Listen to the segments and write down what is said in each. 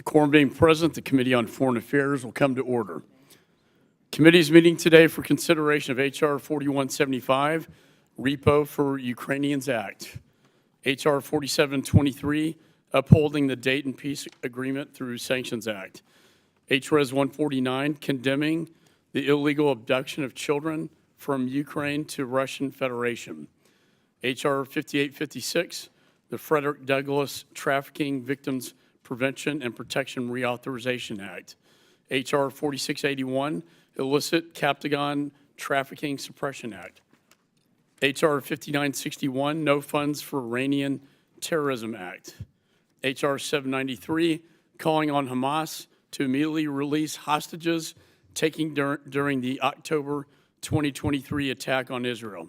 Quorum being present, the Committee on Foreign Affairs will come to order. Committee is meeting today for consideration of H.R. 4175, Repo for Ukrainians Act, H.R. 4723, upholding the Dayton Peace Agreement through Sanctions Act, H.Res. 149, condemning the illegal abduction of children from Ukraine to Russian Federation, H.R. 5856, the Frederick Douglass Trafficking Victims Prevention and Protection Reauthorization Act, H.R. 4681, Illicit Captagon Trafficking Suppression Act, H.R. 5961, No Funds for Iranian Terrorism Act, H.R. 793, calling on Hamas to immediately release hostages taken during the October 2023 attack on Israel,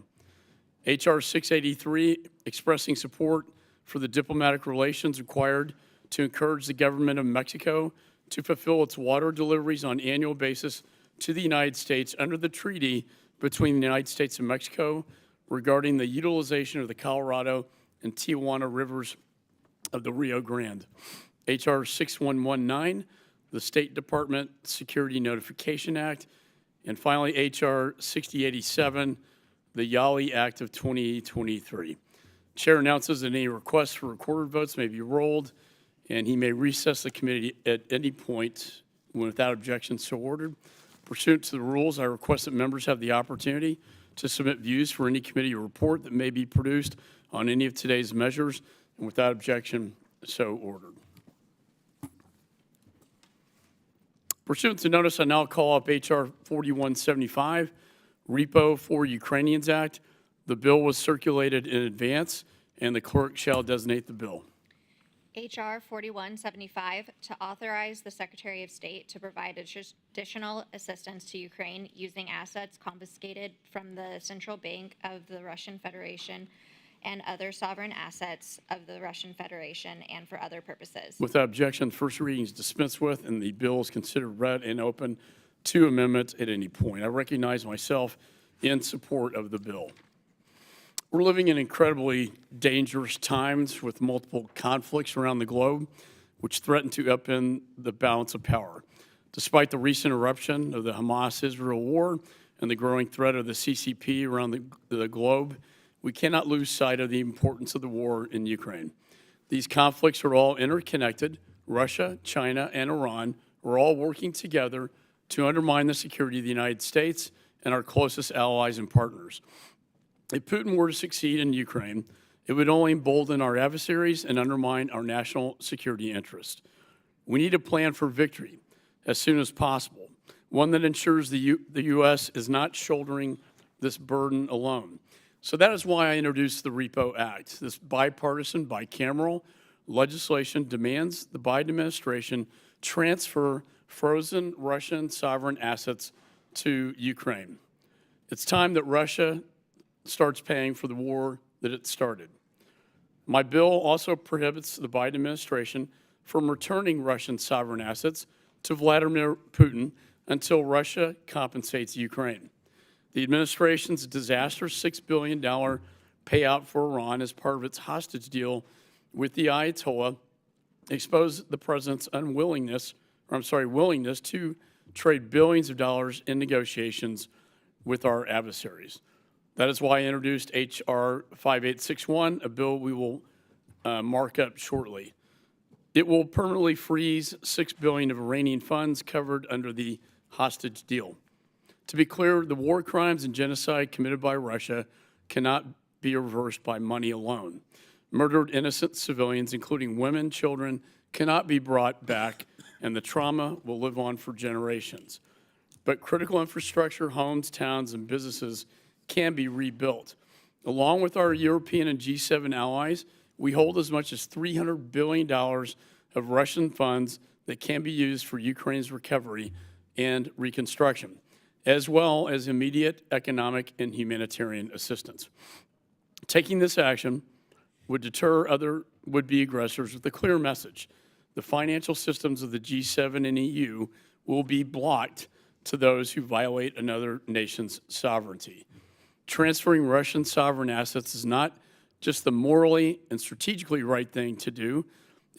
H.R. 683, expressing support for the diplomatic relations required to encourage the government of Mexico to fulfill its water deliveries on an annual basis to the United States under the treaty between the United States and Mexico regarding the utilization of the Colorado and Tijuana rivers of the Rio Grande. H.R. 6119, the State Department Security Notification Act, and finally H.R. 6087, the Yali Act of 2023. Chair announces that any requests for recorded votes may be rolled, and he may recess the committee at any point without objection so ordered. Pursuant to the rules, I request that members have the opportunity to submit views for any committee report that may be produced on any of today's measures, and without objection, so ordered. Pursuant to notice, I now call up H.R. 4175, Repo for Ukrainians Act. The bill was circulated in advance, and the clerk shall designate the bill. H.R. 4175, to authorize the Secretary of State to provide additional assistance to Ukraine using assets confiscated from the Central Bank of the Russian Federation and other sovereign assets of the Russian Federation and for other purposes. Without objection, first reading is dispensed with, and the bill is considered read and open to amendment at any point. I recognize myself in support of the bill. We're living in incredibly dangerous times with multiple conflicts around the globe, which threaten to upend the balance of power. Despite the recent eruption of the Hamas-Israel war and the growing threat of the CCP around the globe, we cannot lose sight of the importance of the war in Ukraine. These conflicts are all interconnected. Russia, China, and Iran are all working together to undermine the security of the United States and our closest allies and partners. If Putin were to succeed in Ukraine, it would only embolden our adversaries and undermine our national security interests. We need a plan for victory as soon as possible, one that ensures the U.S. is not shouldering this burden alone. So that is why I introduced the Repo Act. This bipartisan, bicameral legislation demands the Biden administration transfer frozen Russian sovereign assets to Ukraine. It's time that Russia starts paying for the war that it started. My bill also prohibits the Biden administration from returning Russian sovereign assets to Vladimir Putin until Russia compensates Ukraine. The administration's disastrous $6 billion payout for Iran as part of its hostage deal with the Ayatollah exposed the president's willingness to trade billions of dollars in negotiations with our adversaries. That is why I introduced H.R. 5861, a bill we will mark up shortly. It will permanently freeze $6 billion of Iranian funds covered under the hostage deal. To be clear, the war crimes and genocide committed by Russia cannot be reversed by money alone. Murdered innocent civilians, including women, children, cannot be brought back, and the trauma will live on for generations. But critical infrastructure, homes, towns, and businesses can be rebuilt. Along with our European and G7 allies, we hold as much as $300 billion of Russian funds that can be used for Ukraine's recovery and reconstruction, as well as immediate economic and humanitarian assistance. Taking this action would deter other would-be aggressors with a clear message. The financial systems of the G7 and EU will be blocked to those who violate another nation's sovereignty. Transferring Russian sovereign assets is not just the morally and strategically right thing to do,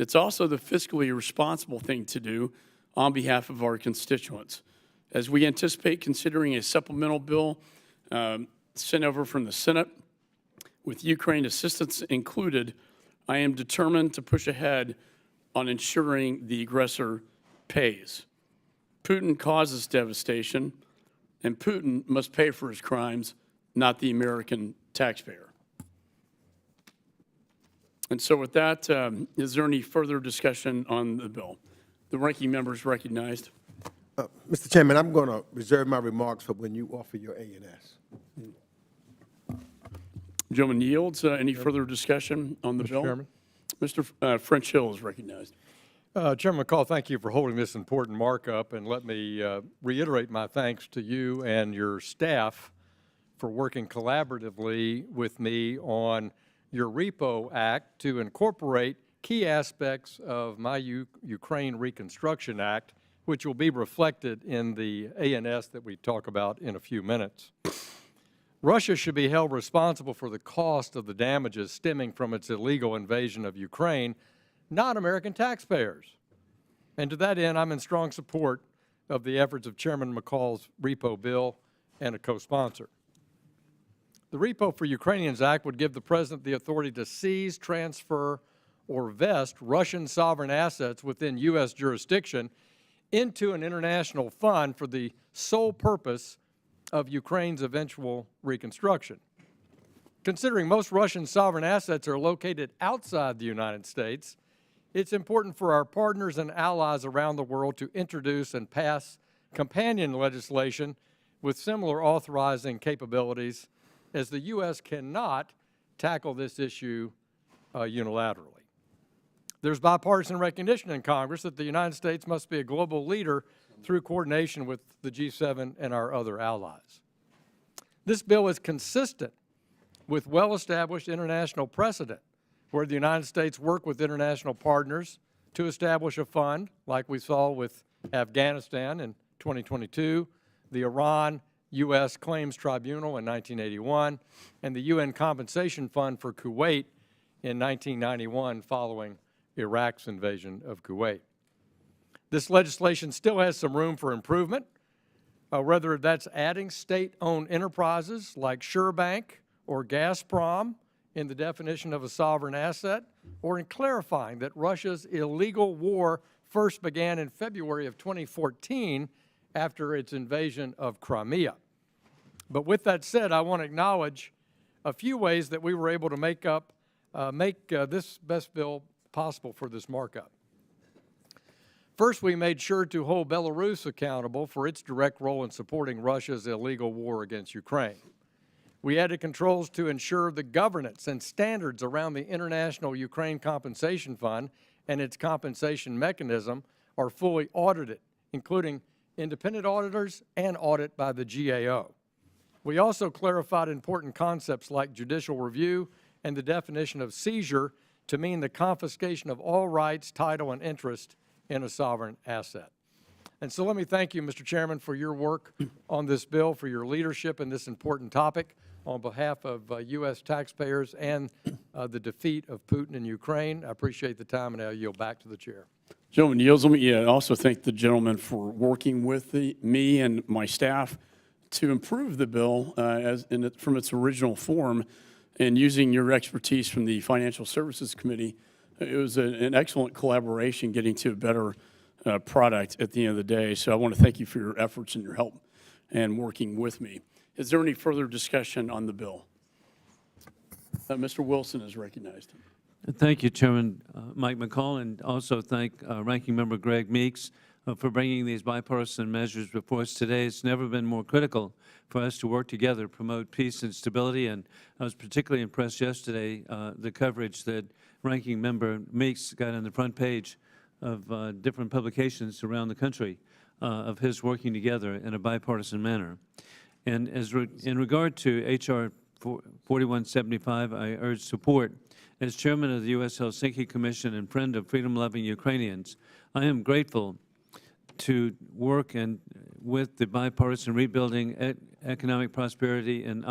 It's also the fiscally responsible thing to do on behalf of our constituents. As we anticipate considering a supplemental bill sent over from the Senate with Ukraine assistance included, I am determined to push ahead on ensuring the aggressor pays. Putin causes devastation, and Putin must pay for his crimes, not the American taxpayer. And so with that, is there any further discussion on the bill? The ranking member is recognized. Mr. Chairman, I'm going to reserve my remarks for when you offer your A&S. Gentleman yields. Any further discussion on the bill? Chairman. Mr. French Hill is recognized. Chairman McCall, thank you for holding this important markup, and let me reiterate my thanks to you and your staff for working collaboratively with me on your Repo Act to incorporate key aspects of my Ukraine Reconstruction Act, which will be reflected in the A&S that we talk about in a few minutes. Russia should be held responsible for the cost of the damages stemming from its illegal invasion of Ukraine, not American taxpayers. And to that end, I'm in strong support of the efforts of Chairman McCall's repo bill and a co-sponsor. The Repo for Ukrainians Act would give the President the authority to seize, transfer, or vest Russian sovereign assets within U.S. jurisdiction into an international fund for the sole purpose of Ukraine's eventual reconstruction. Considering most Russian sovereign assets are located outside the United States, it's important for our partners and allies around the world to introduce and pass companion legislation with similar authorizing capabilities, as the U.S. cannot tackle this issue unilaterally. There's bipartisan recognition in Congress that the United States must be a global leader through coordination with the G7 and our other allies. This bill is consistent with well-established international precedent, where the United States worked with international partners to establish a fund, like we saw with Afghanistan in 2022, the Iran-U.S. Claims Tribunal in 1981, and the UN Compensation Fund for Kuwait in 1991 following Iraq's invasion of Kuwait. This legislation still has some room for improvement, whether that's adding state-owned enterprises like SureBank or Gazprom in the definition of a sovereign asset, or in clarifying that Russia's illegal war first began in February of 2014 after its invasion of Crimea. But with that said, I want to acknowledge a few ways that we were able to make this best bill possible for this markup. First, we made sure to hold Belarus accountable for its direct role in supporting Russia's illegal war against Ukraine. We added controls to ensure the governance and standards around the International Ukraine Compensation Fund and its compensation mechanism are fully audited, including independent auditors and audit by the GAO. We also clarified important concepts like judicial review and the definition of seizure to mean the confiscation of all rights, title, and interest in a sovereign asset. And so let me thank you, Mr. Chairman, for your work on this bill, for your leadership in this important topic on behalf of U.S. taxpayers and the defeat of Putin in Ukraine. I appreciate the time, and I'll yield back to the chair. Gentleman yields. Let me also thank the gentleman for working with me and my staff to improve the bill from its original form, and using your expertise from the Financial Services Committee. It was an excellent collaboration getting to a better product at the end of the day. So I want to thank you for your efforts and your help and working with me. Is there any further discussion on the bill? Mr. Wilson is recognized. Thank you, Chairman Mike McCall, and also thank Ranking Member Greg Meeks for bringing these bipartisan measures before us today. It's never been more critical for us to work together to promote peace and stability, and I was particularly impressed yesterday the coverage that Ranking Member Meeks got on the front page of different publications around the country of his working together in a bipartisan manner. And in regard to H.R. 4175, I urge support. As chairman of the U.S. Helsinki Commission and friend of freedom-loving Ukrainians, I am grateful to work with the bipartisan Rebuilding Economic Prosperity and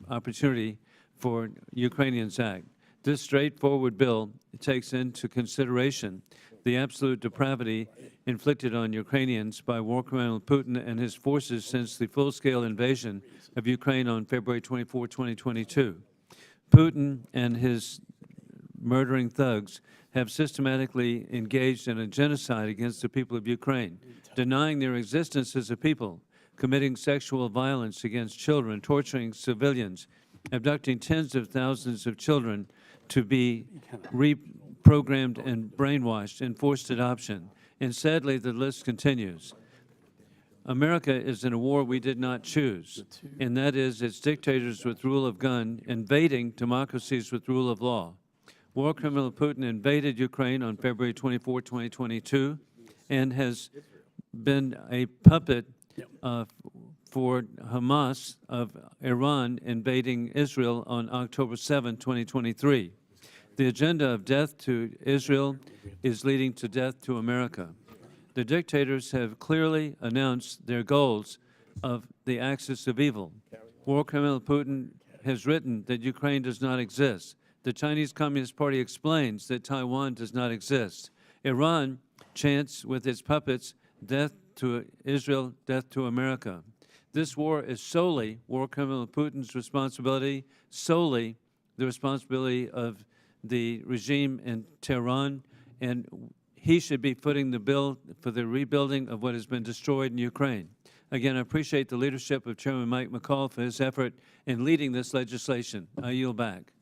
Opportunity for Ukrainians Act. This straightforward bill takes into consideration the absolute depravity inflicted on Ukrainians by war criminal Putin and his forces since the full-scale invasion of Ukraine on February 24, 2022. Putin and his murdering thugs have systematically engaged in a genocide against the people of Ukraine, denying their existence as a people, committing sexual violence against children, torturing civilians, abducting tens of thousands of children to be reprogrammed and brainwashed in forced adoption. And sadly, the list continues. America is in a war we did not choose, and that is its dictators with rule of gun invading democracies with rule of law. War criminal Putin invaded Ukraine on February 24, 2022, and has been a puppet for Hamas of Iran invading Israel on October 7, 2023. The agenda of death to Israel is leading to death to America. The dictators have clearly announced their goals of the axis of evil. War criminal Putin has written that Ukraine does not exist. The Chinese Communist Party explains that Taiwan does not exist. Iran chants with its puppets, death to Israel, death to America. This war is solely war criminal Putin's responsibility, solely the responsibility of the regime in Tehran, and he should be footing the bill for the rebuilding of what has been destroyed in Ukraine. Again, I appreciate the leadership of Chairman Mike McCall for his effort in leading this legislation. I yield back.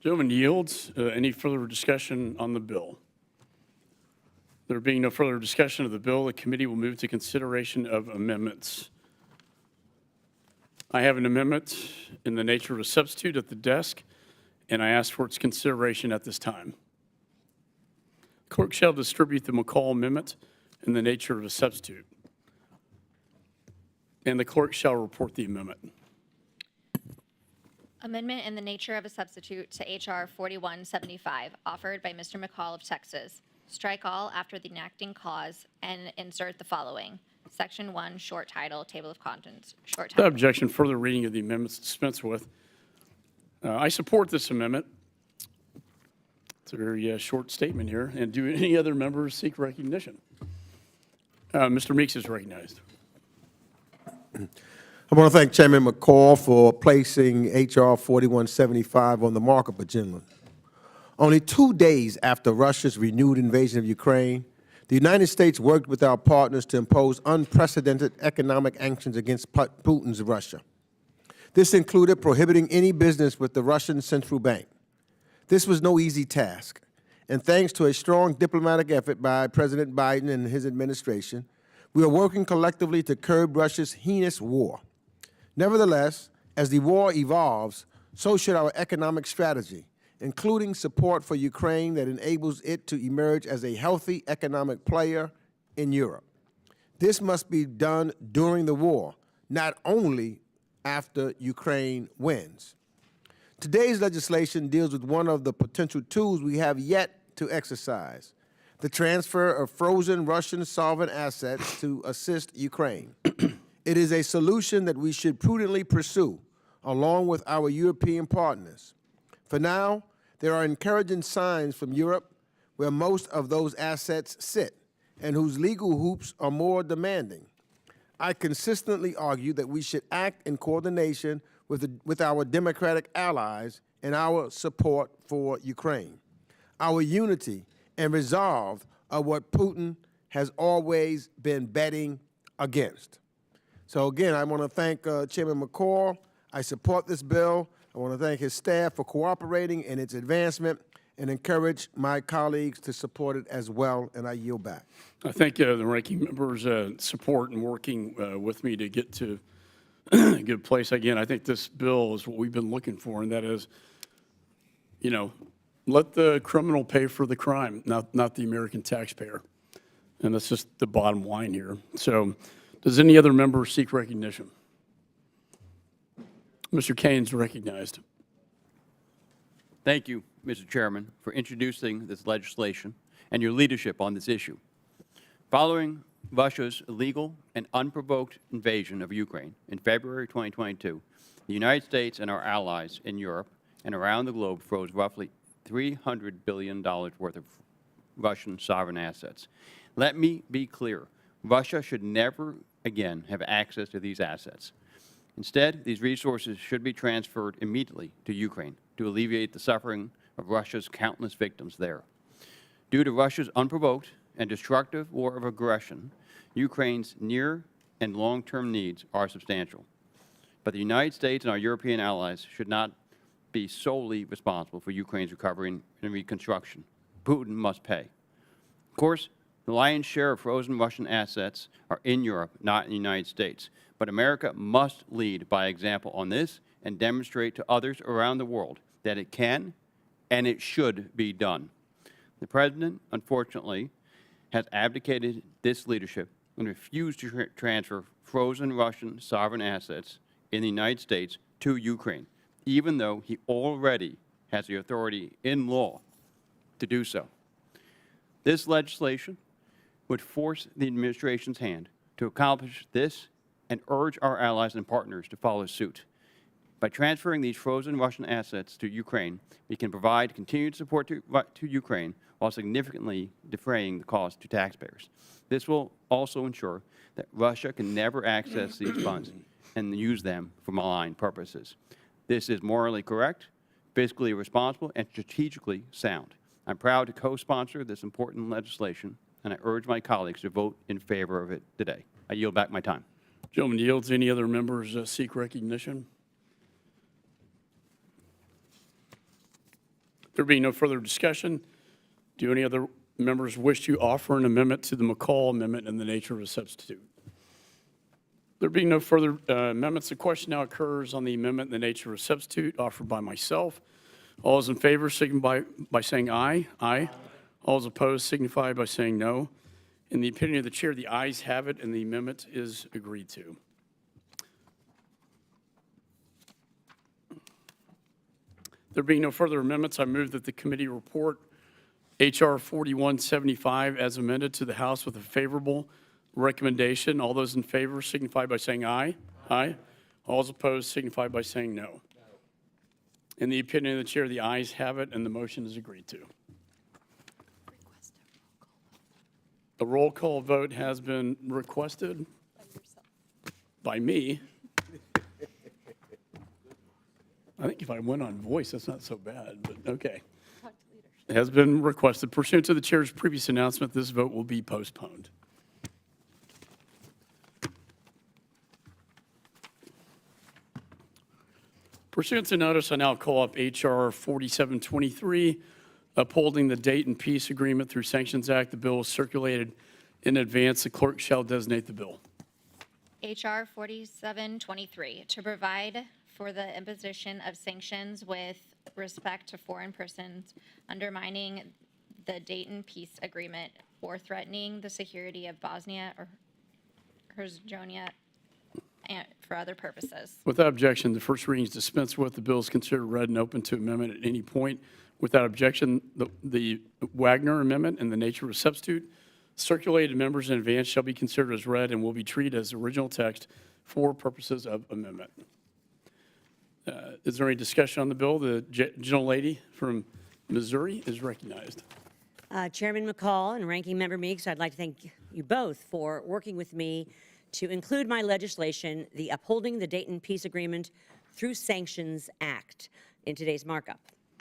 Gentleman yields. Any further discussion on the bill? There being no further discussion of the bill, the committee will move to consideration of amendments. I have an amendment in the nature of a substitute at the desk, and I ask for its consideration at this time. Clerk shall distribute the McCall amendment in the nature of a substitute, and the clerk shall report the amendment. Amendment in the nature of a substitute to H.R. 4175, offered by Mr. McCall of Texas. Strike all after the enacting clause and insert the following. Section 1, short title, table of contents, short Without title. objection, further reading of the amendments dispensed with. I support this amendment. It's a very short statement here. And do any other members seek recognition? Mr. Meeks is recognized. I want to thank Chairman McCall for placing H.R. 4175 on the markup agenda. Only 2 days after Russia's renewed invasion of Ukraine, the United States worked with our partners to impose unprecedented economic sanctions against Putin's Russia. This included prohibiting any business with the Russian Central Bank. This was no easy task, and thanks to a strong diplomatic effort by President Biden and his administration, we are working collectively to curb Russia's heinous war. Nevertheless, as the war evolves, so should our economic strategy, including support for Ukraine that enables it to emerge as a healthy economic player in Europe. This must be done during the war, not only after Ukraine wins. Today's legislation deals with one of the potential tools we have yet to exercise, the transfer of frozen Russian sovereign assets to assist Ukraine. It is a solution that we should prudently pursue, along with our European partners. For now, there are encouraging signs from Europe where most of those assets sit and whose legal hoops are more demanding. I consistently argue that we should act in coordination with our democratic allies in our support for Ukraine. Our unity and resolve are what Putin has always been betting against. So again, I want to thank Chairman McCall. I support this bill. I want to thank his staff for cooperating in its advancement and encourage my colleagues to support it as well, and I yield back. I thank the ranking members' support and working with me to get to a good place. Again, I think this bill is what we've been looking for, and that is, you know, let the criminal pay for the crime, not the American taxpayer. And that's just the bottom line here. So does any other member seek recognition? Mr. Kane's recognized. Thank you, Mr. Chairman, for introducing this legislation and your leadership on this issue. Following Russia's illegal and unprovoked invasion of Ukraine in February 2022, the United States and our allies in Europe and around the globe froze roughly $300 billion worth of Russian sovereign assets. Let me be clear. Russia should never again have access to these assets. Instead, these resources should be transferred immediately to Ukraine to alleviate the suffering of Russia's countless victims there. Due to Russia's unprovoked and destructive war of aggression, Ukraine's near and long-term needs are substantial. But the United States and our European allies should not be solely responsible for Ukraine's recovery and reconstruction. Putin must pay. Of course, the lion's share of frozen Russian assets are in Europe, not in the United States. But America must lead by example on this and demonstrate to others around the world that it can and it should be done. The President, unfortunately, has abdicated this leadership and refused to transfer frozen Russian sovereign assets in the United States to Ukraine, even though he already has the authority in law to do so. This legislation would force the administration's hand to accomplish this and urge our allies and partners to follow suit. By transferring these frozen Russian assets to Ukraine, we can provide continued support to Ukraine while significantly defraying the cost to taxpayers. This will also ensure that Russia can never access these funds and use them for malign purposes. This is morally correct, fiscally responsible, and strategically sound. I'm proud to co-sponsor this important legislation, and I urge my colleagues to vote in favor of it today. I yield back my time. Gentleman yields. Any other members seek recognition? There being no further discussion, do any other members wish to offer an amendment to the McCall amendment in the nature of a substitute? There being no further amendments, the question now occurs on the amendment in the nature of a substitute offered by myself. All those in favor signify by saying aye. Aye. All those opposed signify by saying no. In the opinion of the chair, the ayes have it, and the amendment is agreed to. There being no further amendments, I move that the committee report H.R. 4175 as amended to the House with a favorable recommendation. All those in favor signify by saying aye. Aye. All those opposed signify by saying no. In the opinion of the chair, the ayes have it, and the motion is agreed to. A roll call vote has been requested by me. I think if I went on voice, that's not so bad, but okay. It has been requested. Pursuant to the chair's previous announcement, this vote will be postponed. Pursuant to notice, I now call up H.R. 4723, upholding the Date and Peace Agreement through Sanctions Act. The bill is circulated in advance. The clerk shall designate the bill. H.R. 4723, to provide for the imposition of sanctions with respect to foreign persons undermining the Dayton Peace Agreement or threatening the security of Bosnia or Herzegovina and for other purposes. Without objection, the first reading is dispensed with. The bill is considered read and open to amendment at any point. Without objection, the Wagner amendment in the nature of a substitute circulated to members in advance shall be considered as read and will be treated as original text for purposes of amendment. Is there any discussion on the bill? The gentlelady from Missouri is recognized. Chairman McCall and Ranking Member Meeks, I'd like to thank you both for working with me to include my legislation, the Upholding the Dayton Peace Agreement Through Sanctions Act, in today's markup.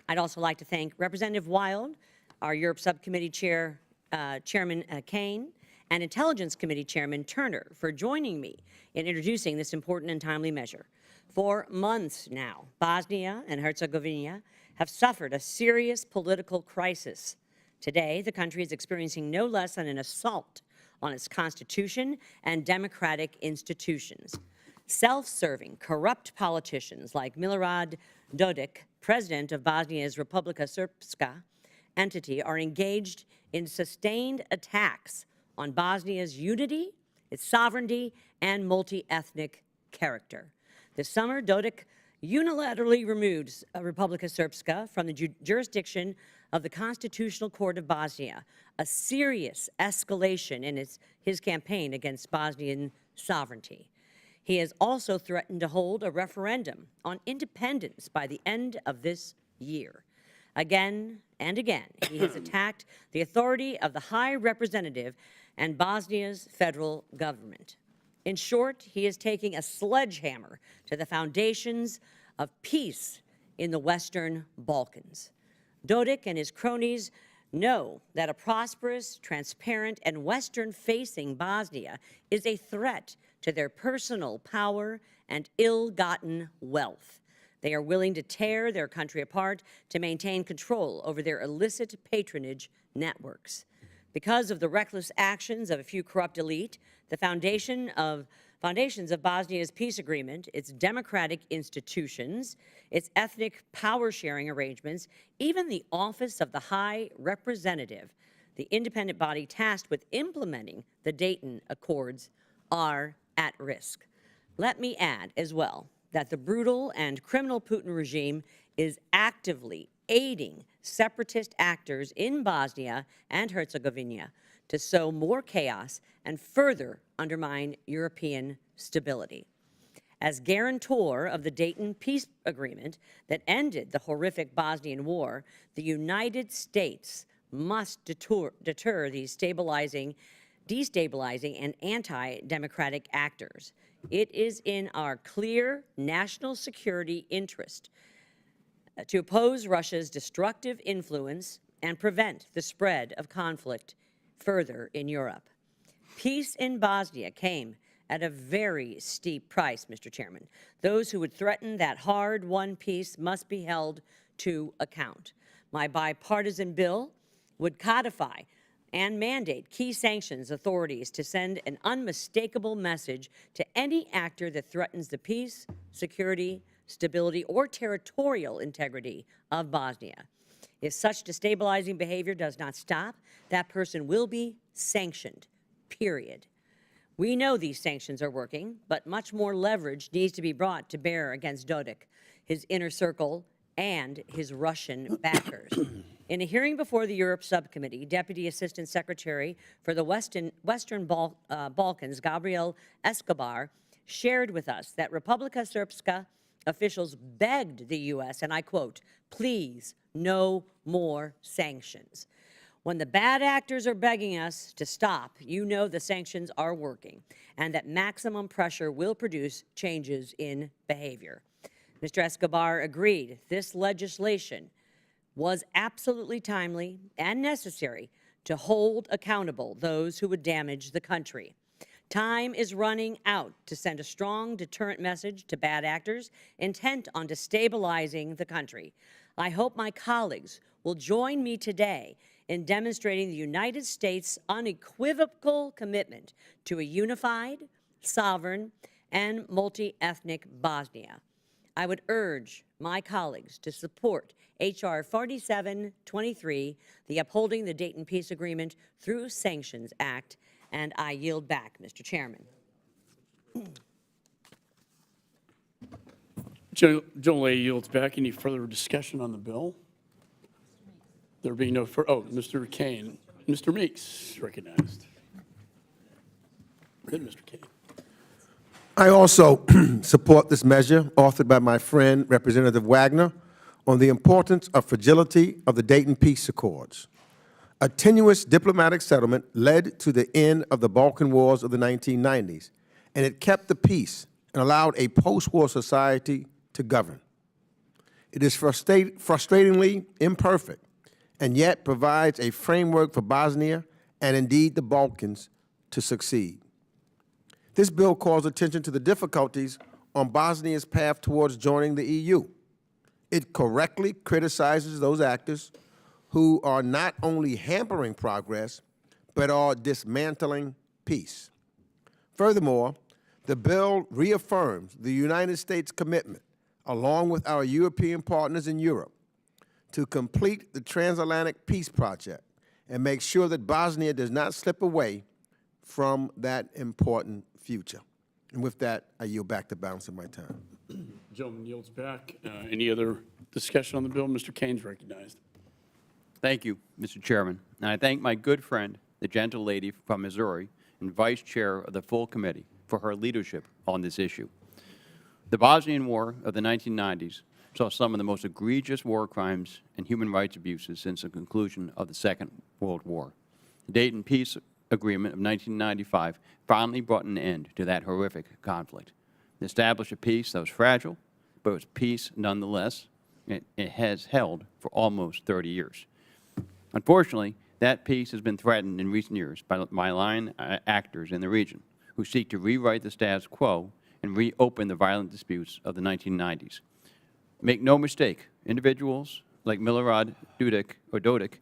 I'd also like to thank Representative Wild, our Europe Subcommittee Chair, Chairman Kane, and Intelligence Committee Chairman Turner for joining me in introducing this important and timely measure. For months now, Bosnia and Herzegovina have suffered a serious political crisis. Today, the country is experiencing no less than an assault on its constitution and democratic institutions. Self-serving, corrupt politicians like Milorad Dodik, president of Bosnia's Republika Srpska entity, are engaged in sustained attacks on Bosnia's unity, its sovereignty, and multi-ethnic character. This summer, Dodik unilaterally removed Republika Srpska from the jurisdiction of the Constitutional Court of Bosnia, a serious escalation in his campaign against Bosnian sovereignty. He has also threatened to hold a referendum on independence by the end of this year. Again and again, he has attacked the authority of the High Representative and Bosnia's federal government. In short, he is taking a sledgehammer to the foundations of peace in the Western Balkans. Dodik and his cronies know that a prosperous, transparent, and Western-facing Bosnia is a threat to their personal power and ill-gotten wealth. They are willing to tear their country apart to maintain control over their illicit patronage networks. Because of the reckless actions of a few corrupt elite, the foundations of Bosnia's peace agreement, its democratic institutions, its ethnic power-sharing arrangements, even the office of the High Representative, the independent body tasked with implementing the Dayton Accords, are at risk. Let me add as well that the brutal and criminal Putin regime is actively aiding separatist actors in Bosnia and Herzegovina to sow more chaos and further undermine European stability. As guarantor of the Dayton Peace Agreement that ended the horrific Bosnian War, the United States must deter these destabilizing and anti-democratic actors. It is in our clear national security interest to oppose Russia's destructive influence and prevent the spread of conflict further in Europe. Peace in Bosnia came at a very steep price, Mr. Chairman. Those who would threaten that hard-won peace must be held to account. My bipartisan bill would codify and mandate key sanctions authorities to send an unmistakable message to any actor that threatens the peace, security, stability, or territorial integrity of Bosnia. If such destabilizing behavior does not stop, that person will be sanctioned, period. We know these sanctions are working, but much more leverage needs to be brought to bear against Dodik, his inner circle, and his Russian backers. In a hearing before the Europe Subcommittee, Deputy Assistant Secretary for the Western Balkans, Gabriel Escobar, shared with us that Republika Srpska officials begged the U.S., and I quote, "Please, no more sanctions." When the bad actors are begging us to stop, you know the sanctions are working and that maximum pressure will produce changes in behavior. Mr. Escobar agreed this legislation was absolutely timely and necessary to hold accountable those who would damage the country. Time is running out to send a strong deterrent message to bad actors intent on destabilizing the country. I hope my colleagues will join me today in demonstrating the United States' unequivocal commitment to a unified, sovereign, and multi-ethnic Bosnia. I would urge my colleagues to support H.R. 4723, the Upholding the Dayton Peace Agreement Through Sanctions Act, and I yield back, Mr. Chairman. Gentleman yields back. Any further discussion on the bill? There being no further, Mr. Kane. Mr. Meeks recognized. Good, Mr. Kane. I also support this measure authored by my friend, Representative Wagner, on the importance of fragility of the Dayton Peace Accords. A tenuous diplomatic settlement led to the end of the Balkan Wars of the 1990s, and it kept the peace and allowed a post-war society to govern. It is frustratingly imperfect, and yet provides a framework for Bosnia and indeed the Balkans to succeed. This bill calls attention to the difficulties on Bosnia's path towards joining the EU. It correctly criticizes those actors who are not only hampering progress, but are dismantling peace. Furthermore, the bill reaffirms the United States' commitment, along with our European partners in Europe, to complete the transatlantic peace project and make sure that Bosnia does not slip away from that important future. And with that, I yield back the balance of my time. Gentleman yields back. Any other discussion on the bill? Mr. Kane's recognized. Thank you, Mr. Chairman. And I thank my good friend, the gentle lady from Missouri, and Vice Chair of the full committee, for her leadership on this issue. The Bosnian War of the 1990s saw some of the most egregious war crimes and human rights abuses since the conclusion of the Second World War. The Dayton Peace Agreement of 1995 finally brought an end to that horrific conflict. It established a peace that was fragile, but it was peace nonetheless. It has held for almost 30 years. Unfortunately, that peace has been threatened in recent years by malign actors in the region who seek to rewrite the status quo and reopen the violent disputes of the 1990s. Make no mistake, individuals like Milorad Dodik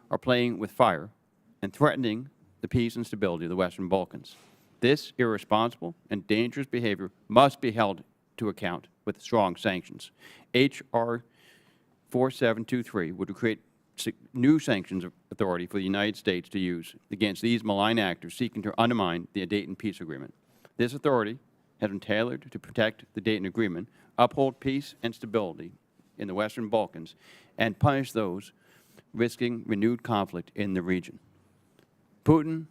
are playing with fire and threatening the peace and stability of the Western Balkans. This irresponsible and dangerous behavior must be held to account with strong sanctions. H.R. 4723 would create new sanctions authority for the United States to use against these malign actors seeking to undermine the Dayton Peace Agreement. This authority has been tailored to protect the Dayton Agreement, uphold peace and stability in the Western Balkans, and punish those risking renewed conflict in the region. Putin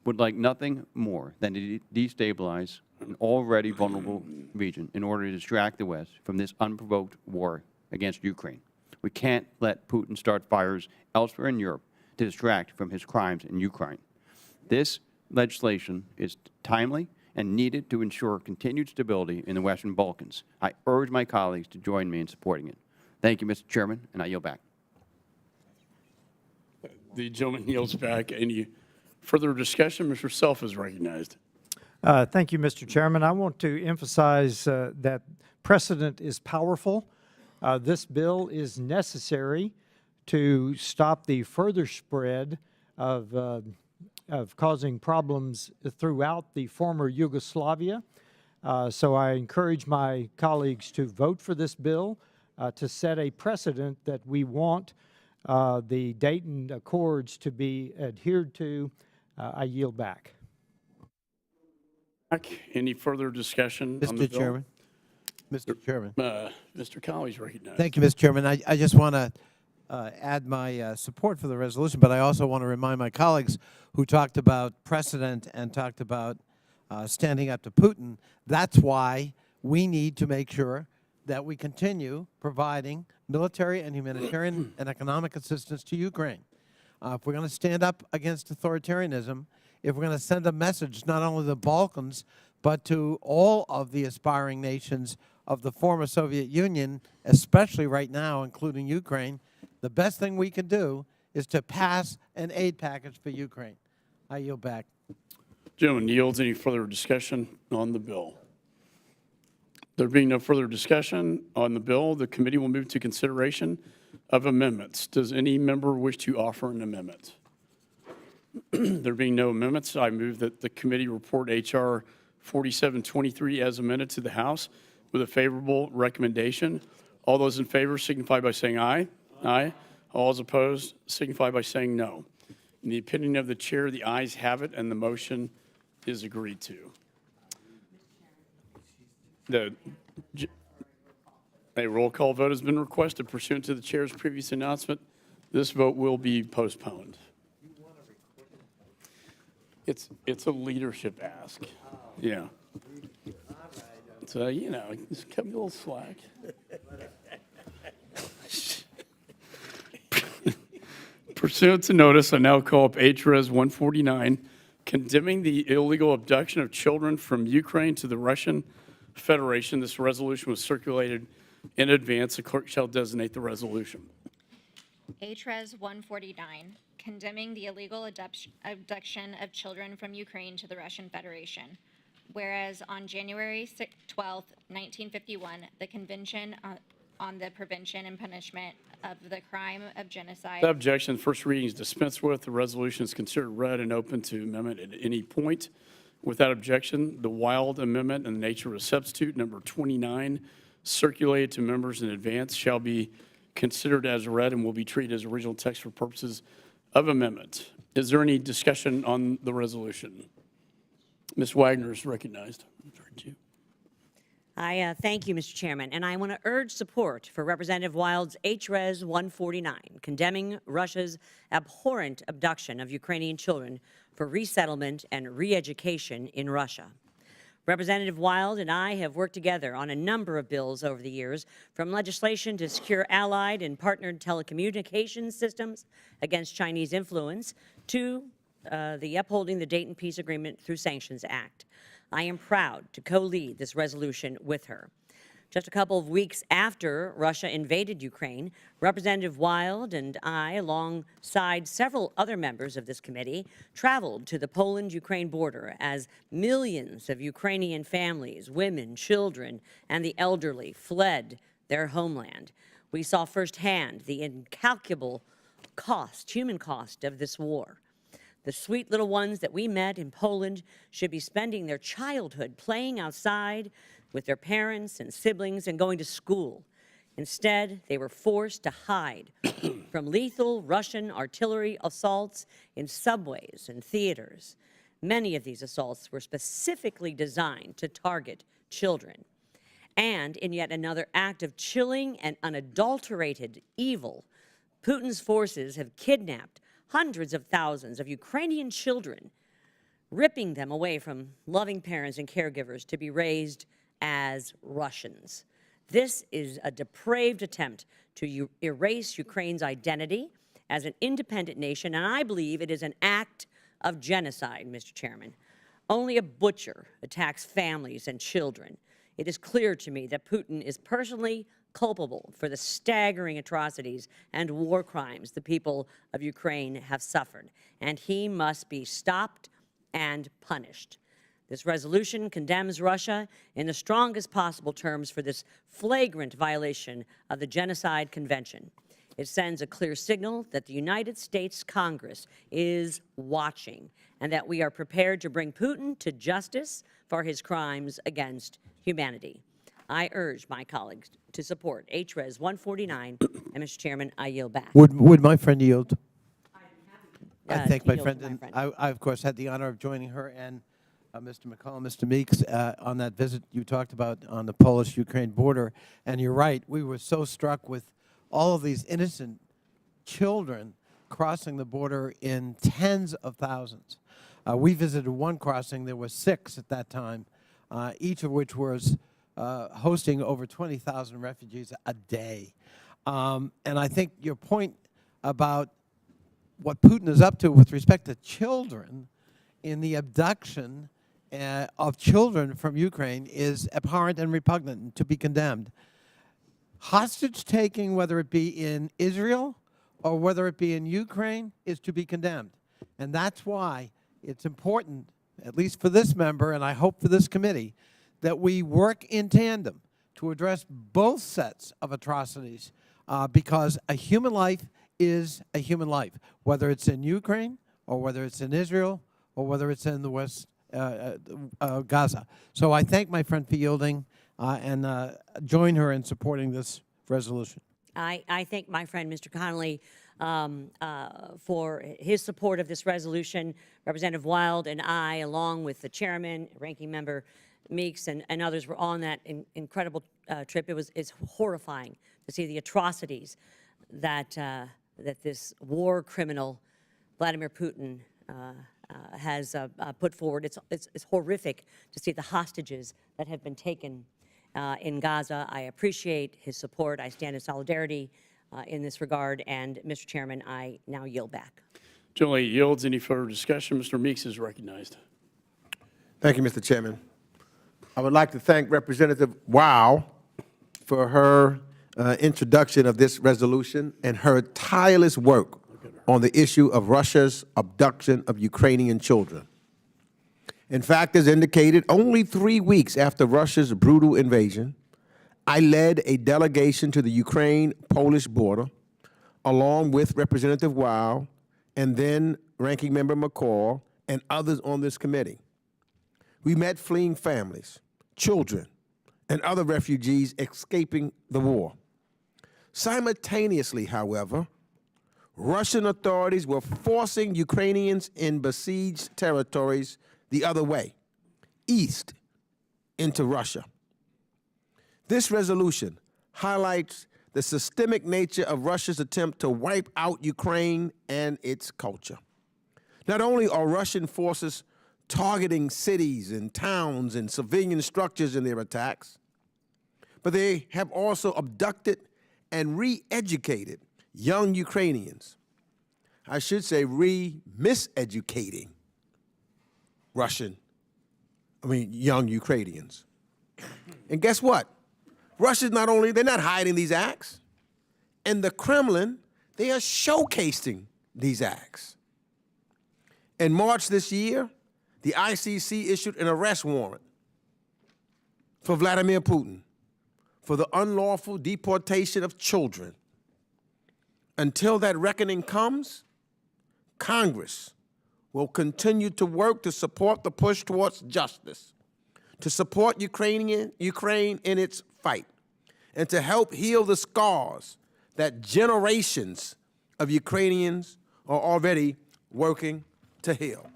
would like nothing more than to destabilize an already vulnerable region in order to distract the West from this unprovoked war against Ukraine. We can't let Putin start fires elsewhere in Europe to distract from his crimes in Ukraine. This legislation is timely and needed to ensure continued stability in the Western Balkans. I urge my colleagues to join me in supporting it. Thank you, Mr. Chairman, and I yield back. The gentleman yields back. Any further discussion? Mr. Self is recognized. Thank you, Mr. Chairman. I want to emphasize that precedent is powerful. This bill is necessary to stop the further spread of causing problems throughout the former Yugoslavia. So I encourage my colleagues to vote for this bill to set a precedent that we want the Dayton Accords to be adhered to. I yield back. Any further discussion on the Mr. bill? Chairman. Mr. Chairman. Mr. Colley's recognized. Thank you, Mr. Chairman. I just want to add my support for the resolution, but I also want to remind my colleagues who talked about precedent and talked about standing up to Putin. That's why we need to make sure that we continue providing military and humanitarian and economic assistance to Ukraine. If we're going to stand up against authoritarianism, if we're going to send a message not only to the Balkans, but to all of the aspiring nations of the former Soviet Union, especially right now, including Ukraine, the best thing we can do is to pass an aid package for Ukraine. I yield back. Gentleman yields. Any further discussion on the bill? There being no further discussion on the bill, the committee will move to consideration of amendments. Does any member wish to offer an amendment? There being no amendments, I move that the committee report H.R. 4723 as amended to the House with a favorable recommendation. All those in favor signify by saying aye. Aye. All those opposed signify by saying no. In the opinion of the chair, the ayes have it, and the motion is agreed to. A roll call vote has been requested pursuant to the chair's previous announcement. This vote will be postponed. It's a leadership ask. Yeah. So, you know, just cut me a little slack. Pursuant to notice, I now call up HRES 149, condemning the illegal abduction of children from Ukraine to the Russian Federation. This resolution was circulated in advance. The clerk shall designate the resolution. HRES 149, condemning the illegal abduction of children from Ukraine to the Russian Federation. Whereas on January 12, 1951, the Convention on the Prevention and Punishment of the Crime of Genocide. The objection, first reading is dispensed with. The resolution is considered read and open to amendment at any point. Without objection, the Wild Amendment in the nature of a substitute, number 29, circulated to members in advance, shall be considered as read and will be treated as original text for purposes of amendment. Is there any discussion on the resolution? Ms. Wagner is recognized. I thank you, Mr. Chairman, and I want to urge support for Representative Wild's HRES 149, condemning Russia's abhorrent abduction of Ukrainian children for resettlement and re-education in Russia. Representative Wild and I have worked together on a number of bills over the years, from legislation to secure allied and partnered telecommunications systems against Chinese influence to the Upholding the Dayton Peace Agreement Through Sanctions Act. I am proud to co-lead this resolution with her. Just a couple of weeks after Russia invaded Ukraine, Representative Wild and I, alongside several other members of this committee, traveled to the Poland-Ukraine border as millions of Ukrainian families, women, children, and the elderly fled their homeland. We saw firsthand the incalculable cost, human cost, of this war. The sweet little ones that we met in Poland should be spending their childhood playing outside with their parents and siblings and going to school. Instead, they were forced to hide from lethal Russian artillery assaults in subways and theaters. Many of these assaults were specifically designed to target children. And in yet another act of chilling and unadulterated evil, Putin's forces have kidnapped hundreds of thousands of Ukrainian children, ripping them away from loving parents and caregivers to be raised as Russians. This is a depraved attempt to erase Ukraine's identity as an independent nation, and I believe it is an act of genocide, Mr. Chairman. Only a butcher attacks families and children. It is clear to me that Putin is personally culpable for the staggering atrocities and war crimes the people of Ukraine have suffered, and he must be stopped and punished. This resolution condemns Russia in the strongest possible terms for this flagrant violation of the Genocide Convention. It sends a clear signal that the United States Congress is watching and that we are prepared to bring Putin to justice for his crimes against humanity. I urge my colleagues to support HRES 149, and Mr. Chairman, I yield back. Would my friend yield? I Uh, thank my yield friend, to my and friend. I, of course, had the honor of joining her and Mr. McCall and Mr. Meeks on that visit you talked about on the Polish-Ukraine border. And you're right, we were so struck with all of these innocent children crossing the border in tens of thousands. We visited one crossing. There were 6 at that time, each of which was hosting over 20,000 refugees a day. And I think your point about what Putin is up to with respect to children in the abduction of children from Ukraine is abhorrent and repugnant and to be condemned. Hostage taking, whether it be in Israel or whether it be in Ukraine, is to be condemned. And that's why it's important, at least for this member, and I hope for this committee, that we work in tandem to address both sets of atrocities because a human life is a human life, whether it's in Ukraine or whether it's in Israel or whether it's in the West, Gaza. So I thank my friend for yielding and join her in supporting this resolution. I thank my friend, Mr. Connolly, for his support of this resolution. Representative Wild and I, along with the chairman, ranking member Meeks, and others were on that incredible trip. It's horrifying to see the atrocities that that this war criminal, Vladimir Putin, has put forward. It's horrific to see the hostages that have been taken in Gaza. I appreciate his support. I stand in solidarity in this regard. And, Mr. Chairman, I now yield back. Generally yields. Any further discussion? Mr. Meeks is recognized. Thank you, Mr. Chairman. I would like to thank Representative Wow for her introduction of this resolution and her tireless work on the issue of Russia's abduction of Ukrainian children. In fact, as indicated, only 3 weeks after Russia's brutal invasion, I led a delegation to the Ukraine-Polish border, along with Representative Wow and then Ranking Member McCall and others on this committee. We met fleeing families, children, and other refugees escaping the war. Simultaneously, however, Russian authorities were forcing Ukrainians in besieged territories the other way, east into Russia. This resolution highlights the systemic nature of Russia's attempt to wipe out Ukraine and its culture. Not only are Russian forces targeting cities and towns and civilian structures in their attacks, but they have also abducted and re-educated young Ukrainians. I should say miseducating young Ukrainians. And guess what? Russia's not only, they're not hiding these acts. In the Kremlin, they are showcasing these acts. In March this year, the ICC issued an arrest warrant for Vladimir Putin for the unlawful deportation of children. Until that reckoning comes, Congress will continue to work to support the push towards justice, to support Ukraine in its fight, and to help heal the scars that generations of Ukrainians are already working to heal.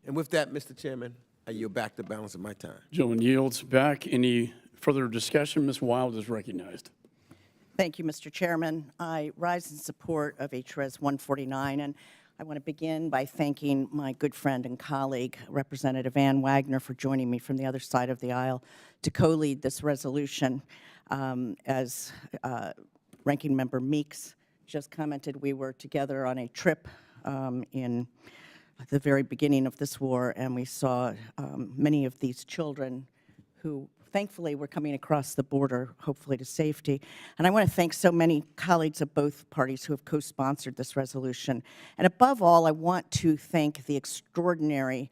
And with that, Mr. Chairman, I yield back the balance of my time. Gentleman yields back. Any further discussion? Ms. Wild is recognized. Thank you, Mr. Chairman. I rise in support of HRES 149, and I want to begin by thanking my good friend and colleague, Representative Ann Wagner, for joining me from the other side of the aisle to co-lead this resolution. As Ranking Member Meeks just commented, we were together on a trip in the very beginning of this war, and we saw many of these children who thankfully were coming across the border, hopefully to safety. And I want to thank so many colleagues of both parties who have co-sponsored this resolution. And above all, I want to thank the extraordinary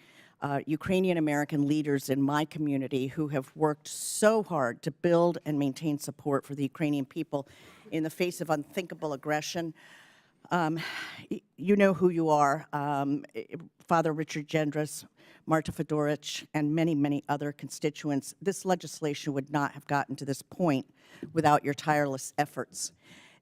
Ukrainian American leaders in my community who have worked so hard to build and maintain support for the Ukrainian people in the face of unthinkable aggression. You know who you are, Father Richard Gendris, Marta Fedorich, and many, many other constituents. This legislation would not have gotten to this point without your tireless efforts.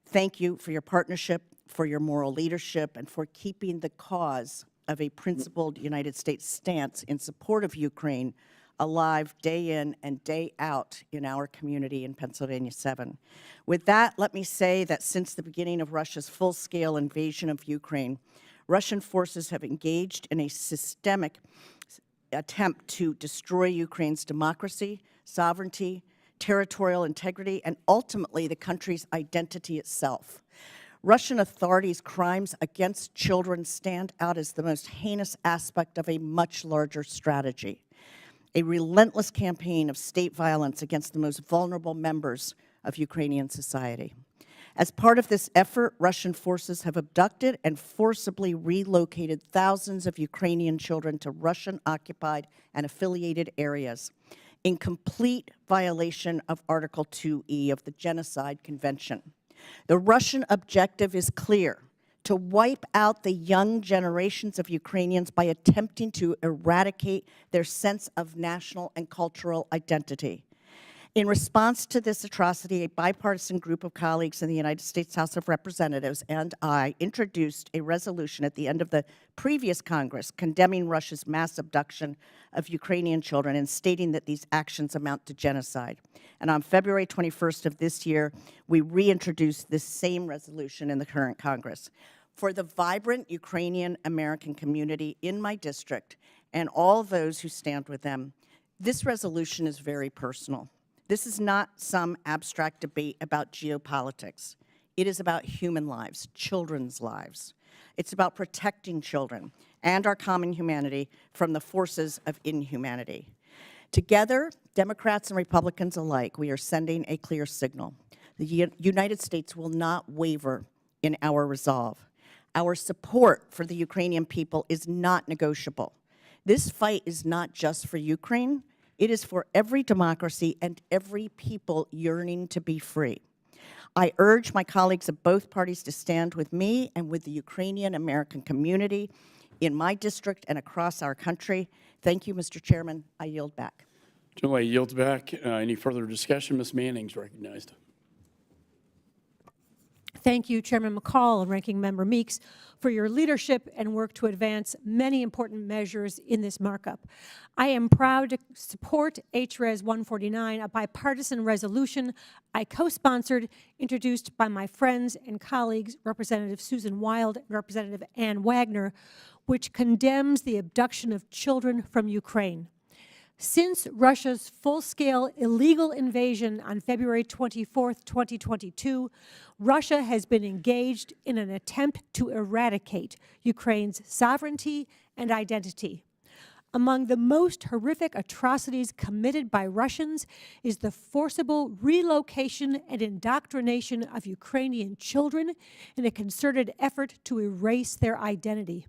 Thank you for your partnership, for your moral leadership, and for keeping the cause of a principled United States stance in support of Ukraine alive day in and day out in our community in Pennsylvania 7. With that, let me say that since the beginning of Russia's full-scale invasion of Ukraine, Russian forces have engaged in a systemic attempt to destroy Ukraine's democracy, sovereignty, territorial integrity, and ultimately the country's identity itself. Russian authorities' crimes against children stand out as the most heinous aspect of a much larger strategy, a relentless campaign of state violence against the most vulnerable members of Ukrainian society. As part of this effort, Russian forces have abducted and forcibly relocated thousands of Ukrainian children to Russian-occupied and affiliated areas, in complete violation of Article 2E of the Genocide Convention. The Russian objective is clear: to wipe out the young generations of Ukrainians by attempting to eradicate their sense of national and cultural identity. In response to this atrocity, a bipartisan group of colleagues in the United States House of Representatives and I introduced a resolution at the end of the previous Congress condemning Russia's mass abduction of Ukrainian children and stating that these actions amount to genocide. And on February 21st of this year, we reintroduced this same resolution in the current Congress. For the vibrant Ukrainian American community in my district and all those who stand with them, this resolution is very personal. This is not some abstract debate about geopolitics. It is about human lives, children's lives. It's about protecting children and our common humanity from the forces of inhumanity. Together, Democrats and Republicans alike, we are sending a clear signal. The United States will not waver in our resolve. Our support for the Ukrainian people is not negotiable. This fight is not just for Ukraine. It is for every democracy and every people yearning to be free. I urge my colleagues of both parties to stand with me and with the Ukrainian American community in my district and across our country. Thank you, Mr. Chairman. I yield back. Gentleman yields back. Any further discussion? Ms. Manning's recognized. Thank you, Chairman McCall and Ranking Member Meeks, for your leadership and work to advance many important measures in this markup. I am proud to support HRES 149, a bipartisan resolution I co-sponsored, introduced by my friends and colleagues, Representative Susan Wild and Representative Ann Wagner, which condemns the abduction of children from Ukraine. Since Russia's full-scale illegal invasion on February 24, 2022, Russia has been engaged in an attempt to eradicate Ukraine's sovereignty and identity. Among the most horrific atrocities committed by Russians is the forcible relocation and indoctrination of Ukrainian children in a concerted effort to erase their identity.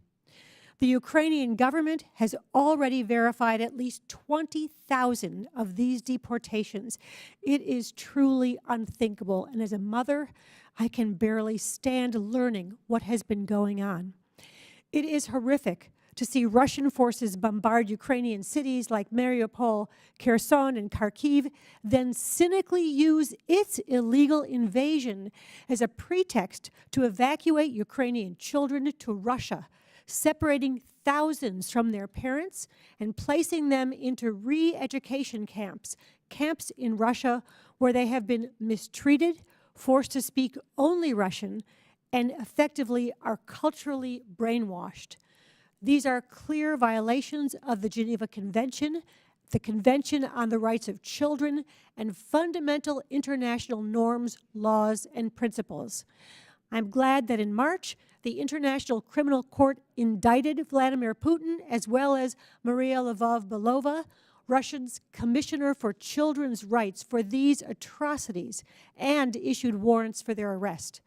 The Ukrainian government has already verified at least 20,000 of these deportations. It is truly unthinkable, and as a mother, I can barely stand learning what has been going on. It is horrific to see Russian forces bombard Ukrainian cities like Mariupol, Kherson, and Kharkiv, then cynically use its illegal invasion as a pretext to evacuate Ukrainian children to Russia, separating thousands from their parents and placing them into re-education camps, camps in Russia where they have been mistreated, forced to speak only Russian, and effectively are culturally brainwashed. These are clear violations of the Geneva Convention, the Convention on the Rights of Children, and fundamental international norms, laws, and principles. I'm glad that in March, the International Criminal Court indicted Vladimir Putin as well as Maria Lvov-Belova, Russia's Commissioner for Children's Rights, for these atrocities and issued warrants for their arrest.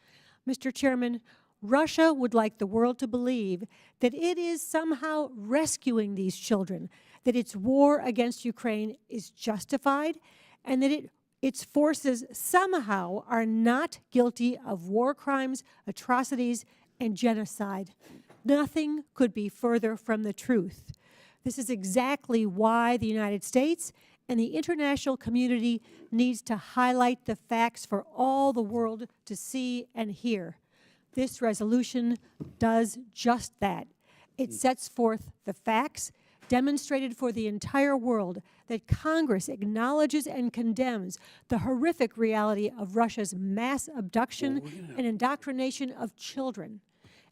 Mr. Chairman, Russia would like the world to believe that it is somehow rescuing these children, that its war against Ukraine is justified, and that its forces somehow are not guilty of war crimes, atrocities, and genocide. Nothing could be further from the truth. This is exactly why the United States and the international community needs to highlight the facts for all the world to see and hear. This resolution does just that. It sets forth the facts, demonstrated for the entire world that Congress acknowledges and condemns the horrific reality of Russia's mass abduction and indoctrination of children,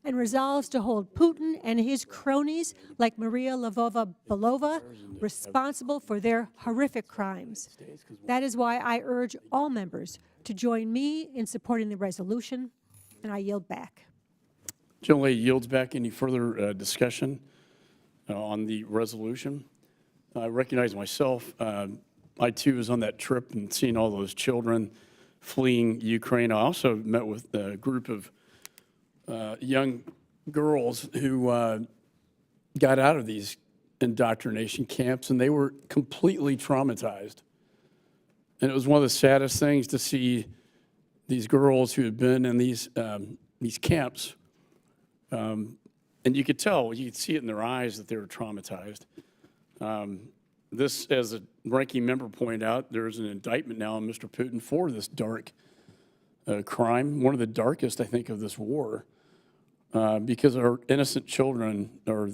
and resolves to hold Putin and his cronies like Maria Lvova-Belova responsible for their horrific crimes. That is why I urge all members to join me in supporting the resolution, and I yield back. Gentlelady yields back. Any further discussion on the resolution? I recognize myself. I, too, was on that trip and seeing all those children fleeing Ukraine. I also met with a group of young girls who got out of these indoctrination camps, and they were completely traumatized. And it was one of the saddest things to see these girls who had been in these camps, and you could tell, you could see it in their eyes that they were traumatized. This, as a ranking member pointed out, there's an indictment now on Mr. Putin for this dark crime, one of the darkest, I think, of this war, because our innocent children are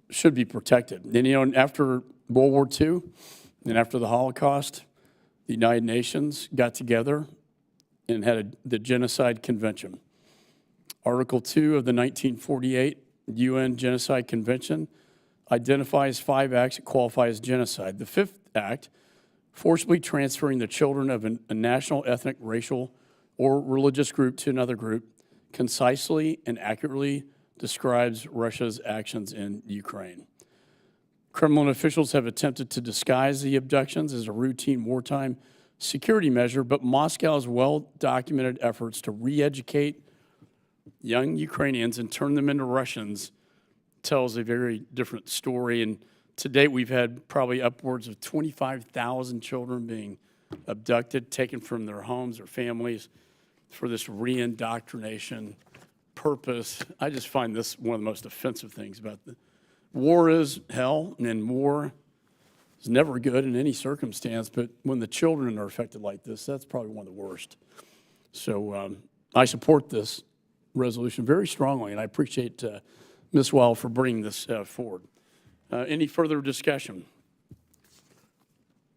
should be protected. And, you know, after World War II and after the Holocaust, the United Nations got together and had the Genocide Convention. Article 2 of the 1948 UN Genocide Convention identifies 5 acts that qualify as genocide. The 5th act, forcibly transferring the children of a national, ethnic, racial, or religious group to another group, concisely and accurately describes Russia's actions in Ukraine. Kremlin officials have attempted to disguise the abductions as a routine wartime security measure, but Moscow's well-documented efforts to re-educate young Ukrainians and turn them into Russians tells a very different story. And to date, we've had probably upwards of 25,000 children being abducted, taken from their homes or families for this re-indoctrination purpose. I just find this one of the most offensive things about the war is hell, and war is never good in any circumstance, but when the children are affected like this, that's probably one of the worst. So I support this resolution very strongly, and I appreciate Ms. Weil for bringing this forward. Any further discussion?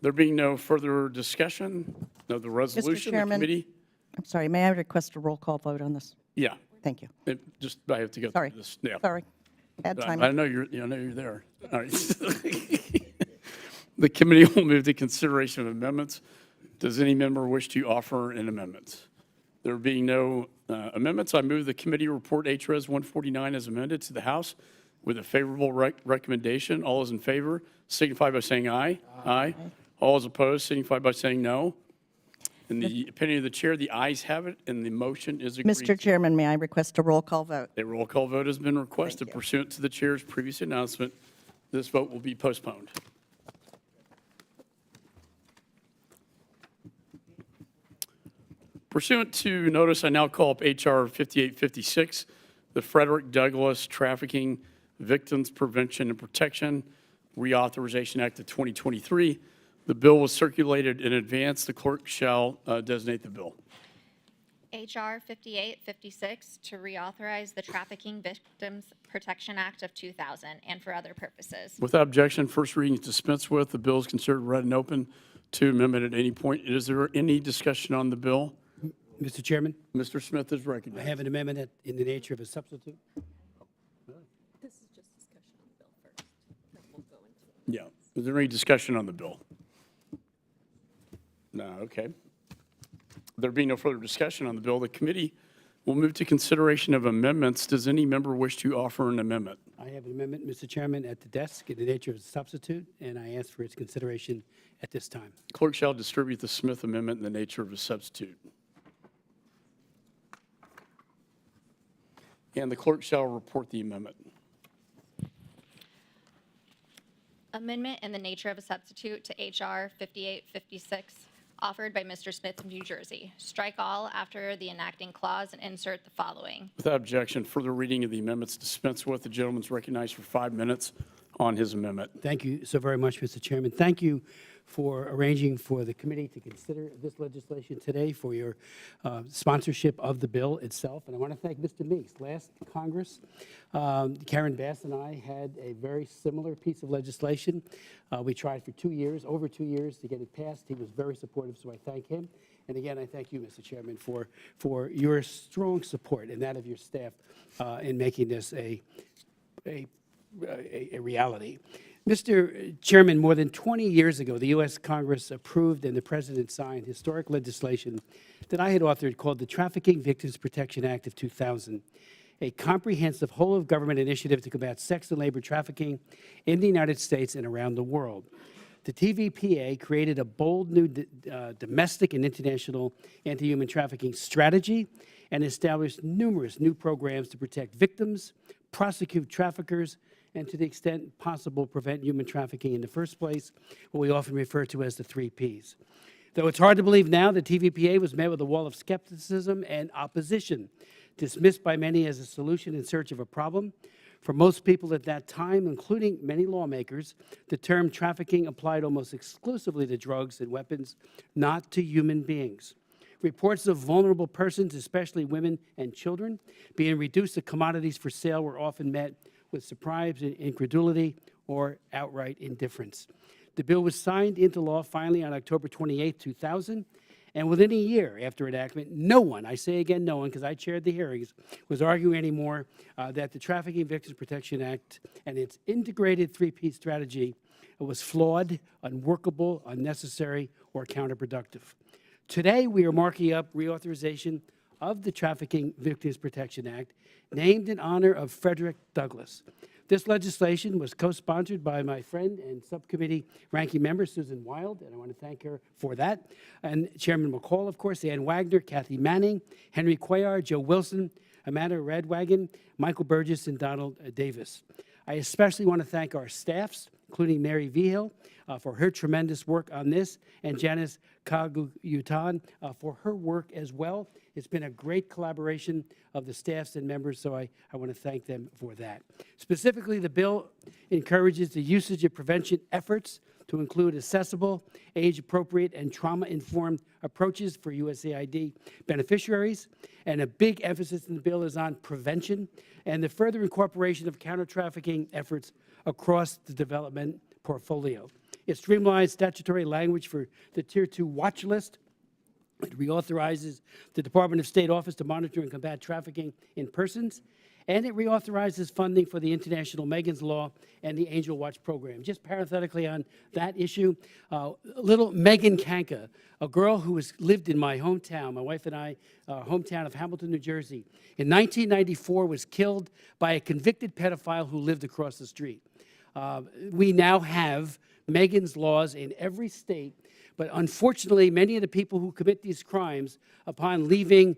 There being no further discussion of the resolution, the Chairman, committee? I'm sorry, may I request a roll call vote on this? Yeah. Thank you. I have to go Sorry. through this. Yeah. Sorry. Bad I timing. know you're there. All right. The committee will move to consideration of amendments. Does any member wish to offer an amendment? There being no amendments, I move the committee report HRES 149 as amended to the House with a favorable recommendation. All those in favor signify by saying aye. Aye. All those opposed signify by saying no. In the opinion of the chair, the ayes have it, and the motion is agreed. Mr. Chairman, may I request a roll call vote? A roll call vote has been requested Thank you. pursuant to the chair's previous announcement. This vote will be postponed. Pursuant to notice, I now call up H.R. 5856, the Frederick Douglass Trafficking Victims Prevention and Protection Reauthorization Act of 2023. The bill was circulated in advance. The clerk shall designate the bill. H.R. 5856 to reauthorize the Trafficking Victims Protection Act of 2000 and for other purposes. Without objection, first reading is dispensed with. The bill is considered read and open to amendment at any point. Is there any discussion on the bill? Mr. Chairman, Mr. Smith is I recognized. have an amendment in the nature of a substitute. This is just discussion on the bill first, then we'll go into it. Yeah. Is there any discussion on the bill? No, okay. There being no further discussion on the bill, the committee will move to consideration of amendments. Does any member wish to offer an amendment? I have an amendment, Mr. Chairman, at the desk in the nature of a substitute, and I ask for its consideration at this time. Clerk shall distribute the Smith amendment in the nature of a substitute. And the clerk shall report the amendment. Amendment in the nature of a substitute to H.R. 5856, offered by Mr. Smith of New Jersey. Strike all after the enacting clause and insert the following. Without objection, further reading of the amendments dispensed with. The gentleman is recognized for 5 minutes on his amendment. Thank you so very much, Mr. Chairman. Thank you for arranging for the committee to consider this legislation today, for your sponsorship of the bill itself. And I want to thank Mr. Meeks. Last Congress, Karen Bass and I had a very similar piece of legislation. We tried for 2 years, over 2 years, to get it passed. He was very supportive, so I thank him. And again, I thank you, Mr. Chairman, for your strong support and that of your staff in making this a reality. Mr. Chairman, more than 20 years ago, the U.S. Congress approved and the President signed historic legislation that I had authored called the Trafficking Victims Protection Act of 2000, a comprehensive whole-of-government initiative to combat sex and labor trafficking in the United States and around the world. The TVPA created a bold new domestic and international anti-human trafficking strategy and established numerous new programs to protect victims, prosecute traffickers, and to the extent possible, prevent human trafficking in the first place, what we often refer to as the 3 Ps. Though it's hard to believe now, the TVPA was met with a wall of skepticism and opposition, dismissed by many as a solution in search of a problem. For most people at that time, including many lawmakers, the term trafficking applied almost exclusively to drugs and weapons, not to human beings. Reports of vulnerable persons, especially women and children, being reduced to commodities for sale were often met with surprise and incredulity or outright indifference. The bill was signed into law finally on October 28, 2000, and within a year after enactment, no one, I say again no one because I chaired the hearings, was arguing anymore that the Trafficking Victims Protection Act and its integrated 3P strategy was flawed, unworkable, unnecessary, or counterproductive. Today, we are marking up reauthorization of the Trafficking Victims Protection Act, named in honor of Frederick Douglass. This legislation was co-sponsored by my friend and subcommittee ranking member, Susan Wild, and I want to thank her for that, and Chairman McCall, of course, Ann Wagner, Kathy Manning, Henry Cuellar, Joe Wilson, Amanda Redwagon, Michael Burgess, and Donald Davis. I especially want to thank our staffs, including Mary Vigil, for her tremendous work on this, and Janice Kaguyutan for her work as well. It's been a great collaboration of the staffs and members, so I want to thank them for that. Specifically, the bill encourages the usage of prevention efforts to include accessible, age-appropriate, and trauma-informed approaches for USAID beneficiaries. And a big emphasis in the bill is on prevention and the further incorporation of counter-trafficking efforts across the development portfolio. It streamlines statutory language for the Tier 2 watch list It reauthorizes the Department of State Office to monitor and combat trafficking in persons, and it reauthorizes funding for the International Megan's Law and the Angel Watch program. Just parenthetically on that issue, little Megan Kanka, a girl who lived in my hometown, my wife and I, hometown of Hamilton, New Jersey, in 1994 was killed by a convicted pedophile who lived across the street. We now have Megan's laws in every state, but unfortunately, many of the people who commit these crimes, upon leaving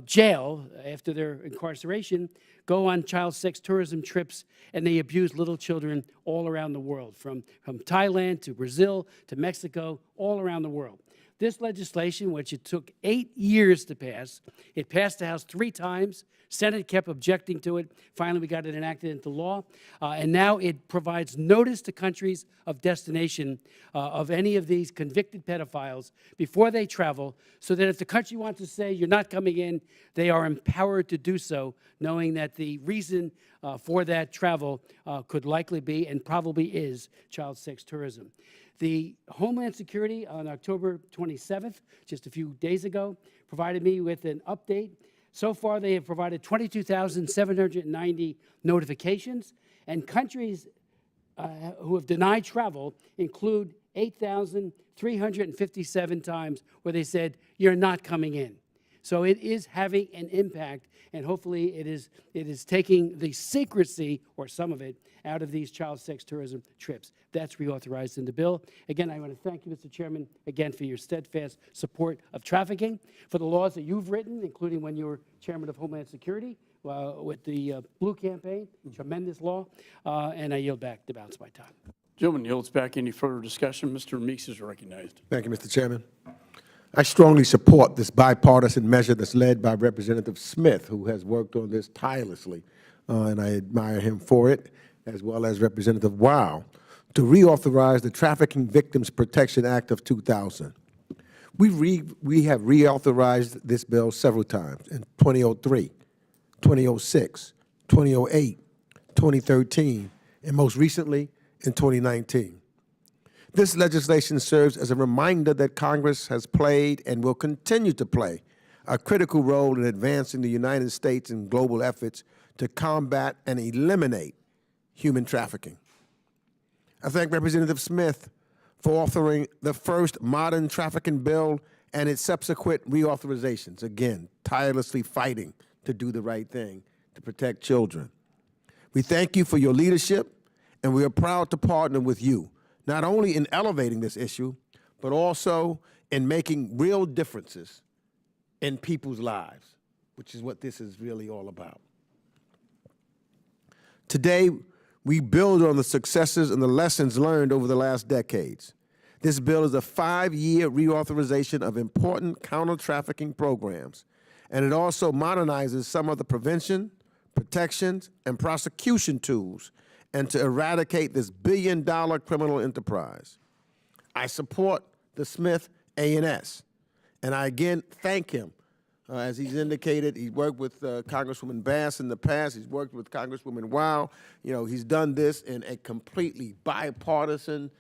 jail after their incarceration, go on child sex tourism trips, and they abuse little children all around the world, from Thailand to Brazil to Mexico, all around the world. This legislation, which it took 8 years to pass, it passed the House 3 times. Senate kept objecting to it. Finally, we got it enacted into law. And now it provides notice to countries of destination of any of these convicted pedophiles before they travel, so that if the country wants to say you're not coming in, they are empowered to do so, knowing that the reason for that travel could likely be, and probably is, child sex tourism. The Homeland Security on October 27th, just a few days ago, provided me with an update. So far, they have provided 22,790 notifications, and countries who have denied travel include 8,357 times where they said, you're not coming in. So it is having an impact, and hopefully it is taking the secrecy, or some of it, out of these child sex tourism trips. That's reauthorized in the bill. Again, I want to thank you, Mr. Chairman, again, for your steadfast support of trafficking, for the laws that you've written, including when you were Chairman of Homeland Security with the Blue Campaign, tremendous law, and I yield back the balance of my time. Gentleman yields back. Any further discussion? Mr. Meeks is recognized. Thank you, Mr. Chairman. I strongly support this bipartisan measure that's led by Representative Smith, who has worked on this tirelessly, and I admire him for it, as well as Representative Wow, to reauthorize the Trafficking Victims Protection Act of 2000. We have reauthorized this bill several times, in 2003, 2006, 2008, 2013, and most recently in 2019. This legislation serves as a reminder that Congress has played and will continue to play a critical role in advancing the United States and global efforts to combat and eliminate human trafficking. I thank Representative Smith for authoring the first modern trafficking bill and its subsequent reauthorizations, again, tirelessly fighting to do the right thing to protect children. We thank you for your leadership, and we are proud to partner with you, not only in elevating this issue, but also in making real differences in people's lives, which is what this is really all about. Today, we build on the successes and the lessons learned over the last decades. This bill is a 5-year reauthorization of important counter-trafficking programs, and it also modernizes some of the prevention, protections, and prosecution tools, and to eradicate this billion-dollar criminal enterprise. I support the Smith A&S, and I again thank him. As he's indicated, he's worked with Congresswoman Bass in the past. He's worked with Congresswoman Wow. You know, he's done this in a completely bipartisan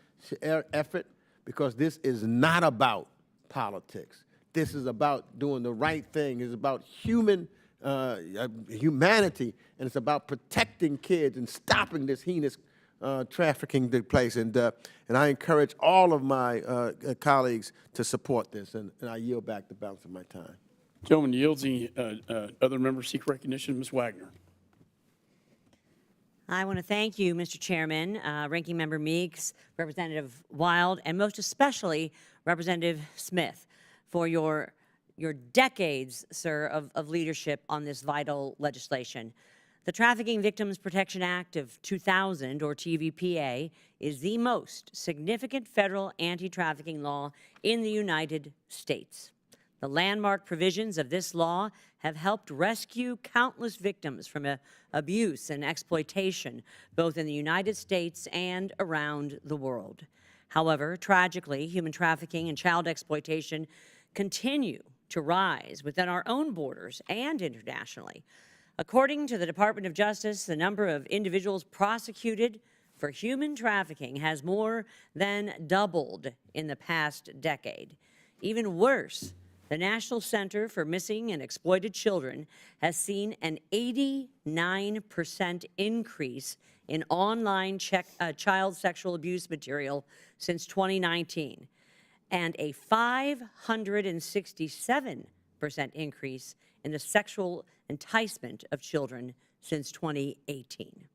effort, because this is not about politics. This is about doing the right thing. It's about humanity, and it's about protecting kids and stopping this heinous trafficking that takes place. And I encourage all of my colleagues to support this, and I yield back the balance of my time. Gentleman yields. Other members seek recognition. Ms. Wagner. I want to thank you, Mr. Chairman, Ranking Member Meeks, Representative Wild, and most especially Representative Smith for your decades, sir, of leadership on this vital legislation. The Trafficking Victims Protection Act of 2000, or TVPA, is the most significant federal anti-trafficking law in the United States. The landmark provisions of this law have helped rescue countless victims from abuse and exploitation, both in the United States and around the world. However, tragically, human trafficking and child exploitation continue to rise within our own borders and internationally. According to the Department of Justice, the number of individuals prosecuted for human trafficking has more than doubled in the past decade. Even worse, The National Center for Missing and Exploited Children has seen an 89% increase in online child sexual abuse material since 2019, and a 567% increase in the sexual enticement of children since 2018.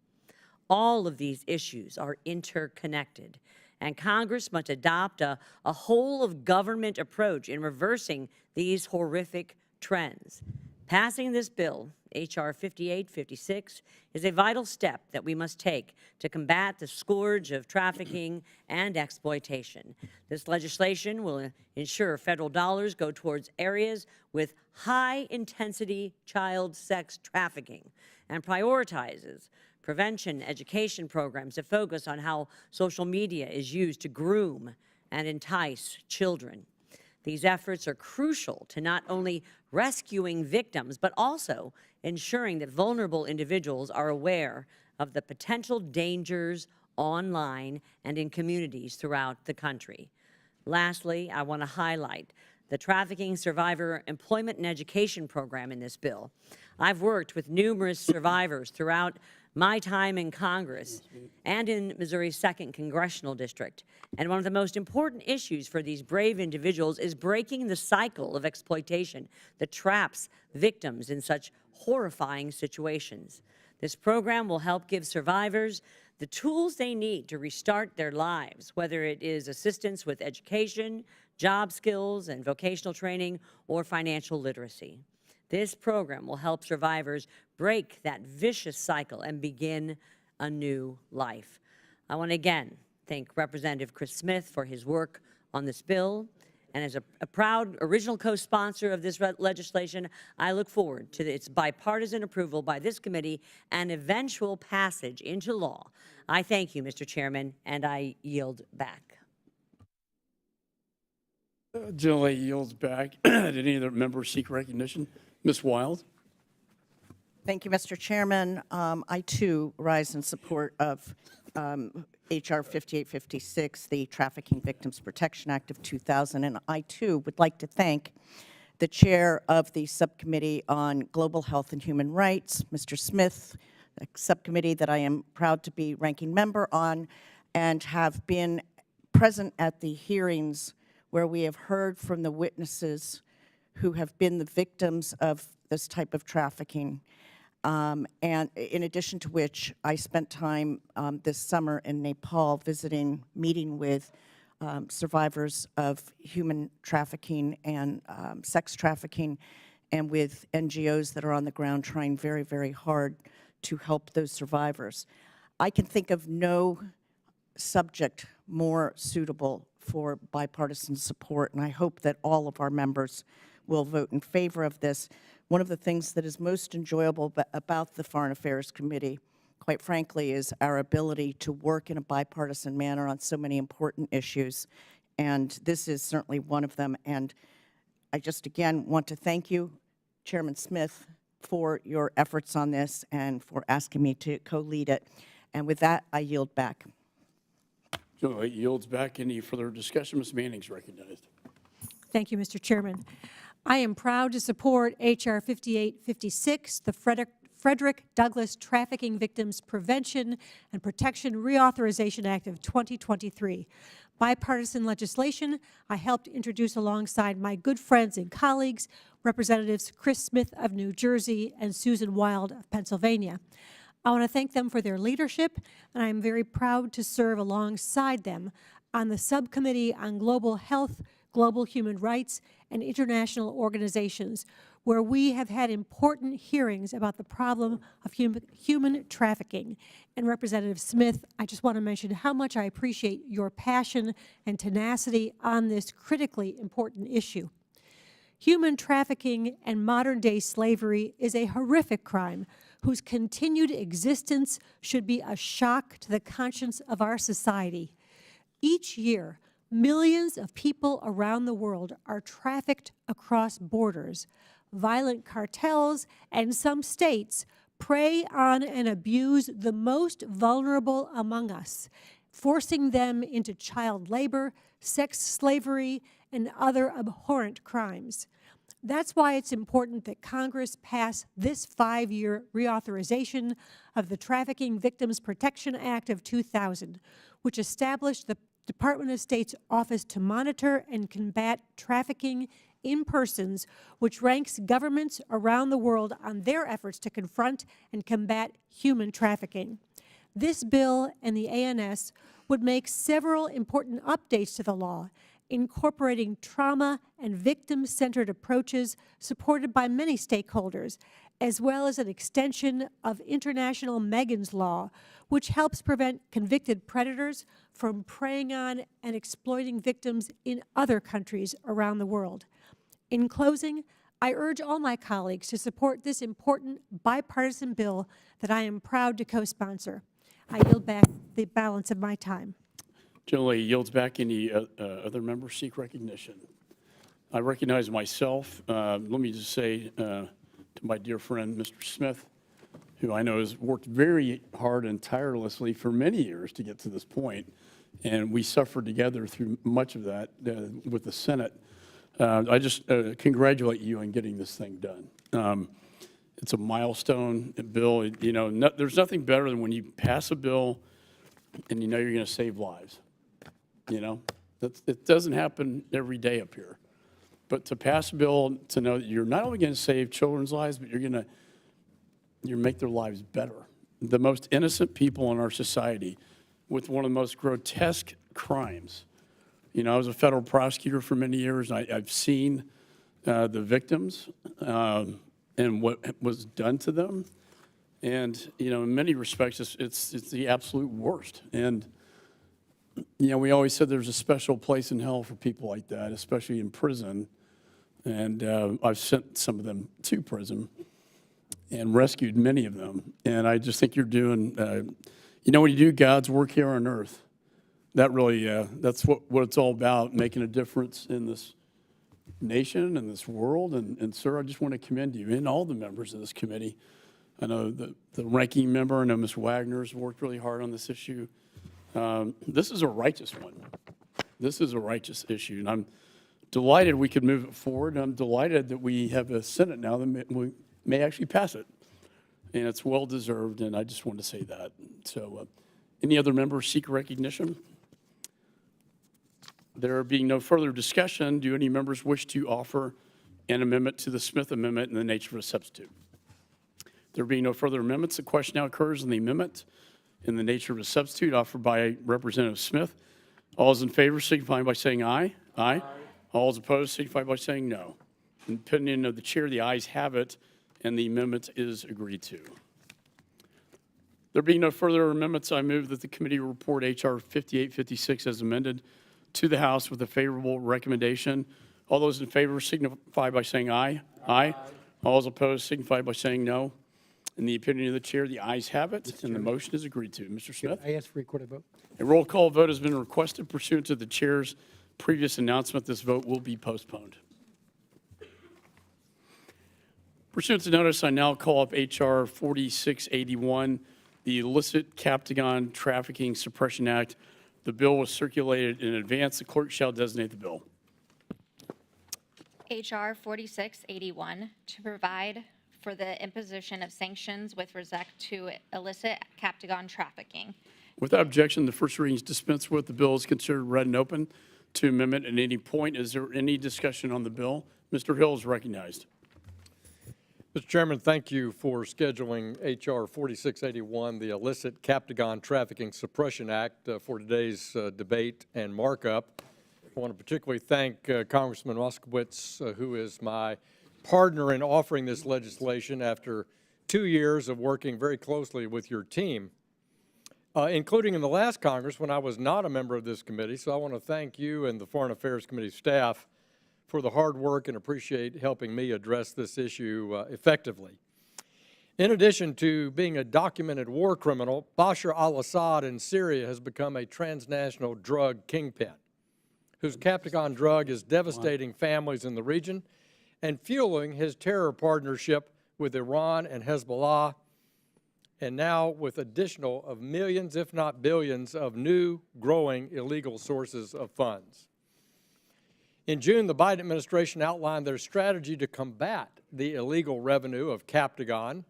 All of these issues are interconnected, and Congress must adopt a whole-of-government approach in reversing these horrific trends. Passing this bill, H.R. 5856, is a vital step that we must take to combat the scourge of trafficking and exploitation. This legislation will ensure federal dollars go towards areas with high-intensity child sex trafficking and prioritizes prevention education programs that focus on how social media is used to groom and entice children. These efforts are crucial to not only rescuing victims, but also ensuring that vulnerable individuals are aware of the potential dangers online and in communities throughout the country. Lastly, I want to highlight the Trafficking Survivor Employment and Education Program in this bill. I've worked with numerous survivors throughout my time in Congress and in Missouri's 2nd Congressional District. And one of the most important issues for these brave individuals is breaking the cycle of exploitation that traps victims in such horrifying situations. This program will help give survivors the tools they need to restart their lives, whether it is assistance with education, job skills and vocational training, or financial literacy. This program will help survivors break that vicious cycle and begin a new life. I want to again thank Representative Chris Smith for his work on this bill. And as a proud original co-sponsor of this legislation, I look forward to its bipartisan approval by this committee and eventual passage into law. I thank you, Mr. Chairman, and I yield back. Generally yields back. Did any other members seek recognition? Ms. Wild. Thank you, Mr. Chairman. I, too, rise in support of H.R. 5856, the Trafficking Victims Protection Act of 2000, and I, too, would like to thank the chair of the Subcommittee on Global Health and Human Rights, Mr. Smith, a subcommittee that I am proud to be ranking member on, and have been present at the hearings where we have heard from the witnesses who have been the victims of this type of trafficking. And in addition to which, I spent time this summer in Nepal meeting with survivors of human trafficking and sex trafficking, and with NGOs that are on the ground trying very, very hard to help those survivors. I can think of no subject more suitable for bipartisan support, and I hope that all of our members will vote in favor of this. One of the things that is most enjoyable about the Foreign Affairs Committee, quite frankly, is our ability to work in a bipartisan manner on so many important issues, and this is certainly one of them. And I just, again, want to thank you, Chairman Smith, for your efforts on this and for asking me to co-lead it. And with that, I yield back. Generally yields back. Any further discussion? Ms. Manning's recognized. Thank you, Mr. Chairman. I am proud to support H.R. 5856, the Frederick Douglass Trafficking Victims Prevention and Protection Reauthorization Act of 2023. Bipartisan legislation I helped introduce alongside my good friends and colleagues, Representatives Chris Smith of New Jersey and Susan Wild of Pennsylvania. I want to thank them for their leadership, and I am very proud to serve alongside them on the Subcommittee on Global Health, Global Human Rights, and International Organizations, where we have had important hearings about the problem of human trafficking. And Representative Smith, I just want to mention how much I appreciate your passion and tenacity on this critically important issue. Human trafficking and modern-day slavery is a horrific crime whose continued existence should be a shock to the conscience of our society. Each year, millions of people around the world are trafficked across borders. Violent cartels and some states prey on and abuse the most vulnerable among us, forcing them into child labor, sex slavery, and other abhorrent crimes. That's why it's important that Congress pass this 5-year reauthorization of the Trafficking Victims Protection Act of 2000, which established the Department of State's Office to Monitor and Combat Trafficking in Persons, which ranks governments around the world on their efforts to confront and combat human trafficking. This bill and the ANS would make several important updates to the law, incorporating trauma and victim-centered approaches supported by many stakeholders, as well as an extension of international Megan's Law, which helps prevent convicted predators from preying on and exploiting victims in other countries around the world. In closing, I urge all my colleagues to support this important bipartisan bill that I am proud to co-sponsor. I yield back the balance of my time. Generally yields back. Any other members seek recognition? I recognize myself. Let me just say to my dear friend, Mr. Smith, who I know has worked very hard and tirelessly for many years to get to this point, and we suffered together through much of that with the Senate. I just congratulate you on getting this thing done. It's a milestone bill. You know, there's nothing better than when you pass a bill and you know you're going to save lives. You know, it doesn't happen every day up here. But to pass a bill, to know that you're not only going to save children's lives, but you're make their lives better. The most innocent people in our society with one of the most grotesque crimes. You know, I was a federal prosecutor for many years, and I've seen the victims and what was done to them. And, you know, in many respects, it's the absolute worst. And, you know, we always said there's a special place in hell for people like that, especially in prison. And I've sent some of them to prison and rescued many of them. And I just think you're doing, you know, when you do God's work here on earth, that really, that's what it's all about, making a difference in this nation and this world. And sir, I just want to commend you and all the members of this committee. I know the ranking member, I know Ms. Wagner's worked really hard on this issue. This is a righteous one. This is a righteous issue, and I'm delighted we could move it forward. I'm delighted that we have a Senate now that may actually pass it, and it's well-deserved, and I just wanted to say that. So any other members seek recognition? There being no further discussion, do any members wish to offer an amendment to the Smith Amendment in the nature of a substitute? There being no further amendments, the question now occurs on the amendment in the nature of a substitute offered by Representative Smith. All those in favor signify by saying aye. Aye. All those opposed signify by saying no. In the opinion of the chair, the ayes have it, and the amendment is agreed to. There being no further amendments, I move that the committee report H.R. 5856 as amended to the House with a favorable recommendation. All those in favor signify by saying aye. Aye. All those opposed signify by saying no. In the opinion of the chair, the ayes have it, and the motion is agreed to. Mr. Smith? I ask for a recorded vote. A roll call vote has been requested pursuant to the chair's previous announcement. This vote will be postponed. Pursuant to notice, I now call up H.R. 4681, the Illicit Captagon Trafficking Suppression Act. The bill was circulated in advance. The clerk shall designate the bill. H.R. 4681, to provide for the imposition of sanctions with respect to illicit Captagon trafficking. Without objection, the first reading is dispensed with. The bill is considered read and open to amendment at any point. Is there any discussion on the bill? Mr. Hill is recognized. Mr. Chairman, thank you for scheduling H.R. 4681, the Illicit Captagon Trafficking Suppression Act, for today's debate and markup. I want to particularly thank Congressman Moskowitz, who is my partner in offering this legislation after 2 years of working very closely with your team, including in the last Congress when I was not a member of this committee. So I want to thank you and the Foreign Affairs Committee staff for the hard work and appreciate helping me address this issue effectively. In addition to being a documented war criminal, Bashar al-Assad in Syria has become a transnational drug kingpin, whose Captagon drug is devastating families in the region and fueling his terror partnership with Iran and Hezbollah, and now with additional of millions, if not billions, of new, growing illegal sources of funds. In June, the Biden administration outlined their strategy to combat the illegal revenue of Captagon,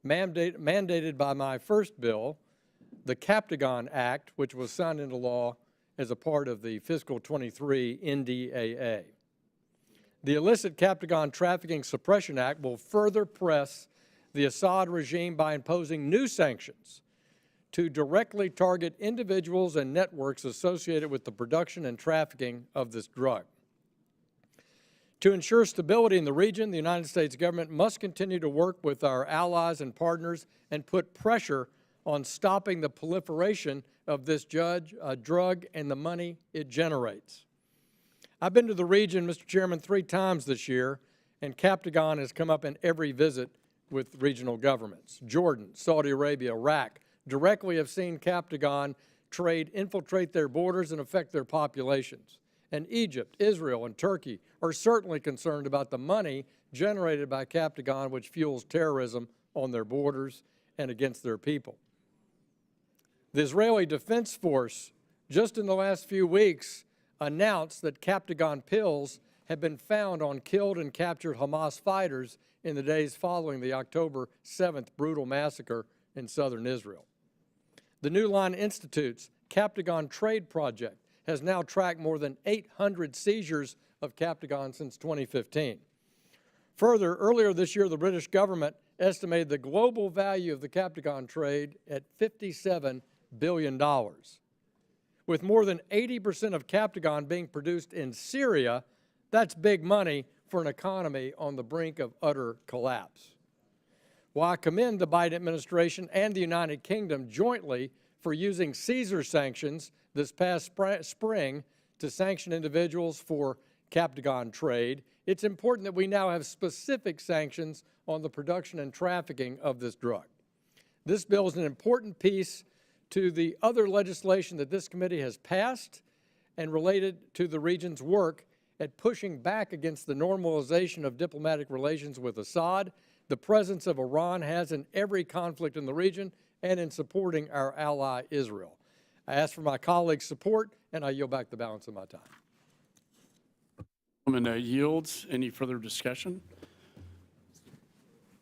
mandated by my first bill, the Captagon Act, which was signed into law as a part of the fiscal 23 NDAA. The Illicit Captagon Trafficking Suppression Act will further press the Assad regime by imposing new sanctions to directly target individuals and networks associated with the production and trafficking of this drug. To ensure stability in the region, the United States government must continue to work with our allies and partners and put pressure on stopping the proliferation of this drug and the money it generates. I've been to the region, Mr. Chairman, 3 times this year, and Captagon has come up in every visit with regional governments. Jordan, Saudi Arabia, Iraq directly have seen Captagon trade infiltrate their borders and affect their populations. And Egypt, Israel, and Turkey are certainly concerned about the money generated by Captagon, which fuels terrorism on their borders and against their people. The Israeli Defense Force, just in the last few weeks, announced that Captagon pills have been found on killed and captured Hamas fighters in the days following the October 7th brutal massacre in southern Israel. The New Line Institute's Captagon Trade Project has now tracked more than 800 seizures of Captagon since 2015. Further, earlier this year, the British government estimated the global value of the Captagon trade at $57 billion. With more than 80% of Captagon being produced in Syria, that's big money for an economy on the brink of utter collapse. While I commend the Biden administration and the United Kingdom jointly for using Caesar sanctions this past spring to sanction individuals for Captagon trade, it's important that we now have specific sanctions on the production and trafficking of this drug. This bill is an important piece to the other legislation that this committee has passed and related to the region's work at pushing back against the normalization of diplomatic relations with Assad, the presence of Iran has in every conflict in the region, and in supporting our ally Israel. I ask for my colleagues' support, and I yield back the balance of my time. Yields. Any further discussion?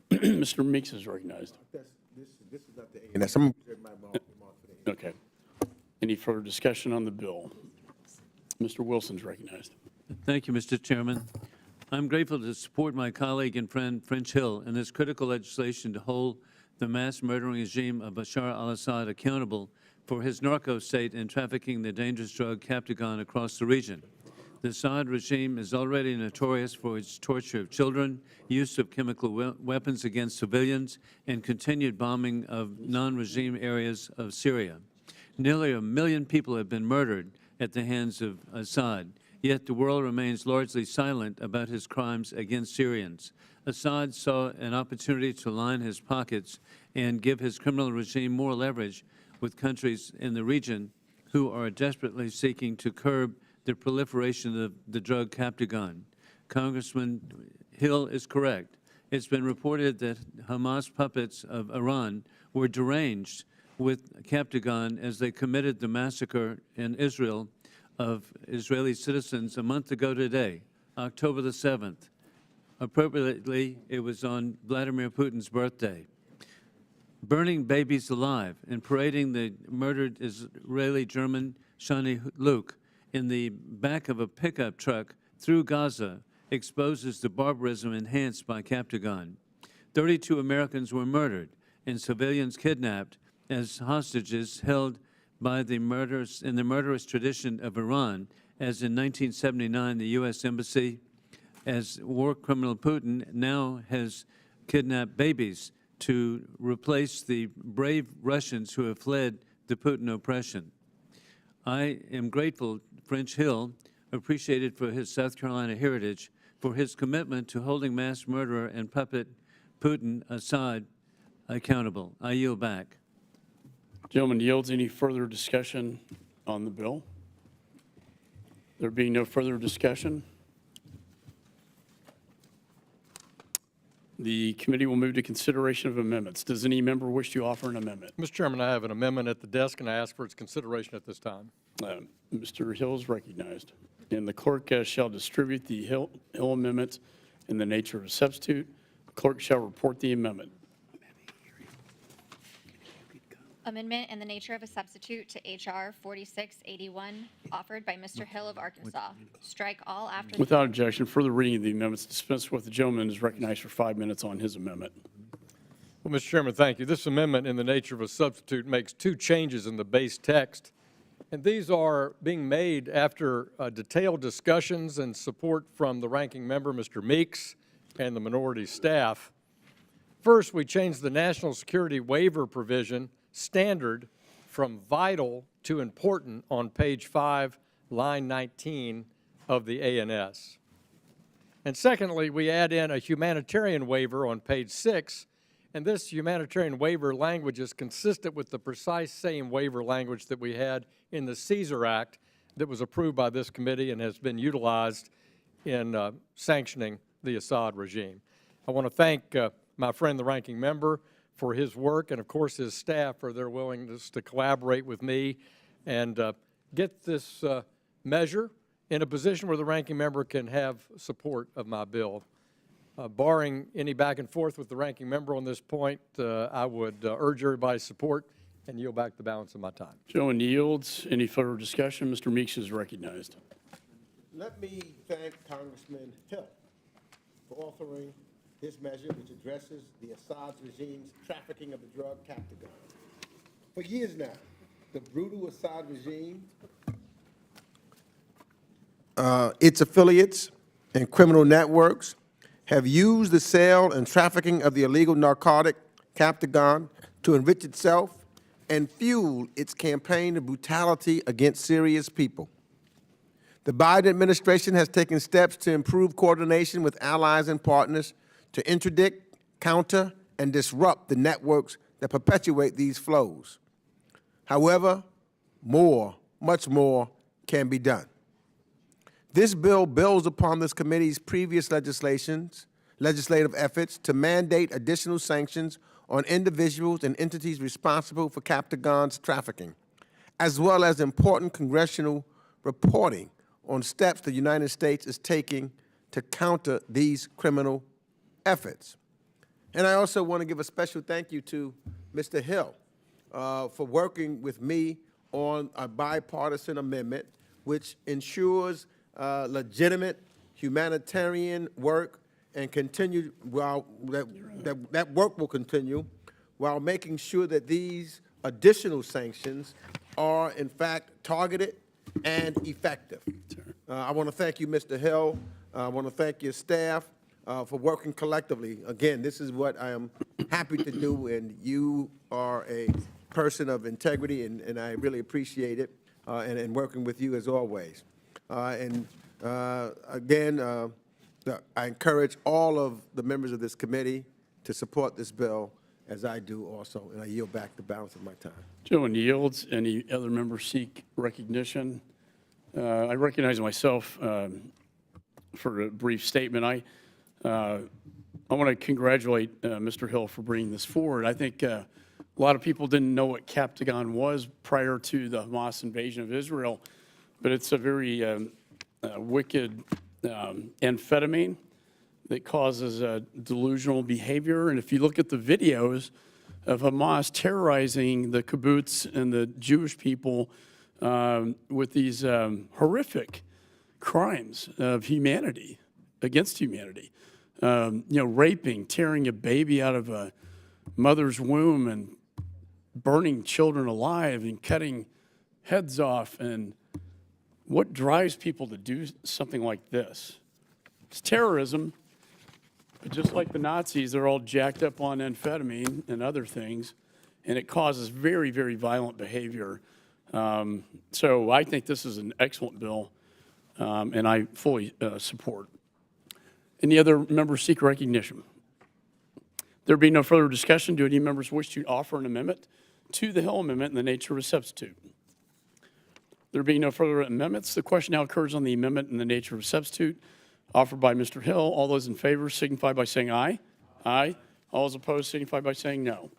Mr. Meeks is recognized. This is not the A. And that's some. Okay. Any further discussion on the bill? Mr. Wilson's recognized. Thank you, Mr. Chairman. I'm grateful to support my colleague and friend French Hill in this critical legislation to hold the mass murdering regime of Bashar al-Assad accountable for his narco state and trafficking the dangerous drug Captagon across the region. The Assad regime is already notorious for its torture of children, use of chemical weapons against civilians, and continued bombing of non-regime areas of Syria. Nearly 1 million people have been murdered at the hands of Assad, yet the world remains largely silent about his crimes against Syrians. Assad saw an opportunity to line his pockets and give his criminal regime more leverage with countries in the region who are desperately seeking to curb the proliferation of the drug Captagon. Congressman Hill is correct. It's been reported that Hamas puppets of Iran were deranged with Captagon as they committed the massacre in Israel of Israeli citizens a month ago today, October the 7th. Appropriately, it was on Vladimir Putin's birthday. Burning babies alive and parading the murdered Israeli German Shani Luke in the back of a pickup truck through Gaza exposes the barbarism enhanced by Captagon. 32 Americans were murdered and civilians kidnapped as hostages held by the murderous tradition of Iran, as in 1979 the U.S. Embassy, as war criminal Putin now has kidnapped babies to replace the brave Russians who have fled the Putin oppression. I am grateful French Hill, appreciated for his South Carolina heritage, for his commitment to holding mass murderer and puppet Putin Assad accountable. I yield back. Gentleman yields. Any further discussion on the bill? There being no further discussion, The committee will move to consideration of amendments. Does any member wish to offer an amendment? Mr. Chairman, I have an amendment at the desk, and I ask for its consideration at this time. Mr. Hill is recognized. And the clerk shall distribute the Hill amendment in the nature of a substitute. The clerk shall report the amendment. Amendment in the nature of a substitute to H.R. 4681, offered by Mr. Hill of Arkansas. Strike all after. Without objection, further reading of the amendments dispensed with. The gentleman is recognized for 5 minutes on his amendment. Well, Mr. Chairman, thank you. This amendment in the nature of a substitute makes 2 changes in the base text, and these are being made after detailed discussions and support from the ranking member, Mr. Meeks, and the minority staff. First, we changed the national security waiver provision standard from vital to important on page 5, line 19 of the ANS. And secondly, we add in a humanitarian waiver on page 6, and this humanitarian waiver language is consistent with the precise same waiver language that we had in the Caesar Act that was approved by this committee and has been utilized in sanctioning the Assad regime. I want to thank my friend, the ranking member, for his work, and of course his staff for their willingness to collaborate with me and get this measure in a position where the ranking member can have support of my bill. Barring any back and forth with the ranking member on this point, I would urge everybody's support and yield back the balance of my time. Gentleman yields. Any further discussion? Mr. Meeks is recognized. Let me thank Congressman Hill for authoring this measure, which addresses the Assad regime's trafficking of the drug Captagon. For years now, the brutal Assad regime, its affiliates, and criminal networks have used the sale and trafficking of the illegal narcotic Captagon to enrich itself and fuel its campaign of brutality against serious people. The Biden administration has taken steps to improve coordination with allies and partners to interdict, counter, and disrupt the networks that perpetuate these flows. However, more, much more, can be done. This bill builds upon this committee's previous legislative efforts to mandate additional sanctions on individuals and entities responsible for Captagon's trafficking, as well as important congressional reporting on steps the United States is taking to counter these criminal efforts. And I also want to give a special thank you to Mr. Hill for working with me on a bipartisan amendment which ensures legitimate humanitarian work and continue while that work will continue while making sure that these additional sanctions are in fact targeted and effective. I want to thank you, Mr. Hill. I want to thank your staff for working collectively. Again, this is what I am happy to do, and you are a person of integrity, and I really appreciate it, and working with you as always. Again, I encourage all of the members of this committee to support this bill, as I do also, and I yield back the balance of my time. Gentleman yields. Any other members seek recognition? I recognize myself for a brief statement. I want to congratulate Mr. Hill for bringing this forward. I think a lot of people didn't know what Captagon was prior to the Hamas invasion of Israel, but it's a very wicked amphetamine that causes delusional behavior. And if you look at the videos of Hamas terrorizing the kibbutz and the Jewish people with these horrific crimes of humanity, against humanity, raping, tearing a baby out of a mother's womb and burning children alive and cutting heads off. And what drives people to do something like this? It's terrorism. But just like the Nazis, they're all jacked up on amphetamine and other things, and it causes very, very violent behavior. So I think this is an excellent bill, and I fully support. Any other members seek recognition? There being no further discussion, do any members wish to offer an amendment to the Hill Amendment in the nature of a substitute? There being no further amendments, the question now occurs on the amendment in the nature of a substitute offered by Mr. Hill. All those in favor signify by saying aye. Aye. All those opposed signify by saying no.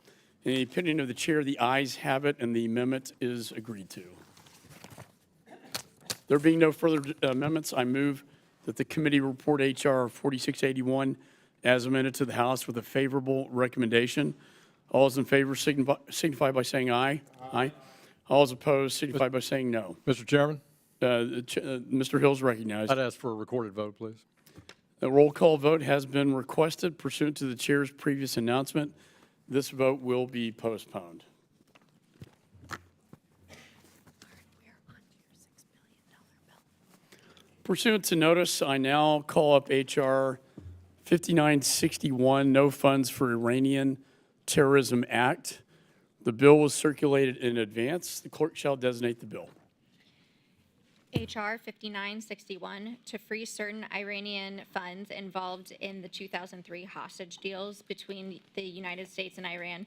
In the opinion of the chair, the ayes have it, and the amendment is agreed to. There being no further amendments, I move that the committee report H.R. 4681 as amended to the House with a favorable recommendation. All those in favor signify by saying aye. Aye. All those opposed signify by saying no. Mr. Chairman, Mr. Hill's recognized. I'd ask for a recorded vote, please. A roll call vote has been requested pursuant to the chair's previous announcement. This vote will be postponed. Pursuant to notice, I now call up H.R. 5961, No Funds for Iranian Terrorism Act. The bill was circulated in advance. The clerk shall designate the bill. H.R. 5961 to freeze certain Iranian funds involved in the 2003 hostage deals between the United States and Iran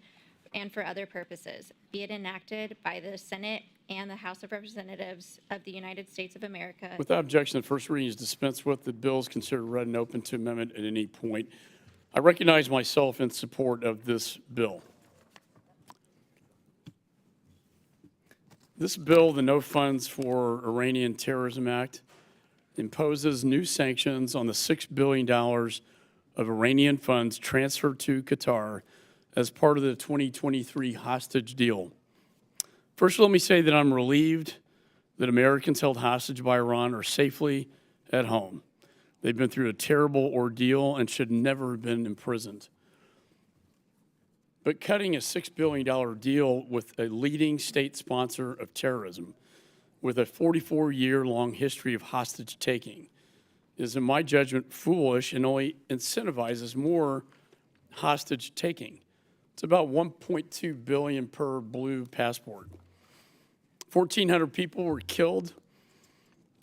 and for other purposes, be it enacted by the Senate and the House of Representatives of the United States of America. Without objection, the first reading is dispensed with. The bill is considered read and open to amendment at any point. I recognize myself in support of this bill. This bill, the No Funds for Iranian Terrorism Act, imposes new sanctions on the $6 billion of Iranian funds transferred to Qatar as part of the 2023 hostage deal. First, let me say that I'm relieved that Americans held hostage by Iran are safely at home. They've been through a terrible ordeal and should never have been imprisoned. But cutting a $6 billion deal with a leading state sponsor of terrorism with a 44-year-long history of hostage-taking is, in my judgment, foolish and only incentivizes more hostage-taking. It's about $1.2 billion per blue passport. 1,400 people were killed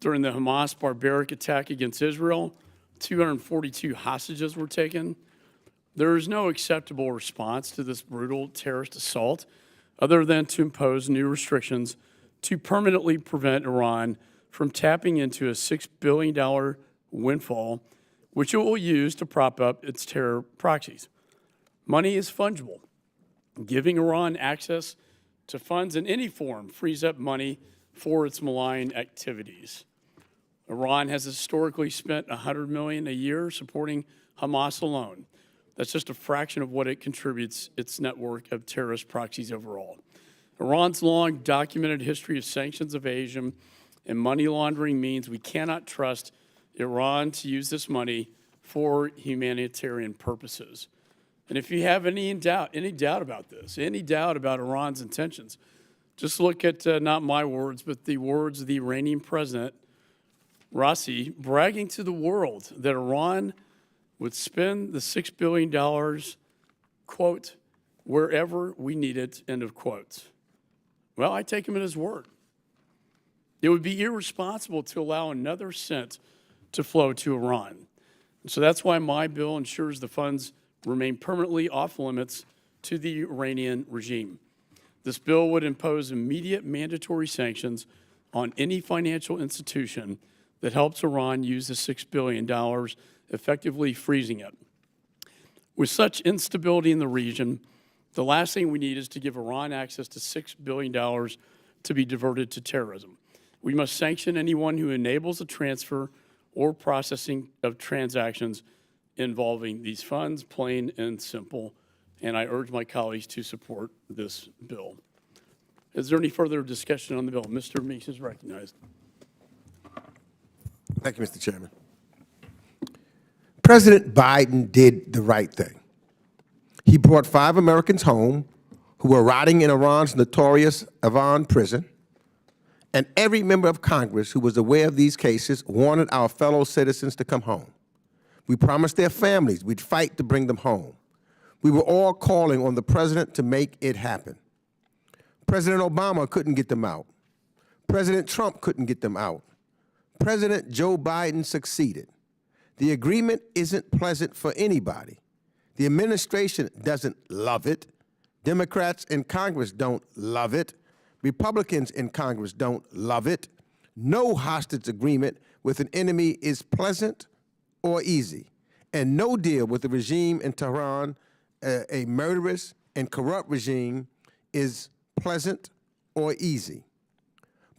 during the Hamas barbaric attack against Israel. 242 hostages were taken. There is no acceptable response to this brutal terrorist assault other than to impose new restrictions to permanently prevent Iran from tapping into a $6 billion windfall, which it will use to prop up its terror proxies. Money is fungible. Giving Iran access to funds in any form frees up money for its malign activities. Iran has historically spent $100 million a year supporting Hamas alone. That's just a fraction of what it contributes its network of terrorist proxies overall. Iran's long documented history of sanctions evasion and money laundering means we cannot trust Iran to use this money for humanitarian purposes. And if you have any doubt about this, any doubt about Iran's intentions, just look at not my words, but the words of the Iranian president, Raisi, bragging to the world that Iran would spend the $6 billion, quote, wherever we need it, end of quote. Well, I take him at his word. It would be irresponsible to allow another cent to flow to Iran. And so that's why my bill ensures the funds remain permanently off limits to the Iranian regime. This bill would impose immediate mandatory sanctions on any financial institution that helps Iran use the $6 billion, effectively freezing it. With such instability in the region, the last thing we need is to give Iran access to $6 billion to be diverted to terrorism. We must sanction anyone who enables the transfer or processing of transactions involving these funds, plain and simple. And I urge my colleagues to support this bill. Is there any further discussion on the bill? Mr. Meeks is recognized. Thank you, Mr. Chairman. President Biden did the right thing. He brought 5 Americans home who were rotting in Iran's notorious Evin prison, and every member of Congress who was aware of these cases wanted our fellow citizens to come home. We promised their families we'd fight to bring them home. We were all calling on the president to make it happen. President Obama couldn't get them out. President Trump couldn't get them out. President Joe Biden succeeded. The agreement isn't pleasant for anybody. The administration doesn't love it. Democrats in Congress don't love it. Republicans in Congress don't love it. No hostage agreement with an enemy is pleasant or easy. and no deal with the regime in Tehran, a murderous and corrupt regime, is pleasant or easy.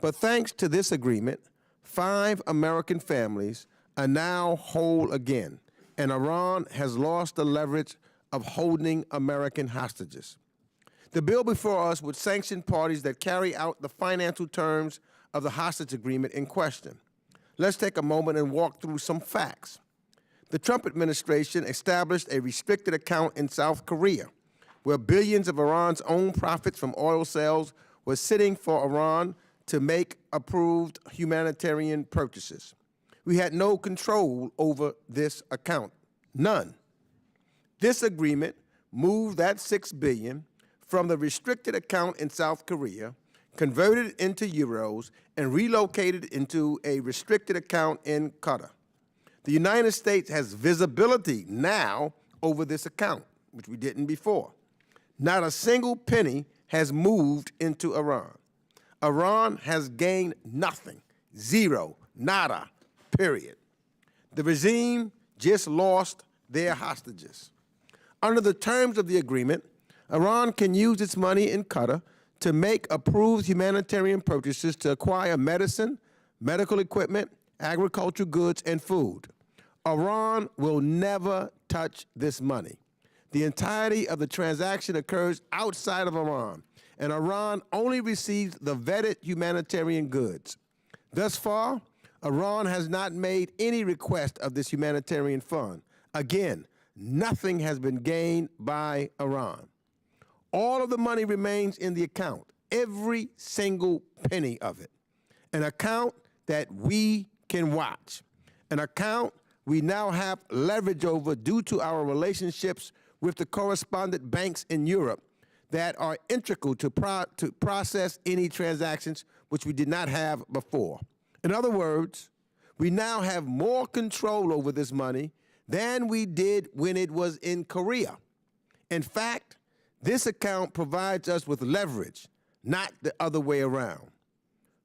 But thanks to this agreement, 5 American families are now whole again, and Iran has lost the leverage of holding American hostages. The bill before us would sanction parties that carry out the financial terms of the hostage agreement in question. Let's take a moment and walk through some facts. The Trump administration established a restricted account in South Korea, where billions of Iran's own profits from oil sales were sitting for Iran to make approved humanitarian purchases. We had no control over this account, none. This agreement moved that $6 billion from the restricted account in South Korea, converted it into euros, and relocated into a restricted account in Qatar. The United States has visibility now over this account, which we didn't before. Not a single penny has moved into Iran. Iran has gained nothing, zero, nada, period. The regime just lost their hostages. Under the terms of the agreement, Iran can use its money in Qatar to make approved humanitarian purchases to acquire medicine, medical equipment, agricultural goods, and food. Iran will never touch this money. The entirety of the transaction occurs outside of Iran, and Iran only receives the vetted humanitarian goods. Thus far, Iran has not made any request of this humanitarian fund. Again, nothing has been gained by Iran. All of the money remains in the account, every single penny of it. An account that we can watch, an account we now have leverage over due to our relationships with the correspondent banks in Europe that are integral to process any transactions which we did not have before. In other words, we now have more control over this money than we did when it was in Korea. In fact, this account provides us with leverage, not the other way around.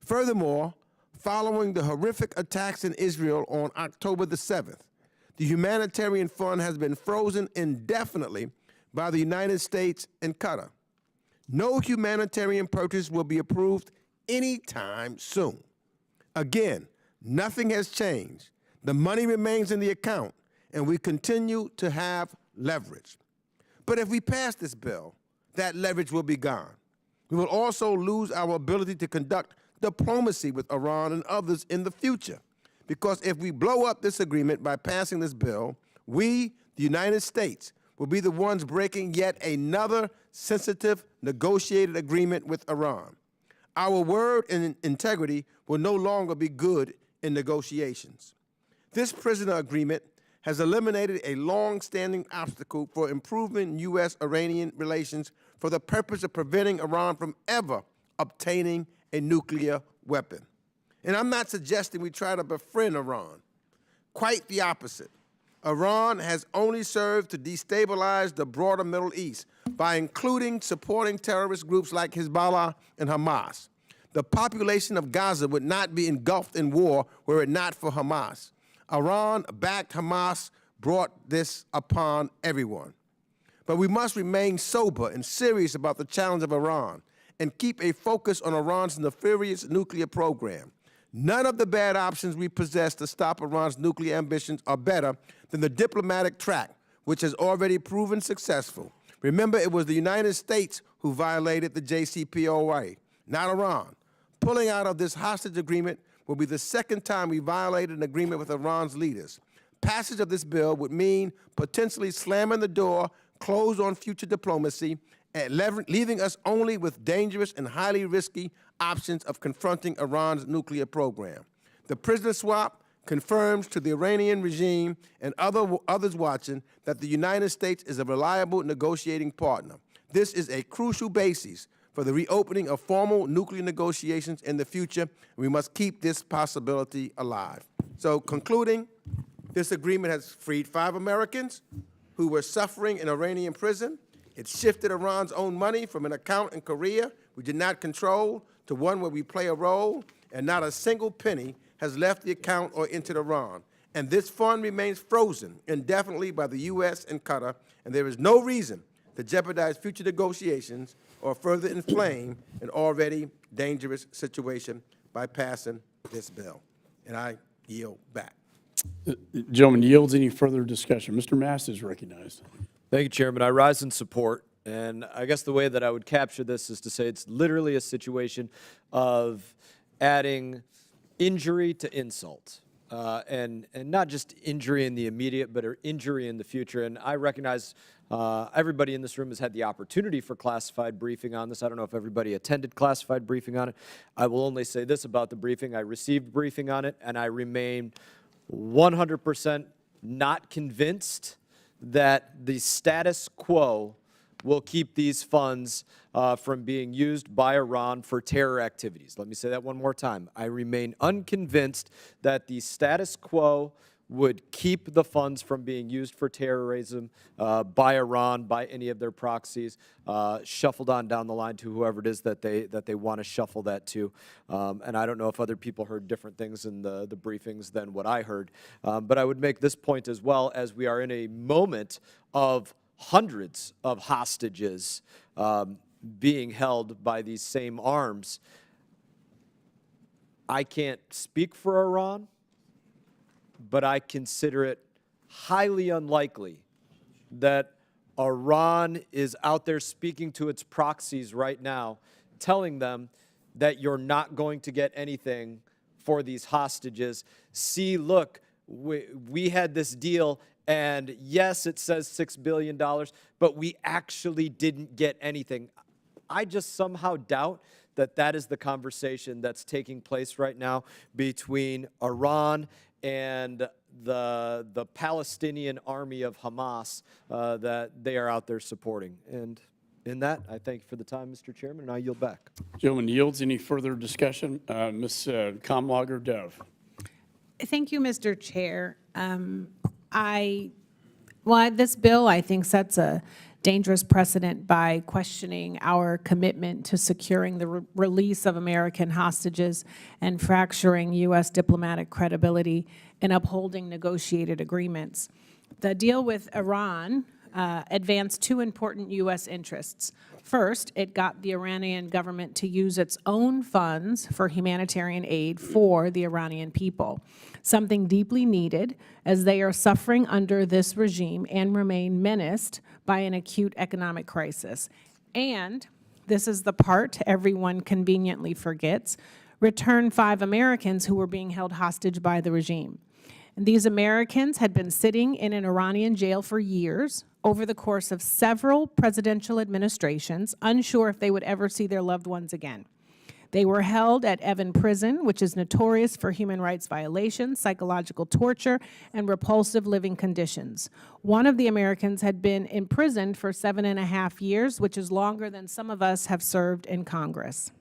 Furthermore, following the horrific attacks in Israel on October the 7th, the humanitarian fund has been frozen indefinitely by the United States and Qatar. No humanitarian purchase will be approved anytime soon. Again, nothing has changed. The money remains in the account, and we continue to have leverage. But if we pass this bill, that leverage will be gone. We will also lose our ability to conduct diplomacy with Iran and others in the future. Because if we blow up this agreement by passing this bill, we, the United States, will be the ones breaking yet another sensitive negotiated agreement with Iran. Our word and integrity will no longer be good in negotiations. This prisoner agreement has eliminated a long-standing obstacle for improving U.S.-Iranian relations for the purpose of preventing Iran from ever obtaining a nuclear weapon. And I'm not suggesting we try to befriend Iran. Quite the opposite. Iran has only served to destabilize the broader Middle East by including supporting terrorist groups like Hezbollah and Hamas. The population of Gaza would not be engulfed in war were it not for Hamas. Iran-backed Hamas brought this upon everyone. But we must remain sober and serious about the challenge of Iran and keep a focus on Iran's nefarious nuclear program. None of the bad options we possess to stop Iran's nuclear ambitions are better than the diplomatic track, which has already proven successful. Remember, it was the United States who violated the JCPOA, not Iran. Pulling out of this hostage agreement will be the second time we violated an agreement with Iran's leaders. Passage of this bill would mean potentially slamming the door, closed on future diplomacy, and leaving us only with dangerous and highly risky options of confronting Iran's nuclear program. The prisoner swap confirms to the Iranian regime and others watching that the United States is a reliable negotiating partner. This is a crucial basis for the reopening of formal nuclear negotiations in the future. We must keep this possibility alive. So concluding, this agreement has freed 5 Americans who were suffering in Iranian prison. It shifted Iran's own money from an account in Korea we did not control to one where we play a role, and not a single penny has left the account or entered Iran. and this fund remains frozen indefinitely by the U.S. and Qatar, and there is no reason to jeopardize future negotiations or further inflame an already dangerous situation by passing this bill. And I yield back. Gentleman yields. Any further discussion? Mr. Mast is recognized. Thank you, Chairman. I rise in support. And I guess the way that I would capture this is to say it's literally a situation of adding injury to insult. And not just injury in the immediate, but injury in the future. And I recognize everybody in this room has had the opportunity for classified briefing on this. I don't know if everybody attended classified briefing on it. I will only say this about the briefing. I received briefing on it, and I remain 100% not convinced that the status quo will keep these funds from being used by Iran for terror activities. Let me say that one more time. I remain unconvinced that the status quo would keep the funds from being used for terrorism by Iran, by any of their proxies, shuffled on down the line to whoever it is that they want to shuffle that to. And I don't know if other people heard different things in the briefings than what I heard. But I would make this point as well, as we are in a moment of hundreds of hostages being held by these same arms. I can't speak for Iran, but I consider it highly unlikely that Iran is out there speaking to its proxies right now, telling them that you're not going to get anything for these hostages. See, look, we had this deal, and yes, it says $6 billion, but we actually didn't get anything. I just somehow doubt that that is the conversation that's taking place right now between Iran and the Palestinian army of Hamas that they are out there supporting. And in that, I thank you for the time, Mr. Chairman, and I yield back. Gentleman yields. Any further discussion? Ms. Comlager Dove. Thank you, Mr. Chair. This bill, I think, sets a dangerous precedent by questioning our commitment to securing the release of American hostages and fracturing U.S. diplomatic credibility in upholding negotiated agreements. The deal with Iran advanced two important U.S. interests. First, it got the Iranian government to use its own funds for humanitarian aid for the Iranian people, something deeply needed as they are suffering under this regime and remain menaced by an acute economic crisis. And this is the part everyone conveniently forgets, return 5 Americans who were being held hostage by the regime. And these Americans had been sitting in an Iranian jail for years over the course of several presidential administrations, unsure if they would ever see their loved ones again. They were held at Evin Prison, which is notorious for human rights violations, psychological torture, and repulsive living conditions. One of the Americans had been imprisoned for 7.5 years, which is longer than some of us have served in Congress.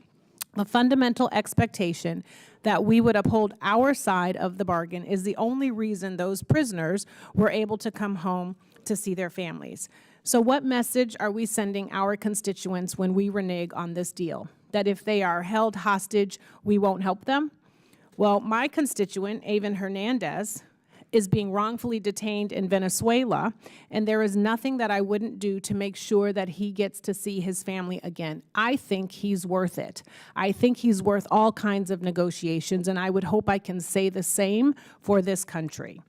The fundamental expectation that we would uphold our side of the bargain is the only reason those prisoners were able to come home to see their families. So what message are we sending our constituents when we renege on this deal? That if they are held hostage, we won't help them? Well, my constituent, Avon Hernandez, is being wrongfully detained in Venezuela, and there is nothing that I wouldn't do to make sure that he gets to see his family again. I think he's worth it. I think he's worth all kinds of negotiations, and I would hope I can say the same for this country.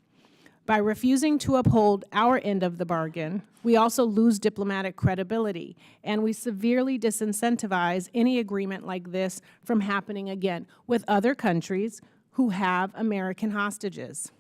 By refusing to uphold our end of the bargain, we also lose diplomatic credibility, and we severely disincentivize any agreement like this from happening again with other countries who have American hostages.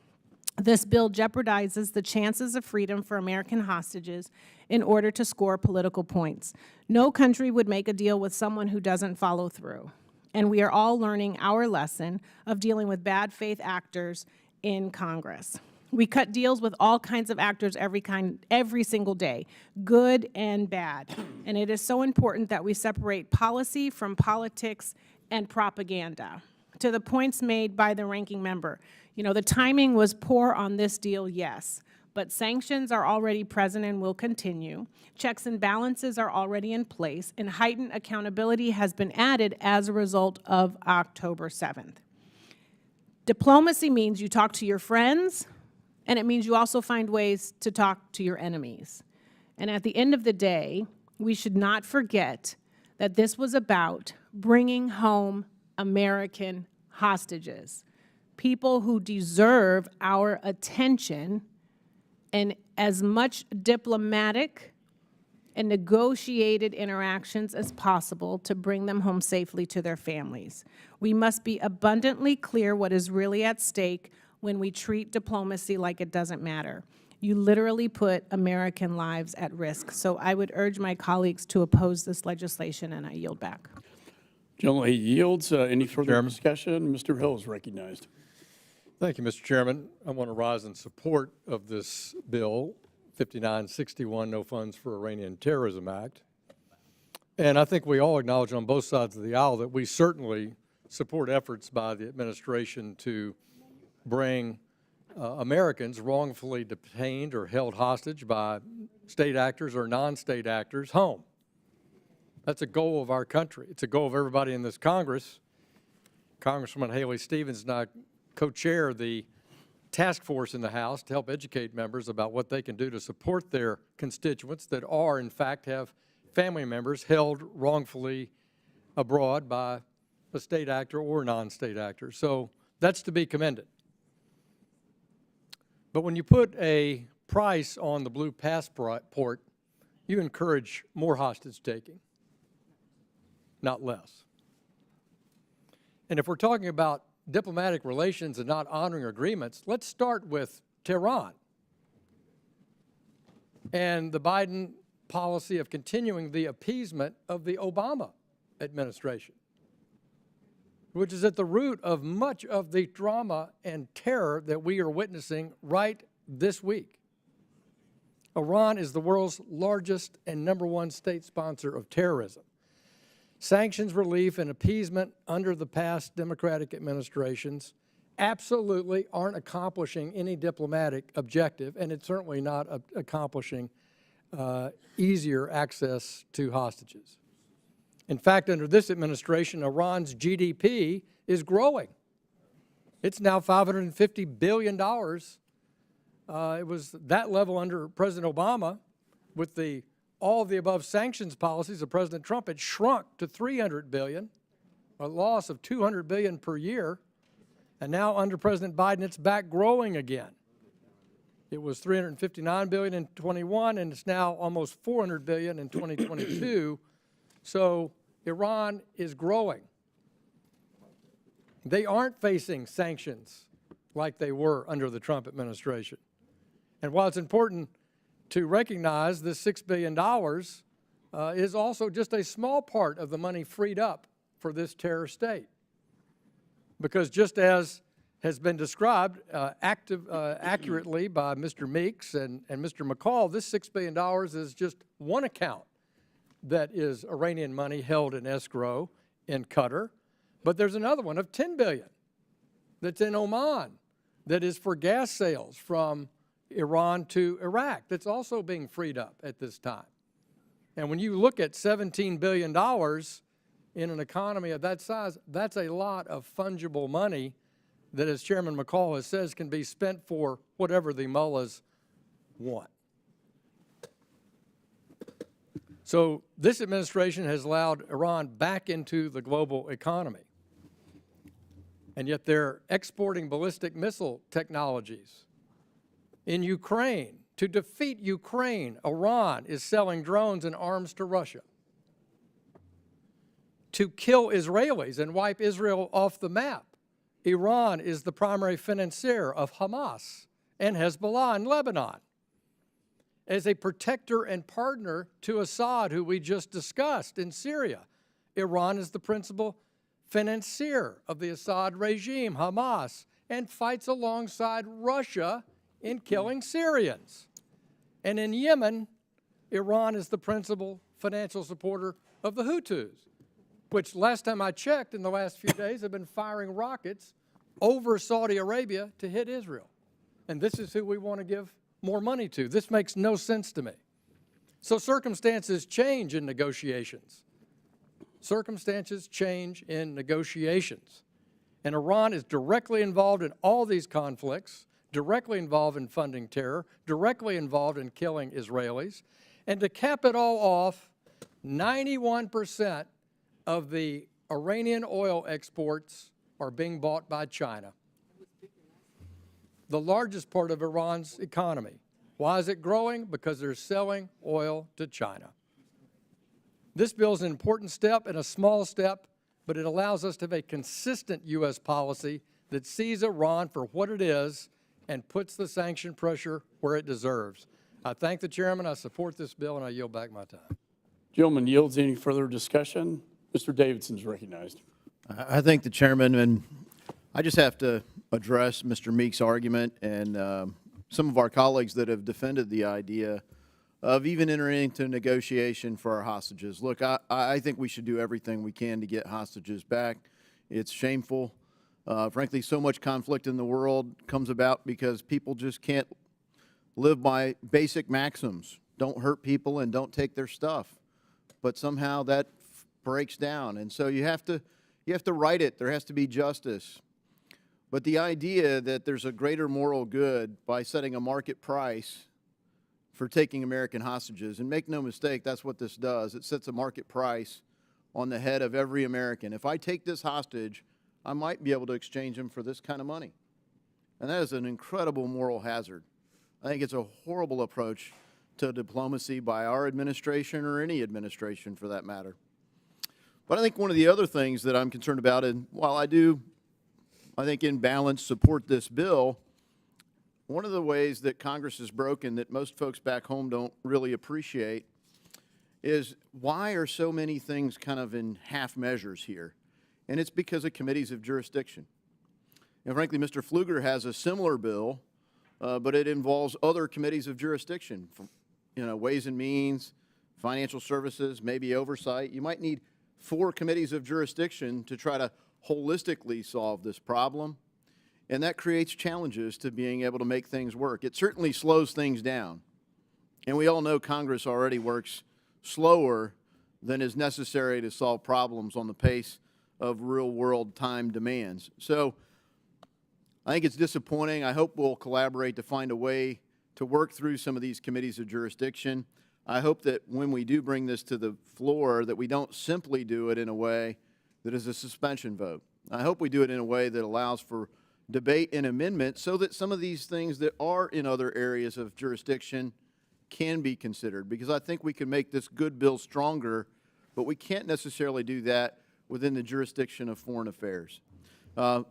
This bill jeopardizes the chances of freedom for American hostages in order to score political points. No country would make a deal with someone who doesn't follow through. And we are all learning our lesson of dealing with bad faith actors in Congress. We cut deals with all kinds of actors every single day, good and bad. And it is so important that we separate policy from politics and propaganda. To the points made by the ranking member, you know, the timing was poor on this deal, yes, but sanctions are already present and will continue. Checks and balances are already in place, and heightened accountability has been added as a result of October 7th. Diplomacy means you talk to your friends, and it means you also find ways to talk to your enemies. And at the end of the day, we should not forget that this was about bringing home American hostages, people who deserve our attention and as much diplomatic and negotiated interactions as possible to bring them home safely to their families. We must be abundantly clear what is really at stake when we treat diplomacy like it doesn't matter. You literally put American lives at risk. So I would urge my colleagues to oppose this legislation, and I yield back. Gentleman yields. Any further discussion? Mr. Hill is recognized. Thank you, Mr. Chairman. I want to rise in support of this bill, 5961, No Funds for Iranian Terrorism Act. And I think we all acknowledge on both sides of the aisle that we certainly support efforts by the administration to bring Americans wrongfully detained or held hostage by state actors or non-state actors home. That's a goal of our country. It's a goal of everybody in this Congress. Congresswoman Haley Stevens and I co-chair the task force in the House to help educate members about what they can do to support their constituents that are, in fact, have family members held wrongfully abroad by a state actor or non-state actor. So that's to be commended. But when you put a price on the blue passport, you encourage more hostage taking, not less. And if we're talking about diplomatic relations and not honoring agreements, let's start with Tehran and the Biden policy of continuing the appeasement of the Obama administration, which is at the root of much of the drama and terror that we are witnessing right this week. Iran is the world's largest and #1 state sponsor of terrorism. Sanctions relief and appeasement under the past Democratic administrations absolutely aren't accomplishing any diplomatic objective, and it's certainly not accomplishing easier access to hostages. In fact, under this administration, Iran's GDP is growing. It's now $550 billion. It was that level under President Obama. With all of the above sanctions policies of President Trump, it shrunk to $300 billion, a loss of $200 billion per year. And now under President Biden, it's back growing again. It was $359 billion in 21, and it's now almost $400 billion in 2022. So Iran is growing. They aren't facing sanctions like they were under the Trump administration. And while it's important to recognize this $6 billion is also just a small part of the money freed up for this terror state. Because just as has been described accurately by Mr. Meeks and Mr. McCall, this $6 billion is just one account that is Iranian money held in escrow in Qatar. But there's another one of $10 billion that's in Oman that is for gas sales from Iran to Iraq that's also being freed up at this time. And when you look at $17 billion in an economy of that size, that's a lot of fungible money that, as Chairman McCall has says, can be spent for whatever the mullahs want. So this administration has allowed Iran back into the global economy. And yet they're exporting ballistic missile technologies. In Ukraine, to defeat Ukraine, Iran is selling drones and arms to Russia. To kill Israelis and wipe Israel off the map, Iran is the primary financier of Hamas and Hezbollah in Lebanon. As a protector and partner to Assad, who we just discussed in Syria, Iran is the principal financier of the Assad regime, Hamas, and fights alongside Russia in killing Syrians. And in Yemen, Iran is the principal financial supporter of the Hutus, which last time I checked in the last few days have been firing rockets over Saudi Arabia to hit Israel. And this is who we want to give more money to. This makes no sense to me. So circumstances change in negotiations. Circumstances change in negotiations. And Iran is directly involved in all these conflicts, directly involved in funding terror, directly involved in killing Israelis. And to cap it all off, 91% of the Iranian oil exports are being bought by China, the largest part of Iran's economy. Why is it growing? Because they're selling oil to China. This bill is an important step and a small step, but it allows us to have a consistent U.S. policy that sees Iran for what it is and puts the sanction pressure where it deserves. I thank the chairman, I support this bill, and I yield back my time. Gentleman yields. Any further discussion? Mr. Davidson is recognized. I thank the chairman, and I just have to address Mr. Meek's argument and some of our colleagues that have defended the idea of even entering into negotiation for our hostages. Look, I think we should do everything we can to get hostages back. It's shameful. Frankly, so much conflict in the world comes about because people just can't live by basic maxims. Don't hurt people and don't take their stuff. But somehow that breaks down. And so you have to right it. There has to be justice. But the idea that there's a greater moral good by setting a market price for taking American hostages, and make no mistake, that's what this does. It sets a market price on the head of every American. If I take this hostage, I might be able to exchange him for this kind of money. And that is an incredible moral hazard. I think it's a horrible approach to diplomacy by our administration or any administration for that matter. But I think one of the other things that I'm concerned about, and while I think in balance support this bill, one of the ways that Congress is broken that most folks back home don't really appreciate is why are so many things kind of in half measures here? And it's because of committees of jurisdiction. And frankly, Mr. Pfluger has a similar bill, but it involves other committees of jurisdiction, Ways and Means, Financial Services, maybe Oversight. You might need 4 committees of jurisdiction to try to holistically solve this problem, and that creates challenges to being able to make things work. It certainly slows things down, and we all know Congress already works slower than is necessary to solve problems on the pace of real-world time demands. So I think it's disappointing. I hope we'll collaborate to find a way to work through some of these committees of jurisdiction. I hope that when we do bring this to the floor, that we don't simply do it in a way that is a suspension vote. I hope we do it in a way that allows for debate and amendment so that some of these things that are in other areas of jurisdiction can be considered, because I think we can make this good bill stronger, but we can't necessarily do that within the jurisdiction of foreign affairs.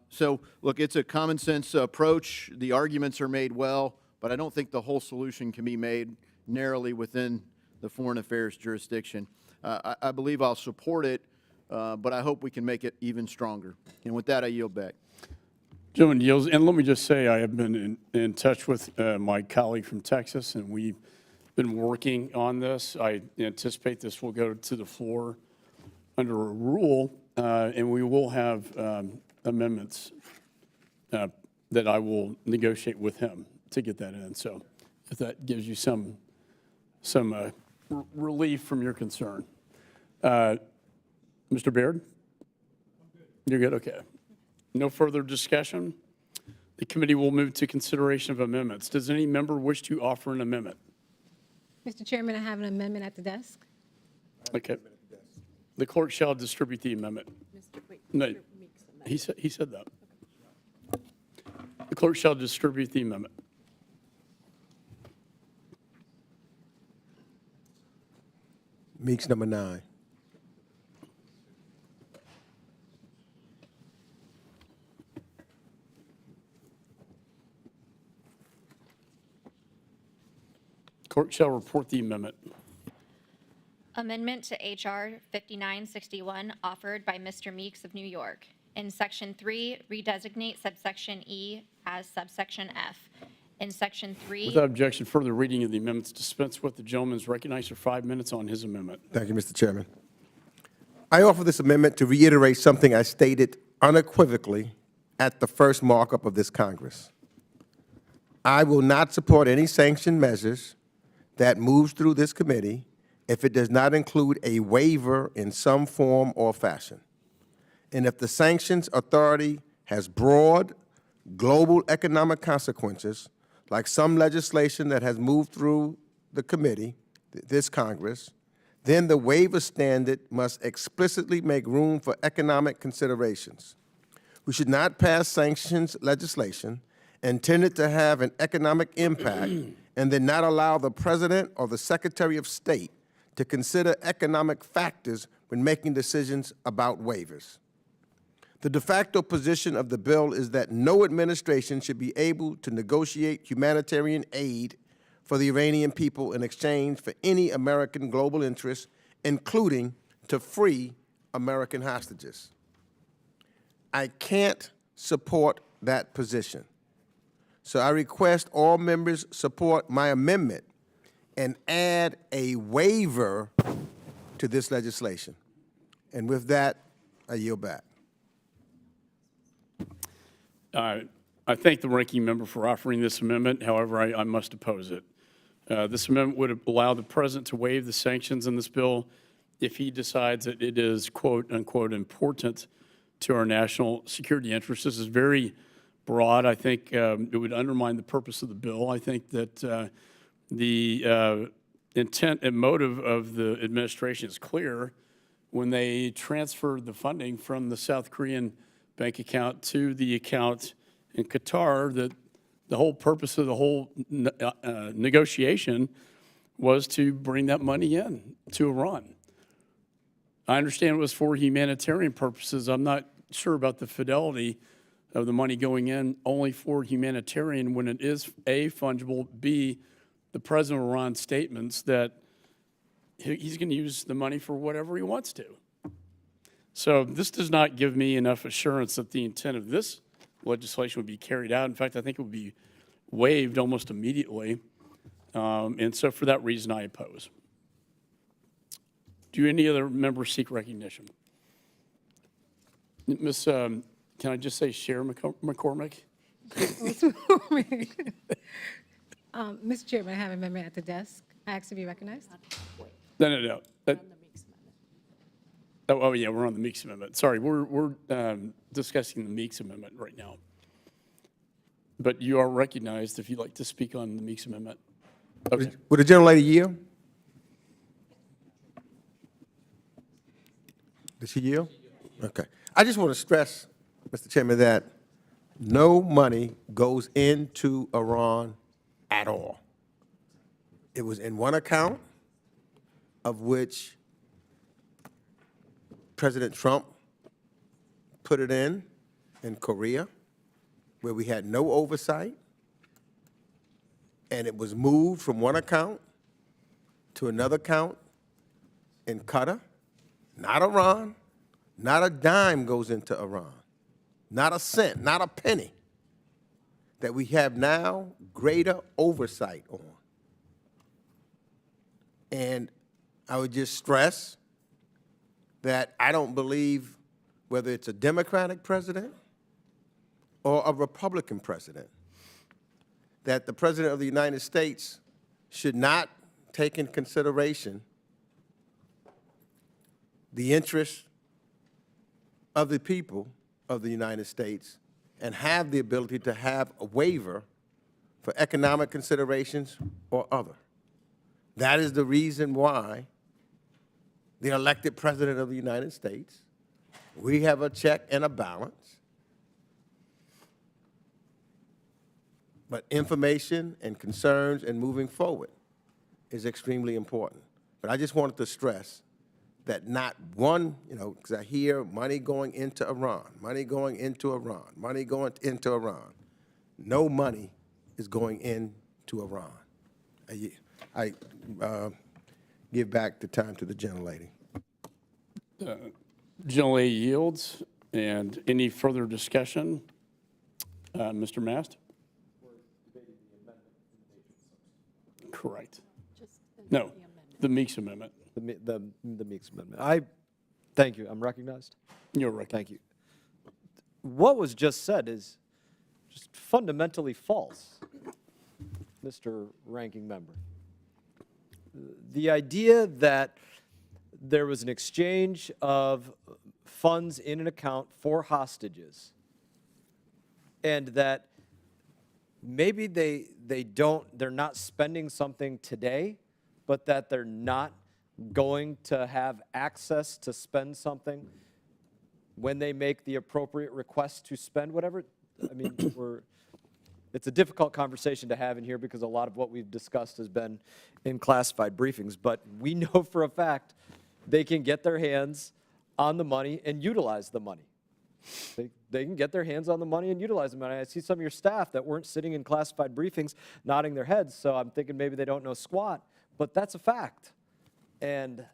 So, look, it's a common sense approach. The arguments are made well, but I don't think the whole solution can be made narrowly within the foreign affairs jurisdiction. I believe I'll support it, but I hope we can make it even stronger. And with that, I yield back. Gentleman yields. And let me just say, I have been in touch with my colleague from Texas, and we've been working on this. I anticipate this will go to the floor under a rule, and we will have amendments that I will negotiate with him to get that in. So if that gives you some relief from your concern. Mr. Baird? You're good? Okay. No further discussion. The committee will move to consideration of amendments. Does any member wish to offer an amendment? Mr. Chairman, I have an amendment at the desk. Okay. The clerk shall distribute the amendment. No, he said that. The clerk shall distribute the amendment. Meeks, number 9. Clerk shall report the amendment. Amendment to H.R. 5961 offered by Mr. Meeks of New York. In Section 3, redesignate subsection E as subsection F. In Section 3... Without objection, further reading of the amendments dispense with. The gentleman is recognized for 5 minutes on his amendment. Thank you, Mr. Chairman. I offer this amendment to reiterate something I stated unequivocally at the first markup of this Congress. I will not support any sanction measures that moves through this committee if it does not include a waiver in some form or fashion. And if the sanctions authority has broad global economic consequences, like some legislation that has moved through the committee, this Congress, then the waiver standard must explicitly make room for economic considerations. We should not pass sanctions legislation intended to have an economic impact and then not allow the President or the Secretary of State to consider economic factors when making decisions about waivers. The de facto position of the bill is that no administration should be able to negotiate humanitarian aid for the Iranian people in exchange for any American global interests, including to free American hostages. I can't support that position. So I request all members support my amendment and add a waiver to this legislation. And with that, I yield back. I thank the ranking member for offering this amendment. However, I must oppose it. This amendment would allow the president to waive the sanctions in this bill if he decides that it is, quote, unquote, important to our national security interests. This is very broad. I think it would undermine the purpose of the bill. I think that the intent and motive of the administration is clear when they transferred the funding from the South Korean bank account to the account in Qatar, that the whole purpose of the whole negotiation was to bring that money in to Iran. I understand it was for humanitarian purposes. I'm not sure about the fidelity of the money going in only for humanitarian when it is A, fungible, B, the president of Iran's statements that he's going to use the money for whatever he wants to. So this does not give me enough assurance that the intent of this legislation would be carried out. In fact, I think it would be waived almost immediately. And so for that reason, I oppose. Do any other members seek recognition? Ms., can I just say Chair McCormick? Mr. Chairman, I have a member at the desk. I ask to be recognized. No. Oh, yeah, we're on the Meeks Amendment. Sorry, we're discussing the Meeks Amendment right now. But you are recognized if you'd like to speak on the Meeks Amendment. Okay. Would the gentlelady yield? Does she yield? Okay. I just want to stress, Mr. Chairman, that no money goes into Iran at all. It was in one account, of which President Trump put it in Korea, where we had no oversight, and it was moved from one account to another account in Qatar, not Iran. Not a dime goes into Iran, not a cent, not a penny, that we have now greater oversight on. And I would just stress that I don't believe whether it's a Democratic president or a Republican president, that the President of the United States should not take in consideration the interests of the people of the United States and have the ability to have a waiver for economic considerations or other. That is the reason why the elected President of the United States, we have a check and a balance, but information and concerns and moving forward is extremely important. But I just wanted to stress that not one, because I hear money going into Iran, money going into Iran, money going into Iran. No money is going into Iran. I give back the time to the gentlelady. Gentlelady yields. And any further discussion? Mr. Mast? Correct. No, the Meeks Amendment. The Meeks Amendment. Thank you. I'm recognized? You're recognized. Thank you. What was just said is just fundamentally false, Mr. Ranking Member. The idea that there was an exchange of funds in an account for hostages and that maybe they're not spending something today, but that they're not going to have access to spend something when they make the appropriate request to spend whatever. I mean, it's a difficult conversation to have in here because a lot of what we've discussed has been in classified briefings, but we know for a fact they can get their hands on the money and utilize the money. They can get their hands on the money and utilize the money. I see some of your staff that weren't sitting in classified briefings nodding their heads, so I'm thinking maybe they don't know squat, but that's a fact. And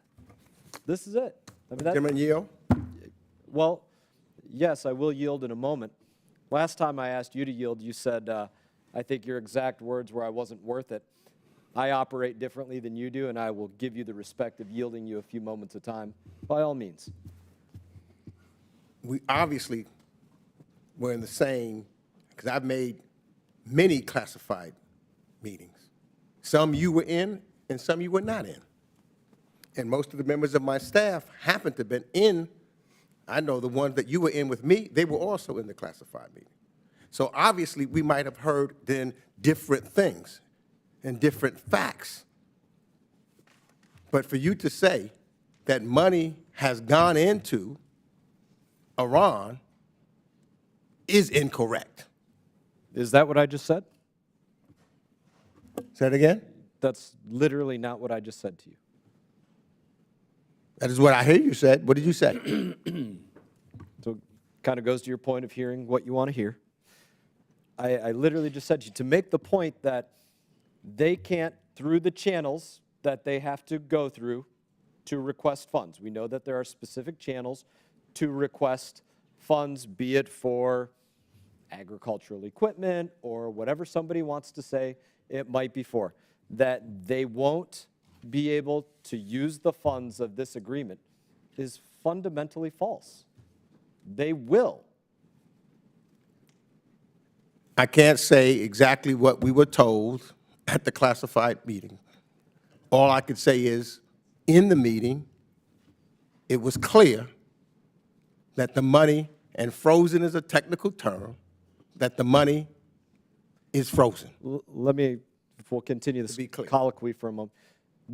this is it. I mean, Chairman Yeo? well, yes, I will yield in a moment. Last time I asked you to yield, you said, I think your exact words were, I wasn't worth it. I operate differently than you do, and I will give you the respect of yielding you a few moments of time, by all means. We obviously were in the same, because I've made many classified meetings. Some you were in, and some you were not in. And most of the members of my staff happened to have been in. I know the ones that you were in with me, they were also in the classified meeting. So obviously, we might have heard then different things and different facts. But for you to say that money has gone into Iran is incorrect. Is that what I just said? Say it again? That's literally not what I just said to you. That is what I hear you said. What did you say? So it kind of goes to your point of hearing what you want to hear. I literally just said to you, to make the point that they can't, through the channels that they have to go through to request funds. We know that there are specific channels to request funds, be it for agricultural equipment or whatever somebody wants to say it might be for, that they won't be able to use the funds of this agreement is fundamentally false. They will. I can't say exactly what we were told at the classified meeting. All I could say is, in the meeting, it was clear that the money, and frozen is a technical term, that the money is frozen. Let me, we'll continue this colloquy for a moment.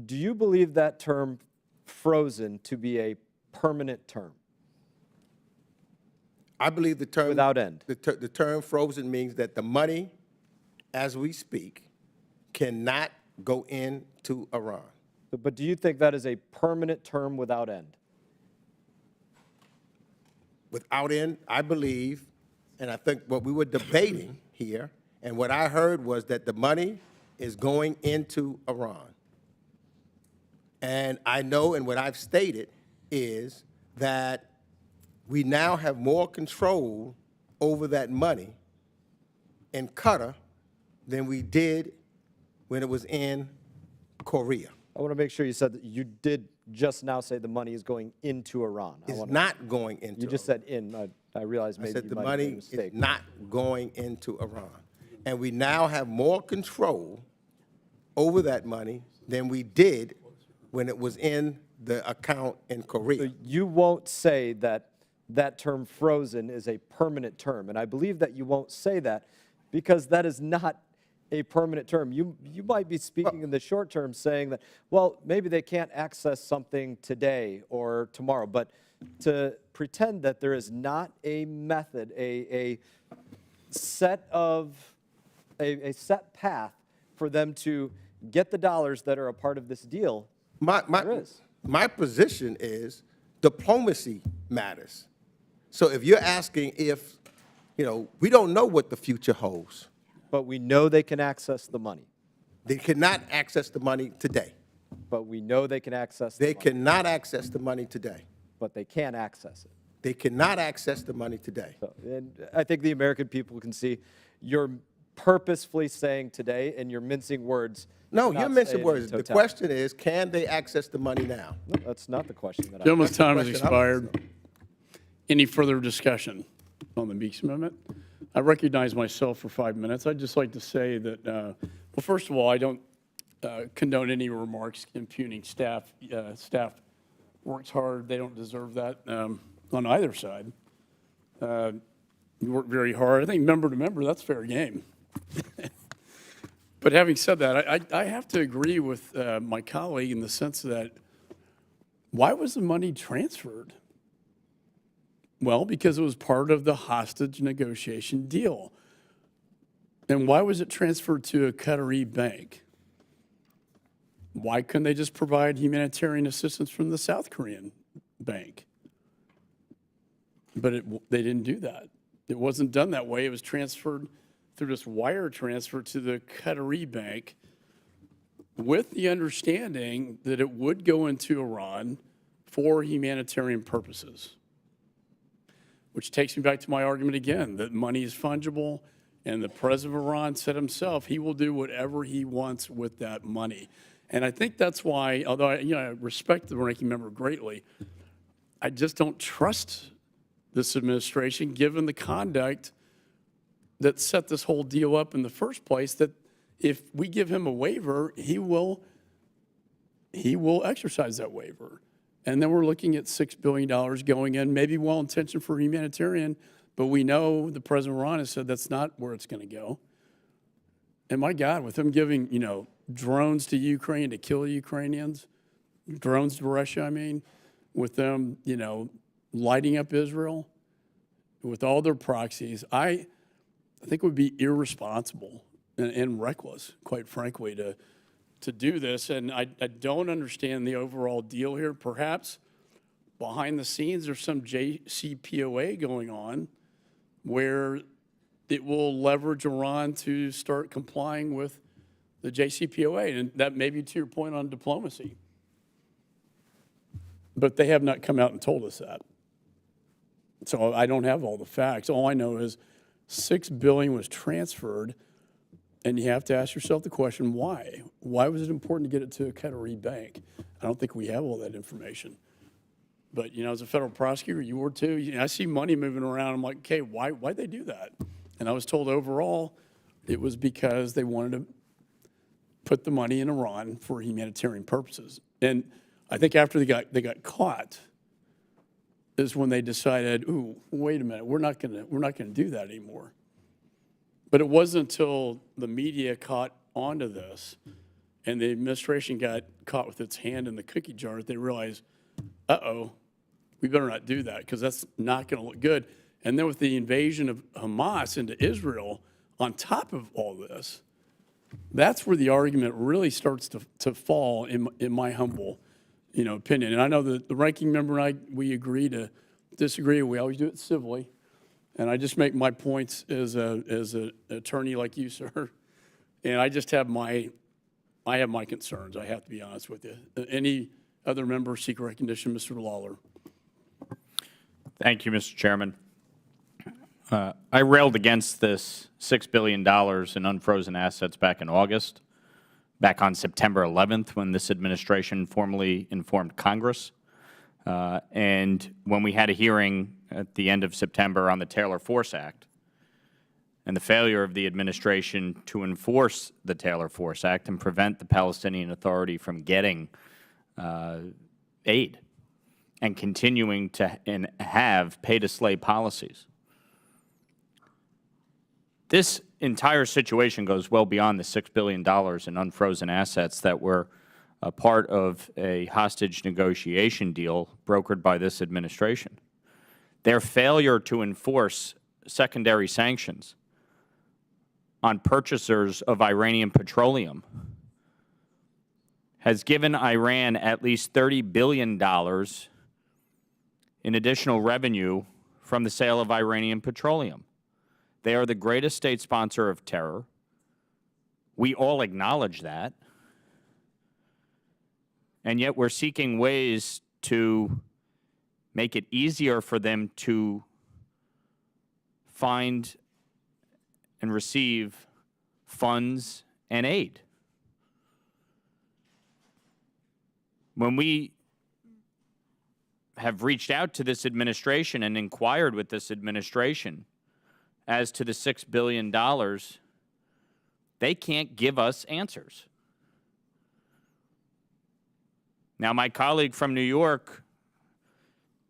Do you believe that term frozen to be a permanent term? I believe the term without end. The term frozen means that the money, as we speak, cannot go into Iran. But do you think that is a permanent term without end? Without end, I believe, and I think what we were debating here, and what I heard was that the money is going into Iran. And I know, and what I've stated is that we now have more control over that money in Qatar than we did when it was in Korea. I want to make sure you said that you did just now say the money is going into Iran. It's not going into Iran. You just said in. I realized maybe I said you the might have made a money mistake. is not going into Iran. And we now have more control over that money than we did when it was in the account in Korea. So you won't say that that term frozen is a permanent term. And I believe that you won't say that because that is not a permanent term. You might be speaking in the short term saying that, well, maybe they can't access something today or tomorrow, but to pretend that there is not a method, a set path for them to get the dollars that are a part of this deal, there is. My position is diplomacy matters. So if you're asking if, we don't know what the future holds. But we know they can access the money. They cannot access the money today. But we know they can access the money. They cannot access the money today. But they can access it. They cannot access the money today. So, and I think the American people can see you're purposefully saying today, and you're mincing words. No, not you're mincing saying words. in The totality. question is, can they access the money now? No, that's not the question that Gentleman's time has question I want to expired. Any further discussion on the Meeks Amendment? I recognize myself for 5 minutes. I'd just like to say that, well, first of all, I don't condone any remarks impugning staff. Staff works hard. They don't deserve that on either side. You work very hard. I think member to member, that's fair game. But having said that, I have to agree with my colleague in the sense that why was the money transferred? Well, because it was part of the hostage negotiation deal. And why was it transferred to a Qatari bank? Why couldn't they just provide humanitarian assistance from the South Korean bank? But they didn't do that. It wasn't done that way. It was transferred through this wire transfer to the Qatari bank with the understanding that it would go into Iran for humanitarian purposes. Which takes me back to my argument again, that money is fungible, and the president of Iran said himself he will do whatever he wants with that money. And I think that's why, although I respect the ranking member greatly, I just don't trust this administration, given the conduct that set this whole deal up in the first place, that if we give him a waiver, he will exercise that waiver. And then we're looking at $6 billion going in, maybe well-intentioned for humanitarian, but we know the president of Iran has said that's not where it's going to go. And my God, with them giving, drones to Ukraine to kill Ukrainians, drones to Russia, I mean, with them, lighting up Israel, with all their proxies, I think it would be irresponsible and reckless, quite frankly, to do this. And I don't understand the overall deal here. Perhaps behind the scenes there's some JCPOA going on where it will leverage Iran to start complying with the JCPOA. And that may be to your point on diplomacy. But they have not come out and told us that. So I don't have all the facts. All I know is $6 billion was transferred, and you have to ask yourself the question, why? Why was it important to get it to a Qatari bank? I don't think we have all that information. But, as a federal prosecutor, you were too. I see money moving around. I'm like, okay, why'd they do that? And I was told overall it was because they wanted to put the money in Iran for humanitarian purposes. And I think after they got caught is when they decided, ooh, wait a minute, we're not gonna do that anymore. But it wasn't until the media caught onto this and the administration got caught with its hand in the cookie jar that they realized, uh-oh, we better not do that because that's not going to look good. And then with the invasion of Hamas into Israel on top of all this, that's where the argument really starts to fall in my humble opinion. And I know that the ranking member and I, we agree to disagree. We always do it civilly. And I just make my points as an attorney like you, sir. And I just have my concerns. I have to be honest with you. Any other member seek recognition? Mr. Lawler. Thank you, Mr. Chairman. I railed against this $6 billion in unfrozen assets back in August, back on September 11th when this administration formally informed Congress. And when we had a hearing at the end of September on the Taylor Force Act and the failure of the administration to enforce the Taylor Force Act and prevent the Palestinian Authority from getting aid and continuing to have pay-to-slay policies. This entire situation goes well beyond the $6 billion in unfrozen assets that were a part of a hostage negotiation deal brokered by this administration. Their failure to enforce secondary sanctions on purchasers of Iranian petroleum has given Iran at least $30 billion in additional revenue from the sale of Iranian petroleum. They are the greatest state sponsor of terror. We all acknowledge that. And yet we're seeking ways to make it easier for them to find and receive funds and aid. When we have reached out to this administration and inquired with this administration as to the $6 billion, they can't give us answers. Now, my colleague from New York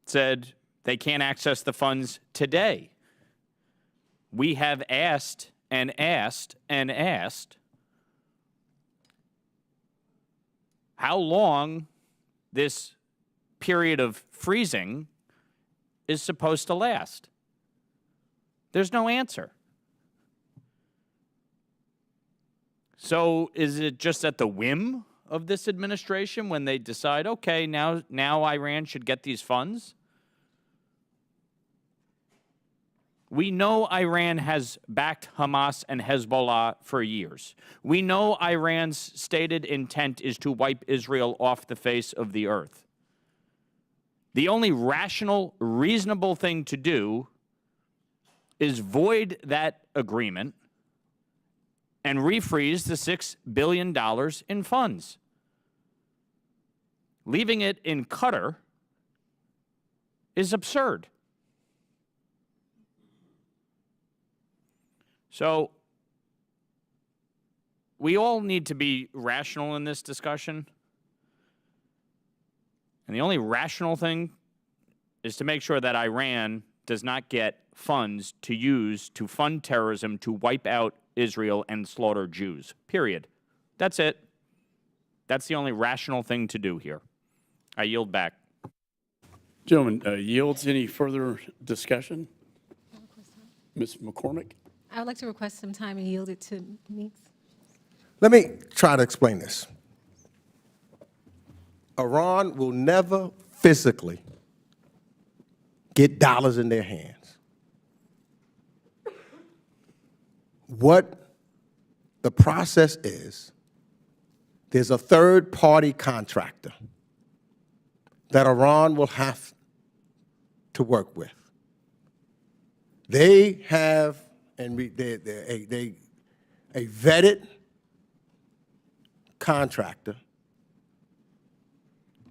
said they can't access the funds today. we have asked and asked and asked how long this period of freezing is supposed to last. There's no answer. So is it just at the whim of this administration when they decide, okay, now Iran should get these funds? We know Iran has backed Hamas and Hezbollah for years. We know Iran's stated intent is to wipe Israel off the face of the earth. The only rational, reasonable thing to do is void that agreement and refreeze the $6 billion in funds. Leaving it in Qatar is absurd. So we all need to be rational in this discussion. And the only rational thing is to make sure that Iran does not get funds to use to fund terrorism to wipe out Israel and slaughter Jews, period. That's it. That's the only rational thing to do here. I yield back. Gentlemen, yields. Any further discussion? Ms. McCormick? I would like to request some time and yield it to Meeks. Let me try to explain this. Iran will never physically get dollars in their hands. What the process is, there's a third-party contractor that Iran will have to work with. They have, and they're a vetted contractor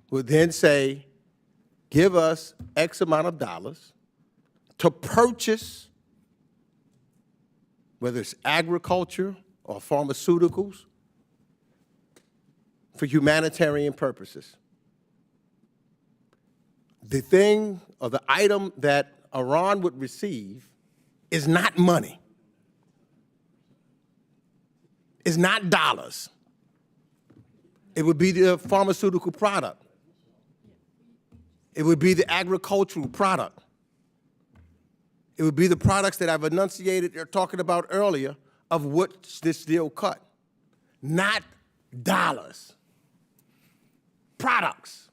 will then say, give us X amount of dollars to purchase, whether it's agriculture or pharmaceuticals, for humanitarian purposes. The thing or the item that Iran would receive is not money. It's not dollars. It would be the pharmaceutical product. It would be the agricultural product. It would be the products that I've enunciated or talking about earlier of what this deal cut. Not dollars. Products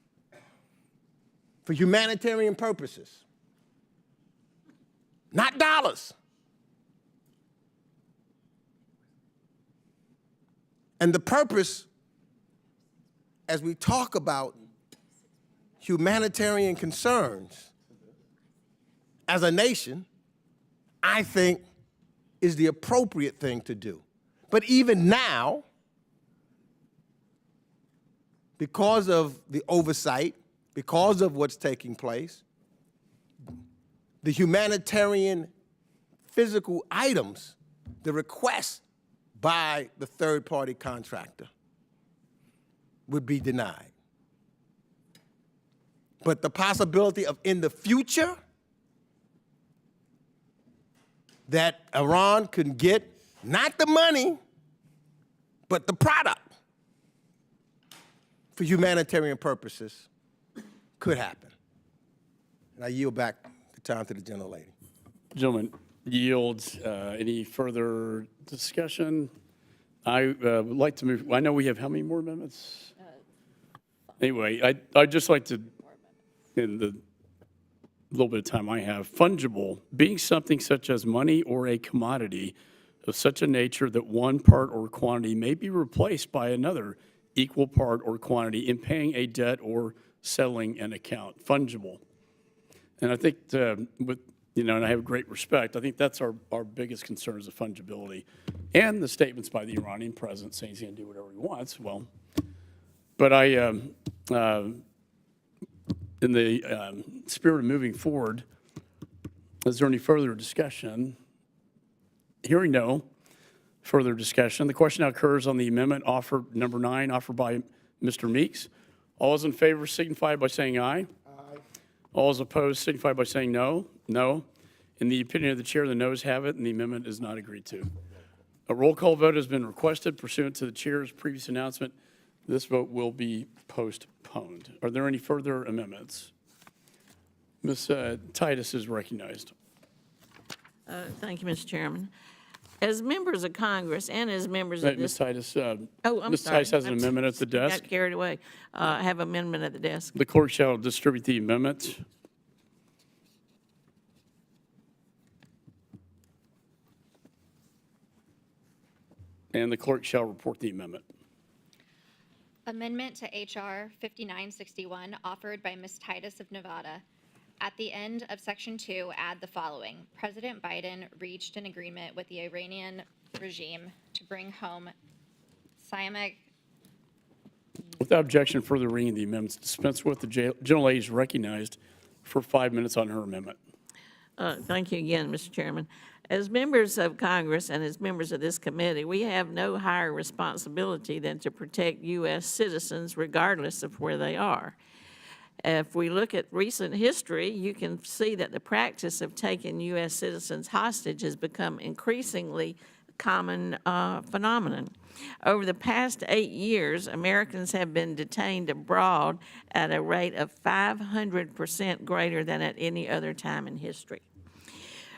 for humanitarian purposes. Not dollars. And the purpose, as we talk about humanitarian concerns as a nation, I think is the appropriate thing to do. But even now, because of the oversight, because of what's taking place, the humanitarian physical items, the request by the third-party contractor would be denied. But the possibility of in the future that Iran could get not the money, but the product for humanitarian purposes could happen. And I yield back the time to the gentlelady. Gentlemen, yields. Any further discussion? I would like to move. I know we have how many more amendments? Anyway, I'd just like to, in the little bit of time I have, fungible being something such as money or a commodity of such a nature that one part or quantity may be replaced by another equal part or quantity in paying a debt or settling an account. Fungible. And I think with, and I have great respect, I think that's our biggest concern is the fungibility. And the statements by the Iranian president saying he's going to do whatever he wants. Well, but in the spirit of moving forward, is there any further discussion? Hearing no further discussion, the question now occurs on the amendment offered, number 9, offered by Mr. Meeks. All those in favor signify by saying aye. Aye. All those opposed signify by saying no. No. In the opinion of the chair, the noes have it, and the amendment is not agreed to. A roll call vote has been requested pursuant to the chair's previous announcement. This vote will be postponed. Are there any further amendments? Ms. Titus is recognized. Thank you, Mr. Chairman. As members of Congress and as members of Ms. this... Titus, I'm Ms. sorry. Titus has an amendment at the desk. Got carried away. I have amendment at the desk. The clerk shall distribute the amendment. And the clerk shall report the amendment. Amendment to H.R. 5961, offered by Ms. Titus of Nevada. At the end of Section 2, add the following. President Biden reached an agreement with the Iranian regime to bring home Siamak. Without objection, further reading of the amendments dispensed with. The gentle lady is recognized for 5 minutes on her amendment. Thank you again, Mr. Chairman. As members of Congress and as members of this committee, we have no higher responsibility than to protect U.S. citizens regardless of where they are. If we look at recent history, you can see that the practice of taking U.S. citizens hostage has become increasingly common phenomenon. Over the past 8 years, Americans have been detained abroad at a rate of 500% greater than at any other time in history.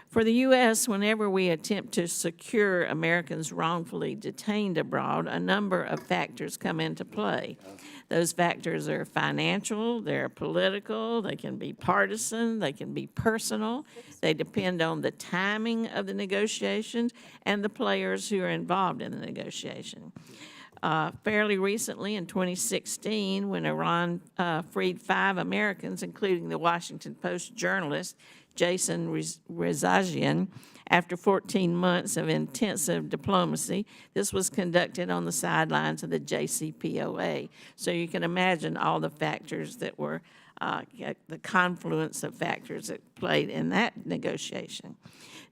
For the U.S., whenever we attempt to secure Americans wrongfully detained abroad, a number of factors come into play. Those factors are financial, they're political, they can be partisan, they can be personal. They depend on the timing of the negotiations and the players who are involved in the negotiation. Fairly recently, in 2016, when Iran freed 5 Americans, including the Washington Post journalist Jason Rezaian, after 14 months of intensive diplomacy. This was conducted on the sidelines of the JCPOA. So you can imagine all the factors that were, the confluence of factors that played in that negotiation.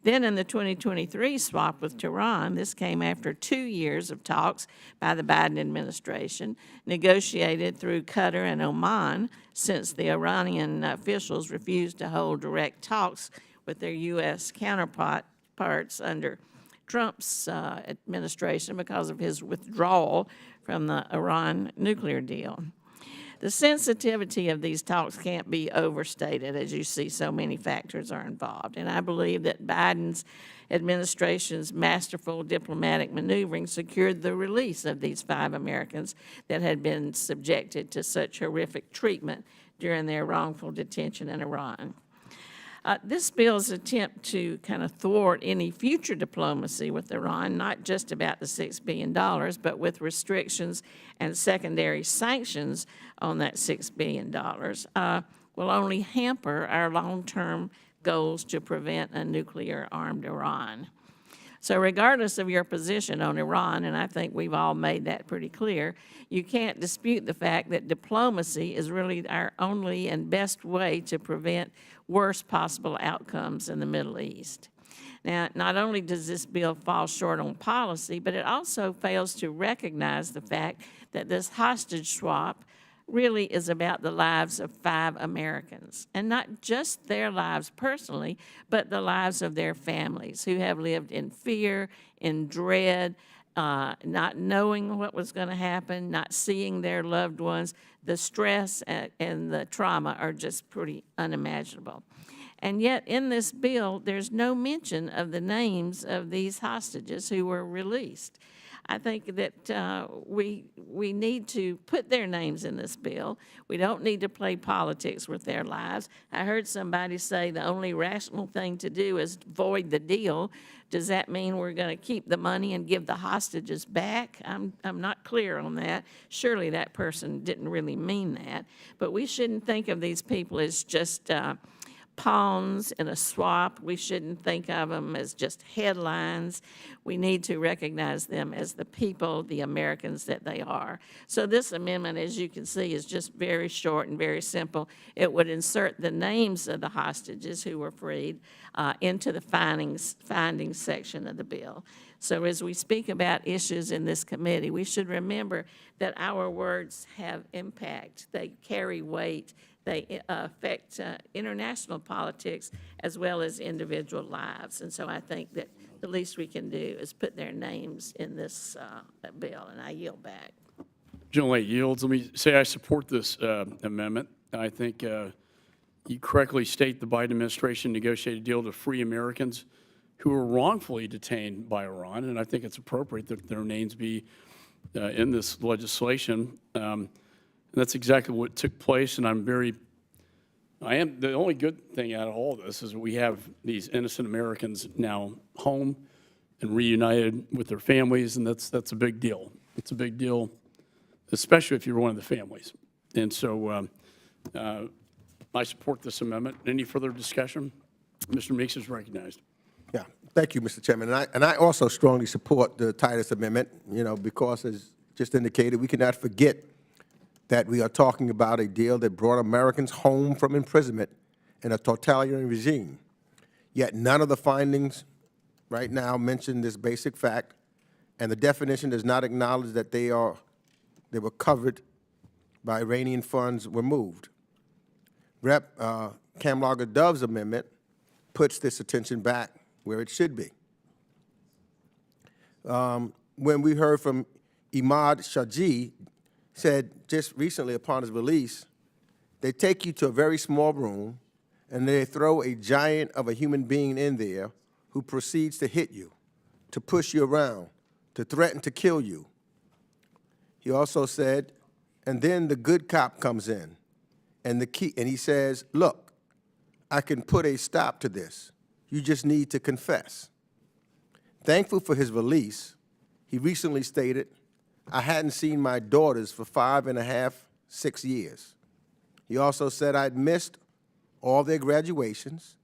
Then in the 2023 swap with Tehran, this came after 2 years of talks by the Biden administration, negotiated through Qatar and Oman, since the Iranian officials refused to hold direct talks with their U.S. counterparts under Trump's administration because of his withdrawal from the Iran nuclear deal. The sensitivity of these talks can't be overstated. As you see, so many factors are involved. And I believe that Biden's administration's masterful diplomatic maneuvering secured the release of these 5 Americans that had been subjected to such horrific treatment during their wrongful detention in Iran. This bill's attempt to kind of thwart any future diplomacy with Iran, not just about the $6 billion, but with restrictions and secondary sanctions on that $6 billion, will only hamper our long-term goals to prevent a nuclear-armed Iran. So regardless of your position on Iran, and I think we've all made that pretty clear, you can't dispute the fact that diplomacy is really our only and best way to prevent worst possible outcomes in the Middle East. Now, not only does this bill fall short on policy, but it also fails to recognize the fact that this hostage swap really is about the lives of 5 Americans, and not just their lives personally, but the lives of their families who have lived in fear, in dread, not knowing what was going to happen, not seeing their loved ones. The stress and the trauma are just pretty unimaginable. And yet in this bill, there's no mention of the names of these hostages who were released. I think that we need to put their names in this bill. We don't need to play politics with their lives. I heard somebody say the only rational thing to do is void the deal. Does that mean we're going to keep the money and give the hostages back? I'm not clear on that. Surely that person didn't really mean that. But we shouldn't think of these people as just pawns in a swap. We shouldn't think of them as just headlines. We need to recognize them as the people, the Americans that they are. So this amendment, as you can see, is just very short and very simple. It would insert the names of the hostages who were freed into the findings section of the bill. So as we speak about issues in this committee, we should remember that our words have impact. They carry weight. they affect international politics as well as individual lives. And so I think that the least we can do is put their names in this bill, and I yield back. Gentlelady yields. Let me say I support this amendment. I think you correctly state the Biden administration negotiated a deal to free Americans who were wrongfully detained by Iran, and I think it's appropriate that their names be in this legislation. And that's exactly what took place, and the only good thing out of all this is we have these innocent Americans now home and reunited with their families, and that's a big deal. It's a big deal, especially if you're one of the families. And so I support this amendment. Any further discussion? Mr. Meeks is recognized. Yeah, thank you, Mr. Chairman. And I also strongly support the Titus Amendment, because as just indicated, we cannot forget that we are talking about a deal that brought Americans home from imprisonment in a totalitarian regime. Yet none of the findings right now mention this basic fact, and the definition does not acknowledge that they were covered by Iranian funds were moved. Rep. Kamlaga-Dove's amendment puts this attention back where it should be. When we heard from Imad Shaji, said just recently upon his release, they take you to a very small room and they throw a giant of a human being in there who proceeds to hit you, to push you around, to threaten to kill you. He also said, and then the good cop comes in and he says, look, I can put a stop to this. You just need to confess. Thankful for his release, he recently stated, I hadn't seen my daughters for 5.5, 6 years. He also said I'd missed all their graduations,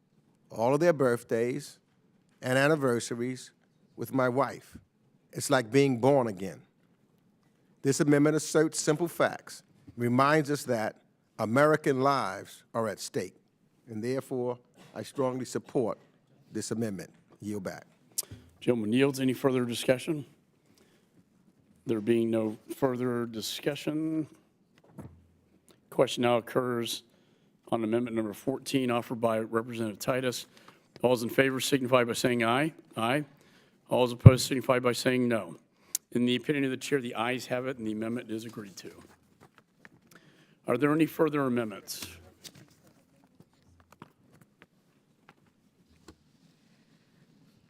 all of their birthdays and anniversaries with my wife. It's like being born again. This amendment asserts simple facts, reminds us that American lives are at stake, and therefore I strongly support this amendment. Yield back. Gentleman yields. Any further discussion? There being no further discussion, question now occurs on amendment number 14 offered by Representative Titus. All those in favor signify by saying aye. Aye. All those opposed signify by saying no. In the opinion of the chair, the ayes have it and the amendment is agreed to. Are there any further amendments?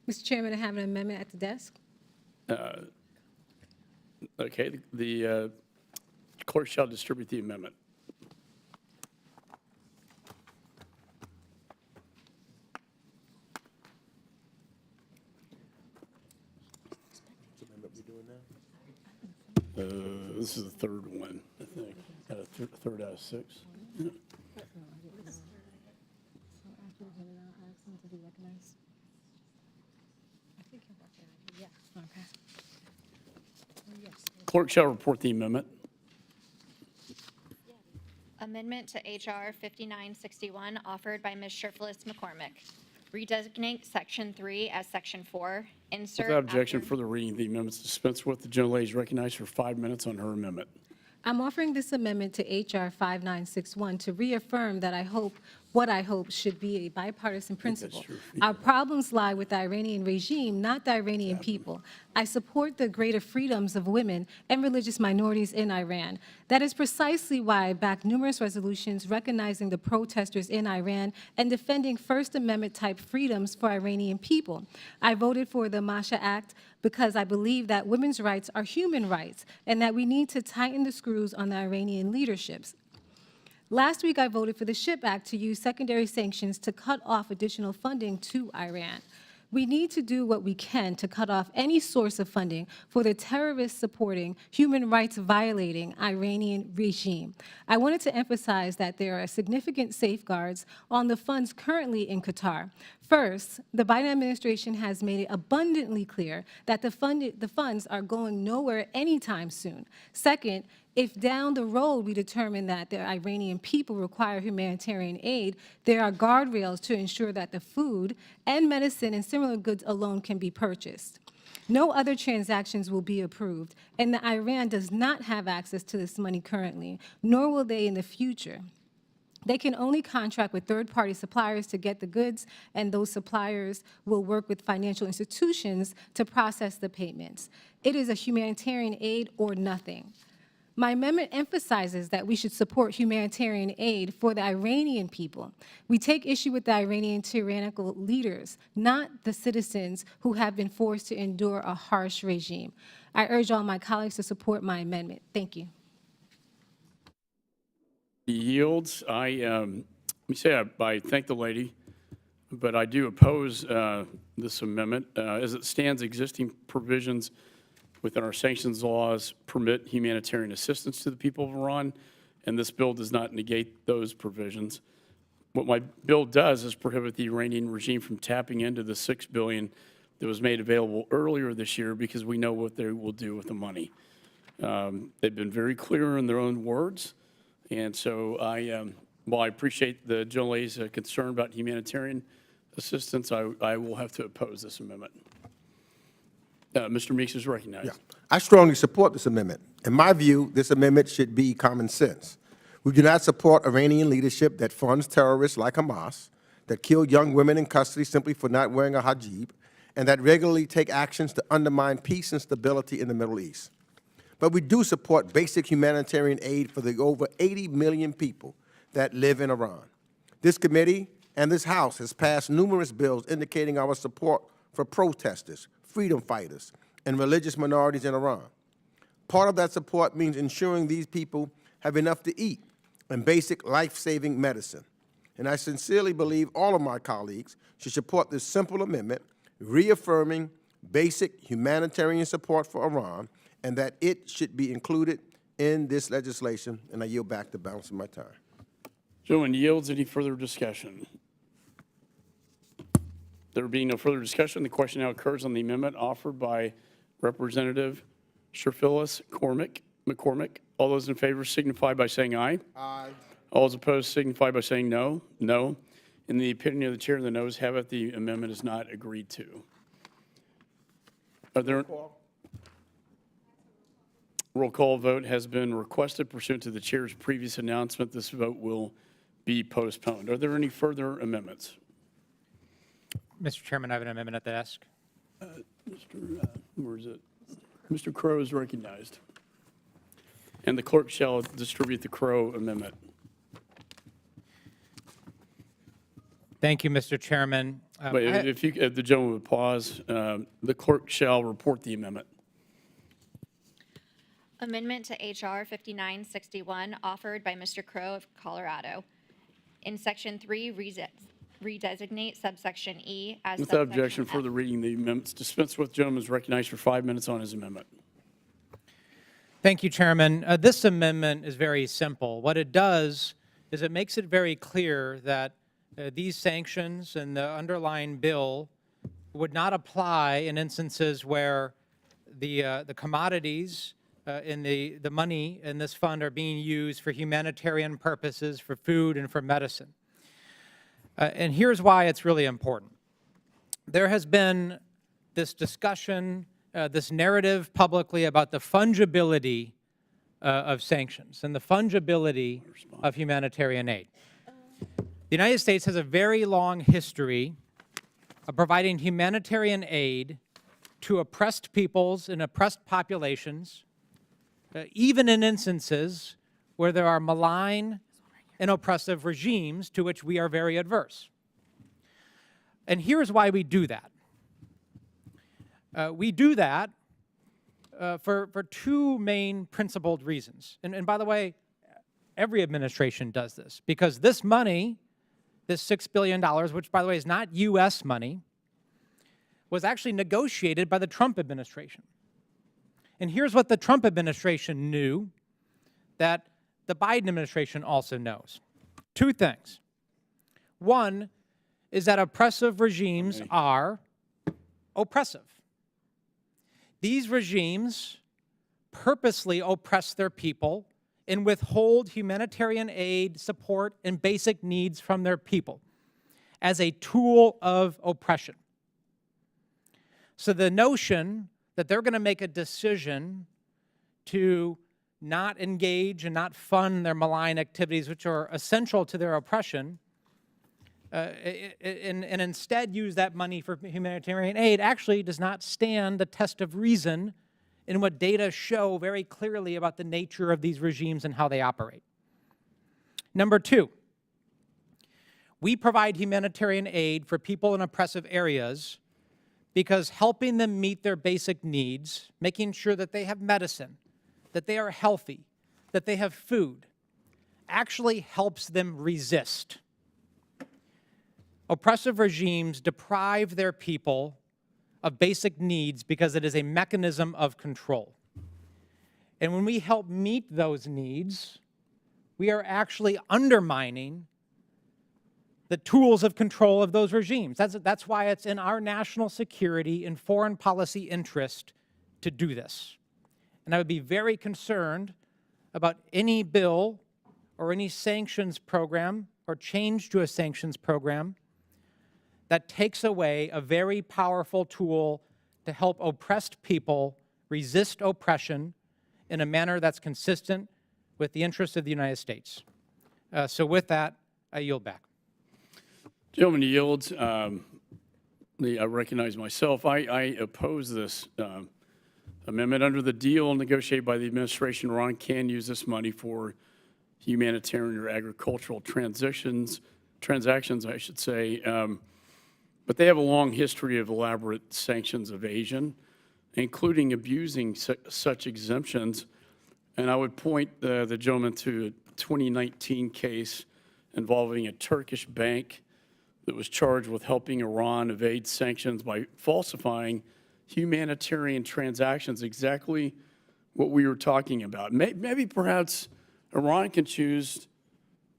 Mr. Chairman, I have an amendment at the desk. Okay, the clerk shall distribute the amendment. This is the third one, I think. Third out of 6. Yeah. Clerk shall report the amendment. Amendment to H.R. 5961 offered by Ms. Shirtflus McCormick. Redesignate Section 3 as Section 4. Insert Without objection, after- for the reading, the amendment is dispensed with. The gentlelady is recognized for 5 minutes on her amendment. I'm offering this amendment to H.R. 5961 to reaffirm that what I hope should be a bipartisan principle. true. Our problems lie with the Iranian regime, not the Iranian people. I support the greater freedoms of women and religious minorities in Iran. That is precisely why I backed numerous resolutions recognizing the protesters in Iran and defending First Amendment-type freedoms for Iranian people. I voted for the Masha Act because I believe that women's rights are human rights and that we need to tighten the screws on the Iranian leaderships. Last week, I voted for the SHIP Act to use secondary sanctions to cut off additional funding to Iran. We need to do what we can to cut off any source of funding for the terrorist-supporting, human rights-violating Iranian regime. I wanted to emphasize that there are significant safeguards on the funds currently in Qatar. First, the Biden administration has made it abundantly clear that the funds are going nowhere anytime soon. Second, if down the road we determine that the Iranian people require humanitarian aid, there are guardrails to ensure that the food and medicine and similar goods alone can be purchased. No other transactions will be approved, and the Iran does not have access to this money currently, nor will they in the future. They can only contract with third-party suppliers to get the goods, and those suppliers will work with financial institutions to process the payments. It is a humanitarian aid or nothing. My amendment emphasizes that we should support humanitarian aid for the Iranian people. We take issue with the Iranian tyrannical leaders, not the citizens who have been forced to endure a harsh regime. I urge all my colleagues to support my amendment. Thank you. Yields. Let me say I thank the lady, but I do oppose this amendment. As it stands, existing provisions within our sanctions laws permit humanitarian assistance to the people of Iran, and this bill does not negate those provisions. What my bill does is prohibit the Iranian regime from tapping into the $6 billion that was made available earlier this year, because we know what they will do with the money. They've been very clear in their own words. And so while I appreciate the gentlelady's concern about humanitarian assistance, I will have to oppose this amendment. Mr. Meeks is recognized. Yeah. I strongly support this amendment. In my view, this amendment should be common sense. We do not support Iranian leadership that funds terrorists like Hamas, that kill young women in custody simply for not wearing a hijab, and that regularly take actions to undermine peace and stability in the Middle East. But we do support basic humanitarian aid for the over 80 million people that live in Iran. This committee and this House has passed numerous bills indicating our support for protesters, freedom fighters, and religious minorities in Iran. Part of that support means ensuring these people have enough to eat and basic life-saving medicine. And I sincerely believe all of my colleagues should support this simple amendment, reaffirming basic humanitarian support for Iran, and that it should be included in this legislation. And I yield back the balance of my time. Gentleman yields. Any further discussion? There being no further discussion, the question now occurs on the amendment offered by Representative Phyllis McCormick. All those in favor signify by saying aye. Aye. All those opposed signify by saying no. No. In the opinion of the chair, the noes have it. The amendment is not agreed to. Are there? Roll call vote has been requested pursuant to the chair's previous announcement. This vote will be postponed. Are there any further amendments? Mr. Chairman, I have an amendment at the desk. Where is it? Mr. Crow is recognized. And the clerk shall distribute the Crow amendment. Thank you, Mr. Chairman. But if the gentleman would pause, the clerk shall report the amendment. Amendment to H.R. 5961, offered by Mr. Crow of Colorado. In Section 3, redesignate subsection E as Without subsection objection, F. further reading the amendments dispensed with. Gentleman is recognized for 5 minutes on his amendment. Thank you, Chairman. This amendment is very simple. What it does is it makes it very clear that these sanctions and the underlying bill would not apply in instances where the commodities in the money in this fund are being used for humanitarian purposes, for food and for medicine. And here's why it's really important. There has been this discussion, this narrative publicly about the fungibility of sanctions and the fungibility of humanitarian aid. The United States has a very long history of providing humanitarian aid to oppressed peoples and oppressed populations, even in instances where there are malign and oppressive regimes to which we are very adverse. And here's why we do that. We do that for two main principled reasons. And by the way, every administration does this, because this money, this $6 billion, which by the way is not U.S. money, was actually negotiated by the Trump administration. And here's what the Trump administration knew that the Biden administration also knows. Two things. One is that oppressive regimes are oppressive. These regimes purposely oppress their people and withhold humanitarian aid, support, and basic needs from their people as a tool of oppression. So the notion that they're going to make a decision to not engage and not fund their malign activities, which are essential to their oppression, and instead use that money for humanitarian aid, actually does not stand the test of reason in what data show very clearly about the nature of these regimes and how they operate. Number two, we provide humanitarian aid for people in oppressive areas because helping them meet their basic needs, making sure that they have medicine, that they are healthy, that they have food, actually helps them resist. Oppressive regimes deprive their people of basic needs because it is a mechanism of control. And when we help meet those needs, we are actually undermining the tools of control of those regimes. That's why it's in our national security and foreign policy interest to do this. And I would be very concerned about any bill or any sanctions program or change to a sanctions program that takes away a very powerful tool to help oppressed people resist oppression in a manner that's consistent with the interests of the United States. So with that, I yield back. Gentleman yields. I recognize myself. I oppose this amendment. Under the deal negotiated by the administration, Iran can use this money for humanitarian or agricultural transactions, I should say. But they have a long history of elaborate sanctions evasion, including abusing such exemptions. And I would point the gentleman to a 2019 case involving a Turkish bank that was charged with helping Iran evade sanctions by falsifying humanitarian transactions, exactly what we were talking about. Maybe perhaps Iran can choose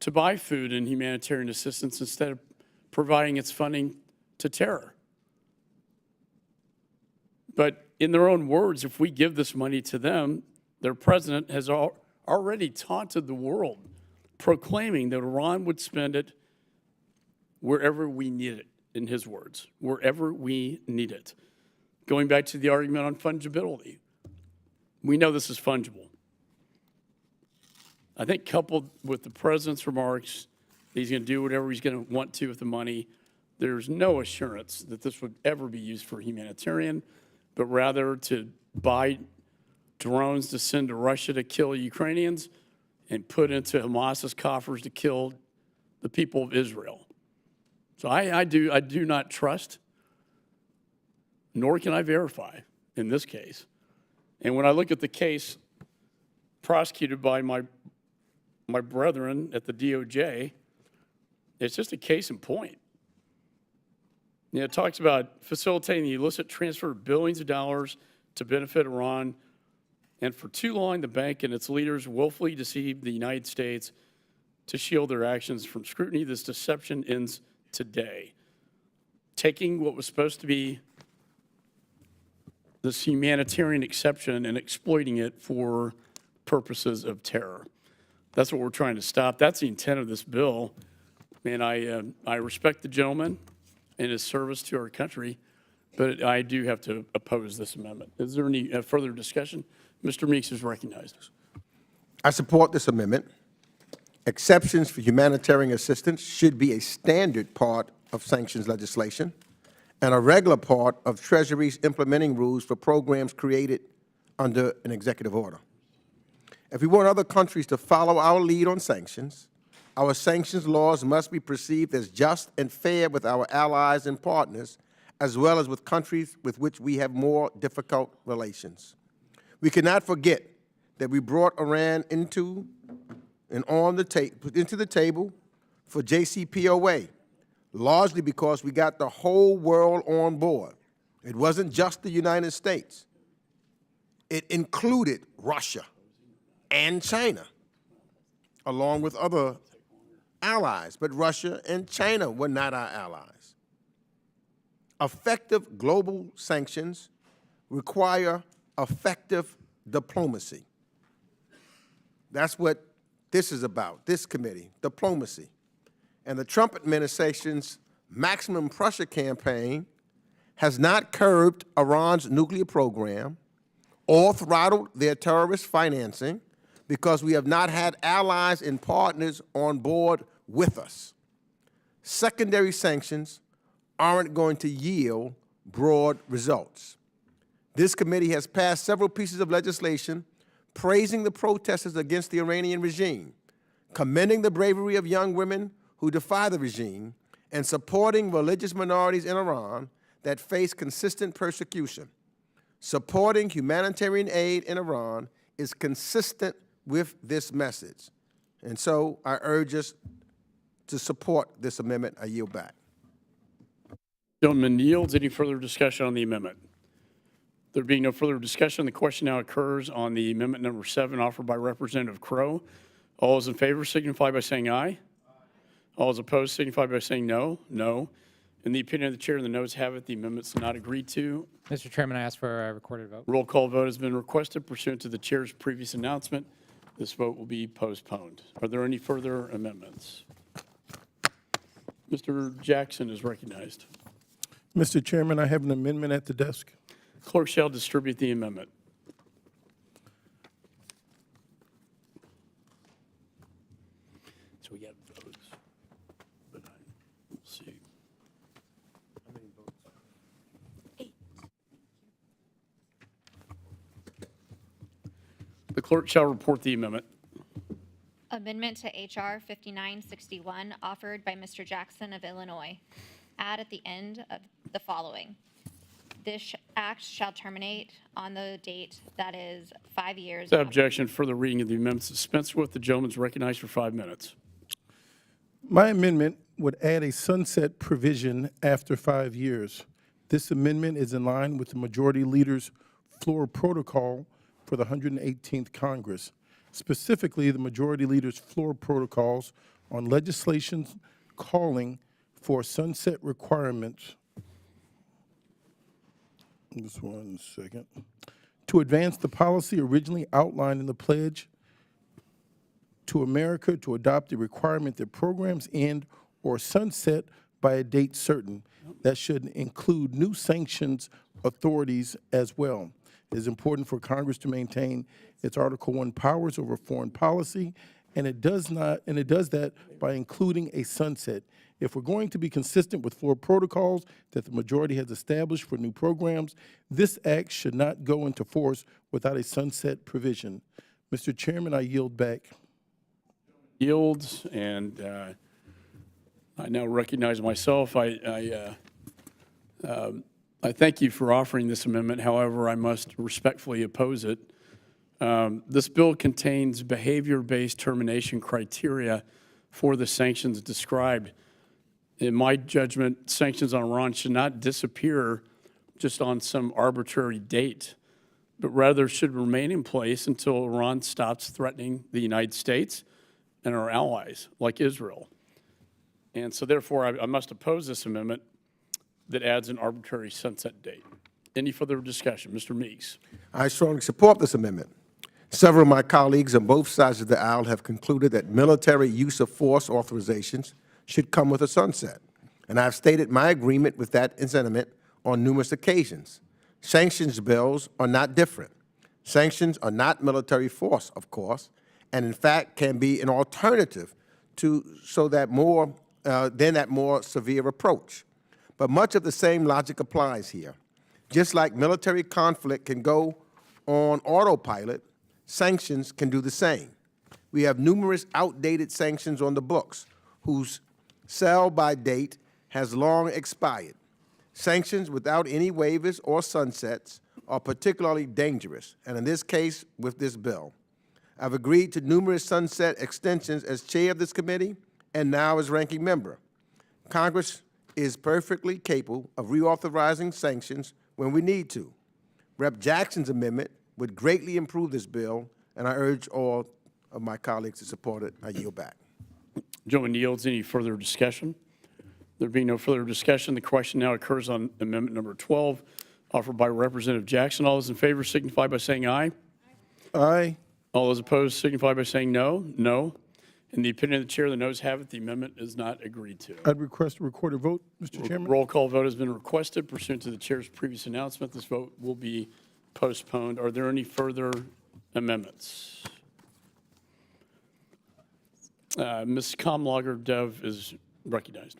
to buy food and humanitarian assistance instead of providing its funding to terror. But in their own words, if we give this money to them, their president has already taunted the world, proclaiming that Iran would spend it wherever we need it, in his words, wherever we need it. Going back to the argument on fungibility, we know this is fungible. I think coupled with the president's remarks, he's going to do whatever he's going to want to with the money, there's no assurance that this would ever be used for humanitarian, but rather to buy drones to send to Russia to kill Ukrainians and put into Hamas's coffers to kill the people of Israel. So I do not trust, nor can I verify in this case. And when I look at the case prosecuted by my brethren at the DOJ, it's just a case in point. You know, it talks about facilitating the illicit transfer of billions of dollars to benefit Iran, and for too long the bank and its leaders willfully deceived the United States to shield their actions from scrutiny. This deception ends today. Taking what was supposed to be this humanitarian exception and exploiting it for purposes of terror. That's what we're trying to stop. That's the intent of this bill. And I respect the gentleman and his service to our country, but I do have to oppose this amendment. Is there any further discussion? Mr. Meeks is recognized. I support this amendment. Exceptions for humanitarian assistance should be a standard part of sanctions legislation and a regular part of Treasury's implementing rules for programs created under an executive order. If we want other countries to follow our lead on sanctions, our sanctions laws must be perceived as just and fair with our allies and partners, as well as with countries with which we have more difficult relations. We cannot forget that we brought Iran into the table for JCPOA, largely because we got the whole world on board. It wasn't just the United States. It included Russia and China, along with other allies, but Russia and China were not our allies. Effective global sanctions require effective diplomacy. That's what this is about, this committee, diplomacy. And the Trump administration's maximum pressure campaign has not curbed Iran's nuclear program or throttled their terrorist financing, because we have not had allies and partners on board with us. Secondary sanctions aren't going to yield broad results. This committee has passed several pieces of legislation praising the protesters against the Iranian regime, commending the bravery of young women who defy the regime, and supporting religious minorities in Iran that face consistent persecution. Supporting humanitarian aid in Iran is consistent with this message. And so I urge us to support this amendment. I yield back. Gentleman yields. Any further discussion on the amendment? There being no further discussion, the question now occurs on the amendment number 7 offered by Representative Crow. All those in favor signify by saying aye. All those opposed signify by saying no. No. In the opinion of the chair, the noes have it. The amendment's not agreed to. Mr. Chairman, I ask for a recorded vote. Roll call vote has been requested pursuant to the chair's previous announcement. This vote will be postponed. Are there any further amendments? Mr. Jackson is recognized. Mr. Chairman, I have an amendment at the desk. Clerk shall distribute the amendment. So we got votes, but we'll see. How many votes? 8. The clerk shall report the amendment. Amendment to H.R. 5961 offered by Mr. Jackson of Illinois. Add at the end of the following. This act shall terminate on the date that is 5 years. Without objection, further reading of the amendment dispensed with. The gentleman is recognized for 5 minutes. My amendment would add a sunset provision after 5 years. This amendment is in line with the Majority Leader's floor protocol for the 118th Congress, specifically the Majority Leader's floor protocols on legislation calling for sunset requirements. Just 1 second. To advance the policy originally outlined in the pledge to America to adopt the requirement that programs end or sunset by a date certain. That should include new sanctions authorities as well. It is important for Congress to maintain its Article I powers over foreign policy, and it does that by including a sunset. If we're going to be consistent with floor protocols that the majority has established for new programs, this act should not go into force without a sunset provision. Mr. Chairman, I yield back. Yields, and I now recognize myself. I thank you for offering this amendment. However, I must respectfully oppose it. This bill contains behavior-based termination criteria for the sanctions described. In my judgment, sanctions on Iran should not disappear just on some arbitrary date, but rather should remain in place until Iran stops threatening the United States and our allies, like Israel. And so therefore, I must oppose this amendment that adds an arbitrary sunset date. Any further discussion? Mr. Meeks. I strongly support this amendment. Several of my colleagues on both sides of the aisle have concluded that military use of force authorizations should come with a sunset, and I've stated my agreement with that sentiment on numerous occasions. Sanctions bills are not different. Sanctions are not military force, of course, and in fact can be an alternative to that more severe approach. But much of the same logic applies here. Just like military conflict can go on autopilot, sanctions can do the same. We have numerous outdated sanctions on the books whose sell-by date has long expired. Sanctions without any waivers or sunsets are particularly dangerous, and in this case, with this bill. I've agreed to numerous sunset extensions as chair of this committee and now as ranking member. Congress is perfectly capable of reauthorizing sanctions when we need to. Rep. Jackson's amendment would greatly improve this bill, and I urge all of my colleagues to support it. I yield back. Gentleman yields. Any further discussion? There being no further discussion, the question now occurs on amendment number 12, offered by Representative Jackson. All those in favor signify by saying aye. Aye. All those opposed signify by saying no. No. In the opinion of the chair, the noes have it. The amendment is not agreed to. I'd request a recorded vote, Mr. Chairman. Roll call vote has been requested pursuant to the chair's previous announcement. This vote will be postponed. Are there any further amendments? Ms. Comlager Dev is recognized.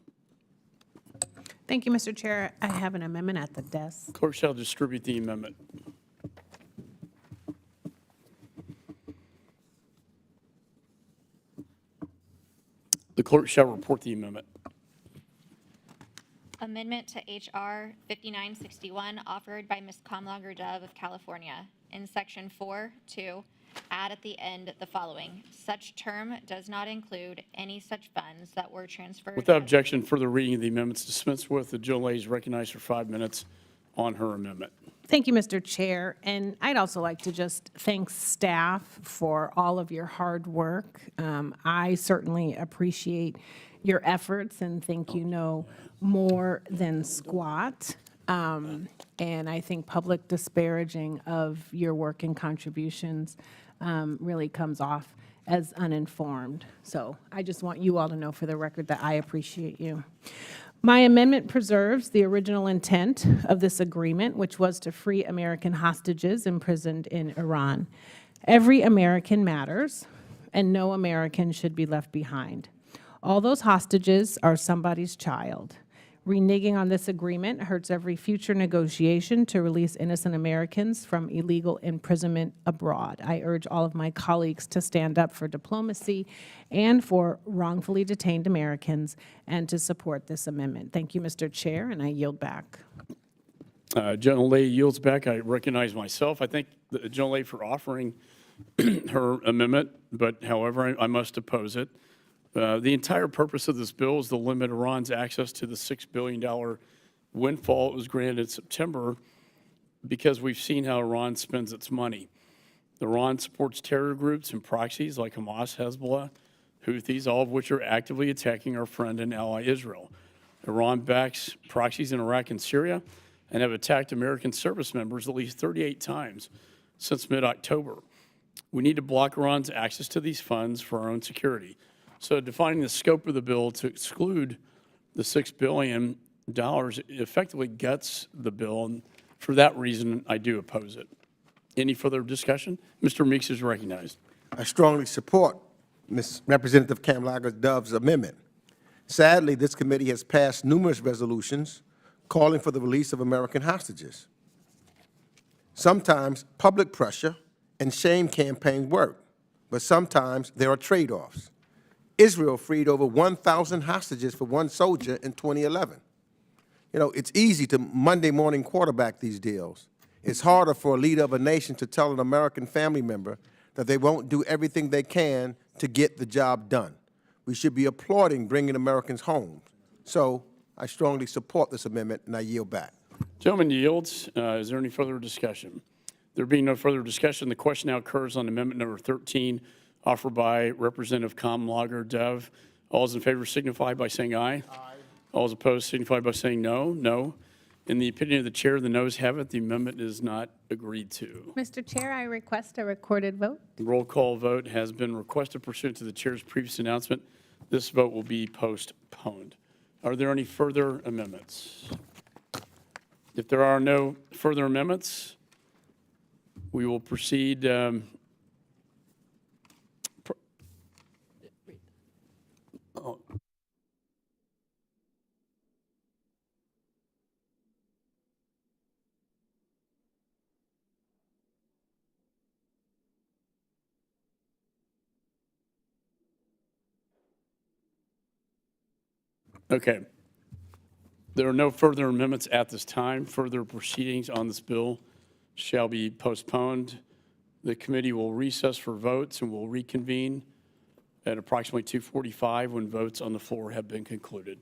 Thank you, Mr. Chair. I have an amendment at the desk. Clerk shall distribute the amendment. The clerk shall report the amendment. Amendment to H.R. 5961, offered by Ms. Comlager Dove of California. In Section 4.2, add at the end the following: such term does not include any such funds that were transferred. Without objection, further reading of the amendments dispensed with. The gentlelady is recognized for 5 minutes on her amendment. Thank you, Mr. Chair. And I'd also like to just thank staff for all of your hard work. I certainly appreciate your efforts and think you know more than squat. And I think public disparaging of your work and contributions really comes off as uninformed. So I just want you all to know for the record that I appreciate you. My amendment preserves the original intent of this agreement, which was to free American hostages imprisoned in Iran. Every American matters, and no American should be left behind. All those hostages are somebody's child. Reneging on this agreement hurts every future negotiation to release innocent Americans from illegal imprisonment abroad. I urge all of my colleagues to stand up for diplomacy and for wrongfully detained Americans and to support this amendment. Thank you, Mr. Chair, and I yield back. Gentlelady yields back. I recognize myself. I thank the gentlelady for offering her amendment, but however, I must oppose it. The entire purpose of this bill is to limit Iran's access to the $6 billion windfall it was granted in September, because we've seen how Iran spends its money. Iran supports terror groups and proxies like Hamas, Hezbollah, Houthis, all of which are actively attacking our friend and ally Israel. Iran backs proxies in Iraq and Syria and have attacked American service members at least 38 times since mid-October. We need to block Iran's access to these funds for our own security. So defining the scope of the bill to exclude the $6 billion effectively guts the bill, and for that reason, I do oppose it. Any further discussion? Mr. Meeks is recognized. I strongly support Ms. Representative Comlager Dove's amendment. Sadly, this committee has passed numerous resolutions calling for the release of American hostages. Sometimes public pressure and shame campaigns work, but sometimes there are trade-offs. Israel freed over 1,000 hostages for one soldier in 2011. You know, it's easy to Monday morning quarterback these deals. It's harder for a leader of a nation to tell an American family member that they won't do everything they can to get the job done. We should be applauding bringing Americans home. So I strongly support this amendment, and I yield back. Gentleman yields. Is there any further discussion? There being no further discussion, the question now occurs on amendment number 13, offered by Representative Comlager Dev. All those in favor signify by saying aye. Aye. All those opposed signify by saying no. No. In the opinion of the chair, the noes have it. The amendment is not agreed to. Mr. Chair, I request a recorded vote. The roll call vote has been requested pursuant to the chair's previous announcement. This vote will be postponed. Are there any further amendments? If there are no further amendments, we will proceed. Okay. There are no further amendments at this time. Further proceedings on this bill shall be postponed. The committee will recess for votes and will reconvene at approximately 2:45 when votes on the floor have been concluded.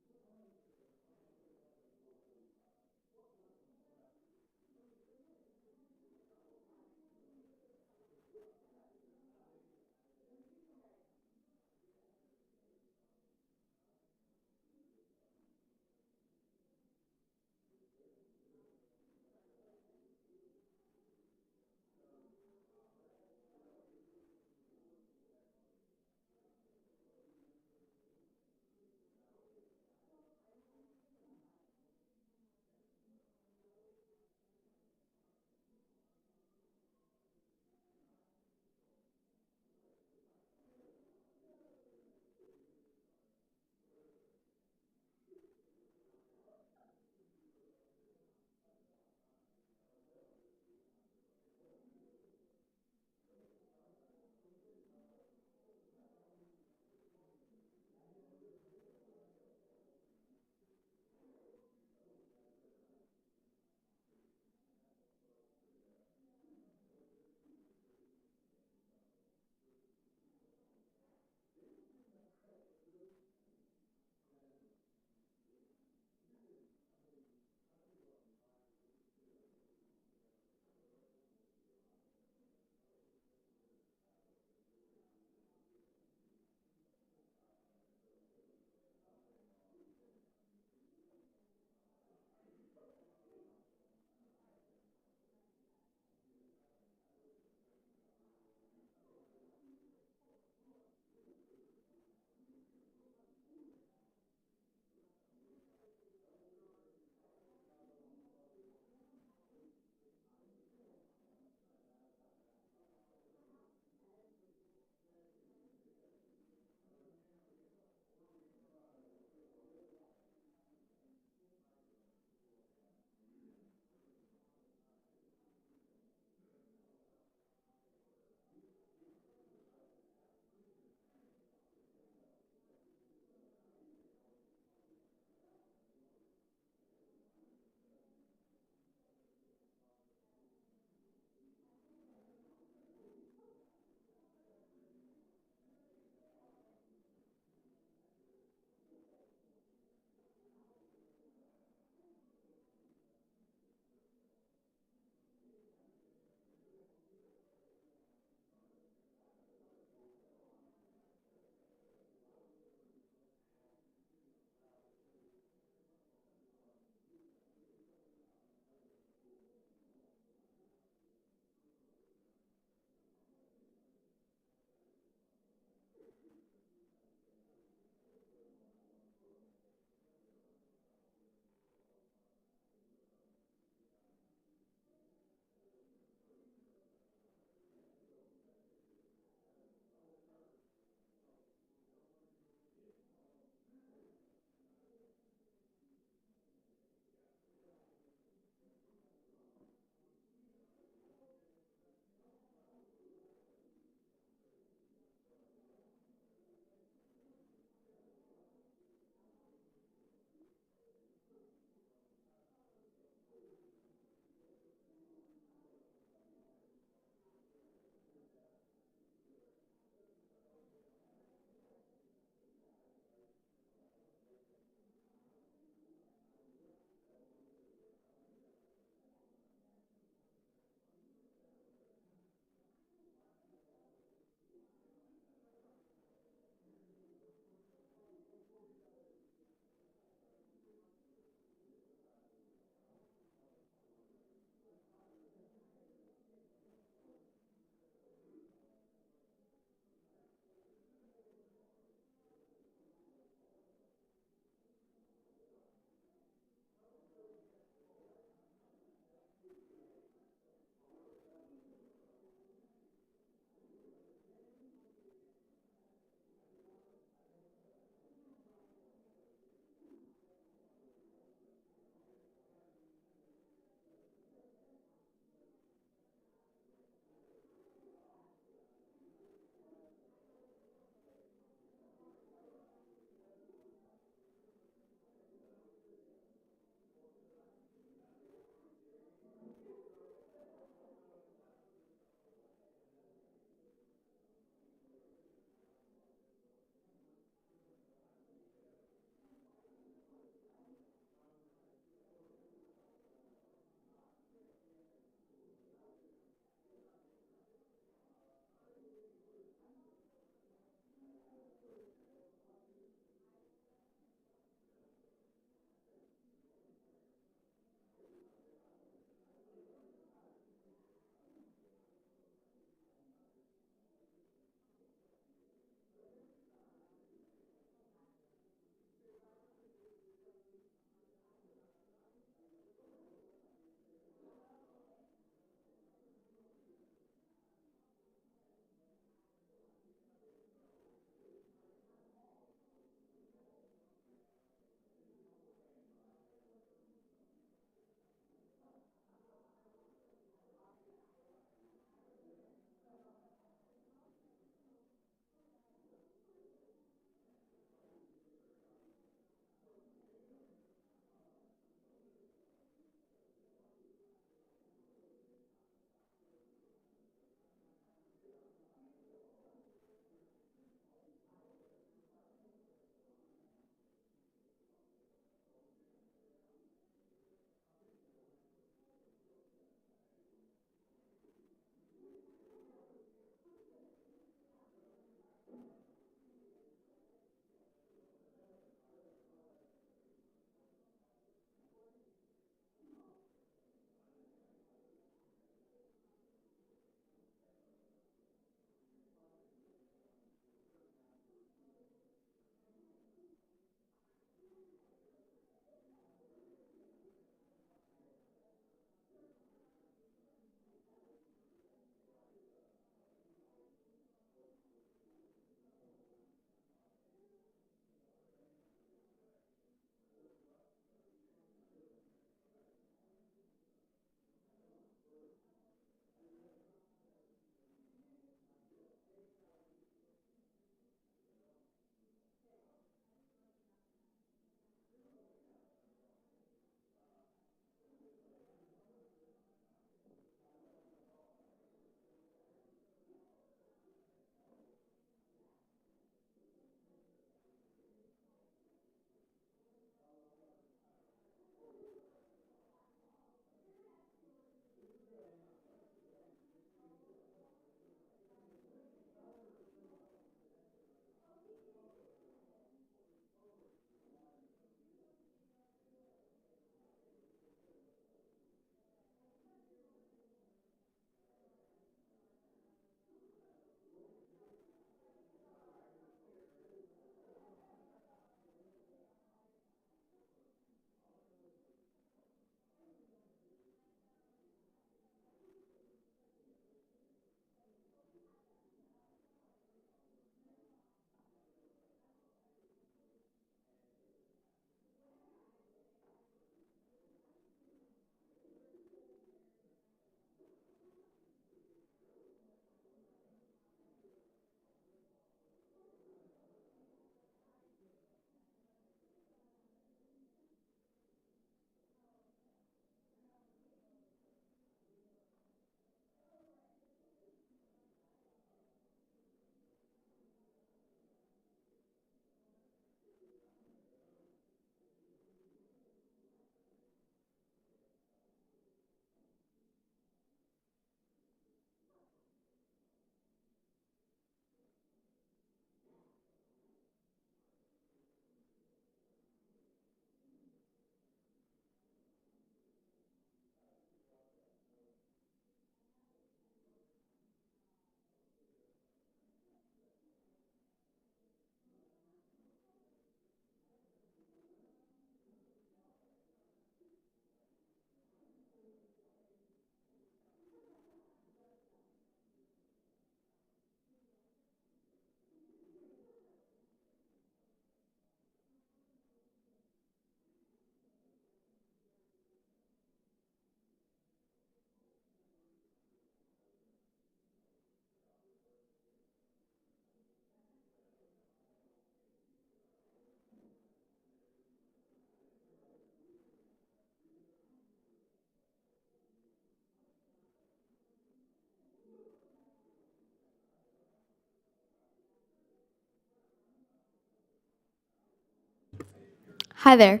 Hi there.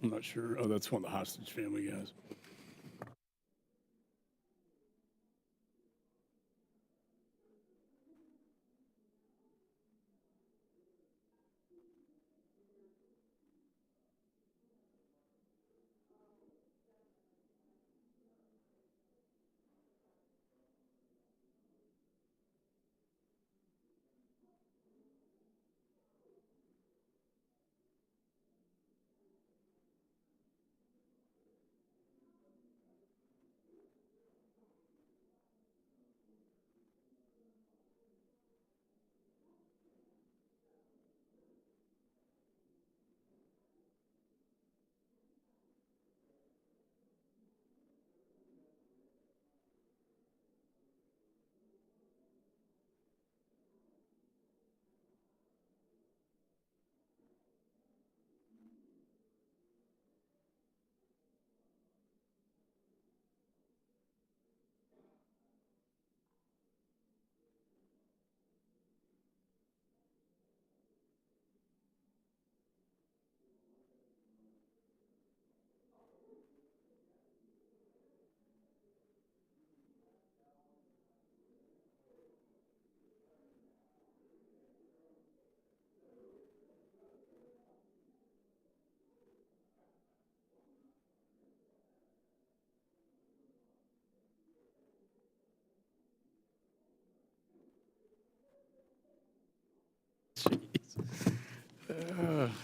I'm not sure. Oh, that's one of the hostage family guys.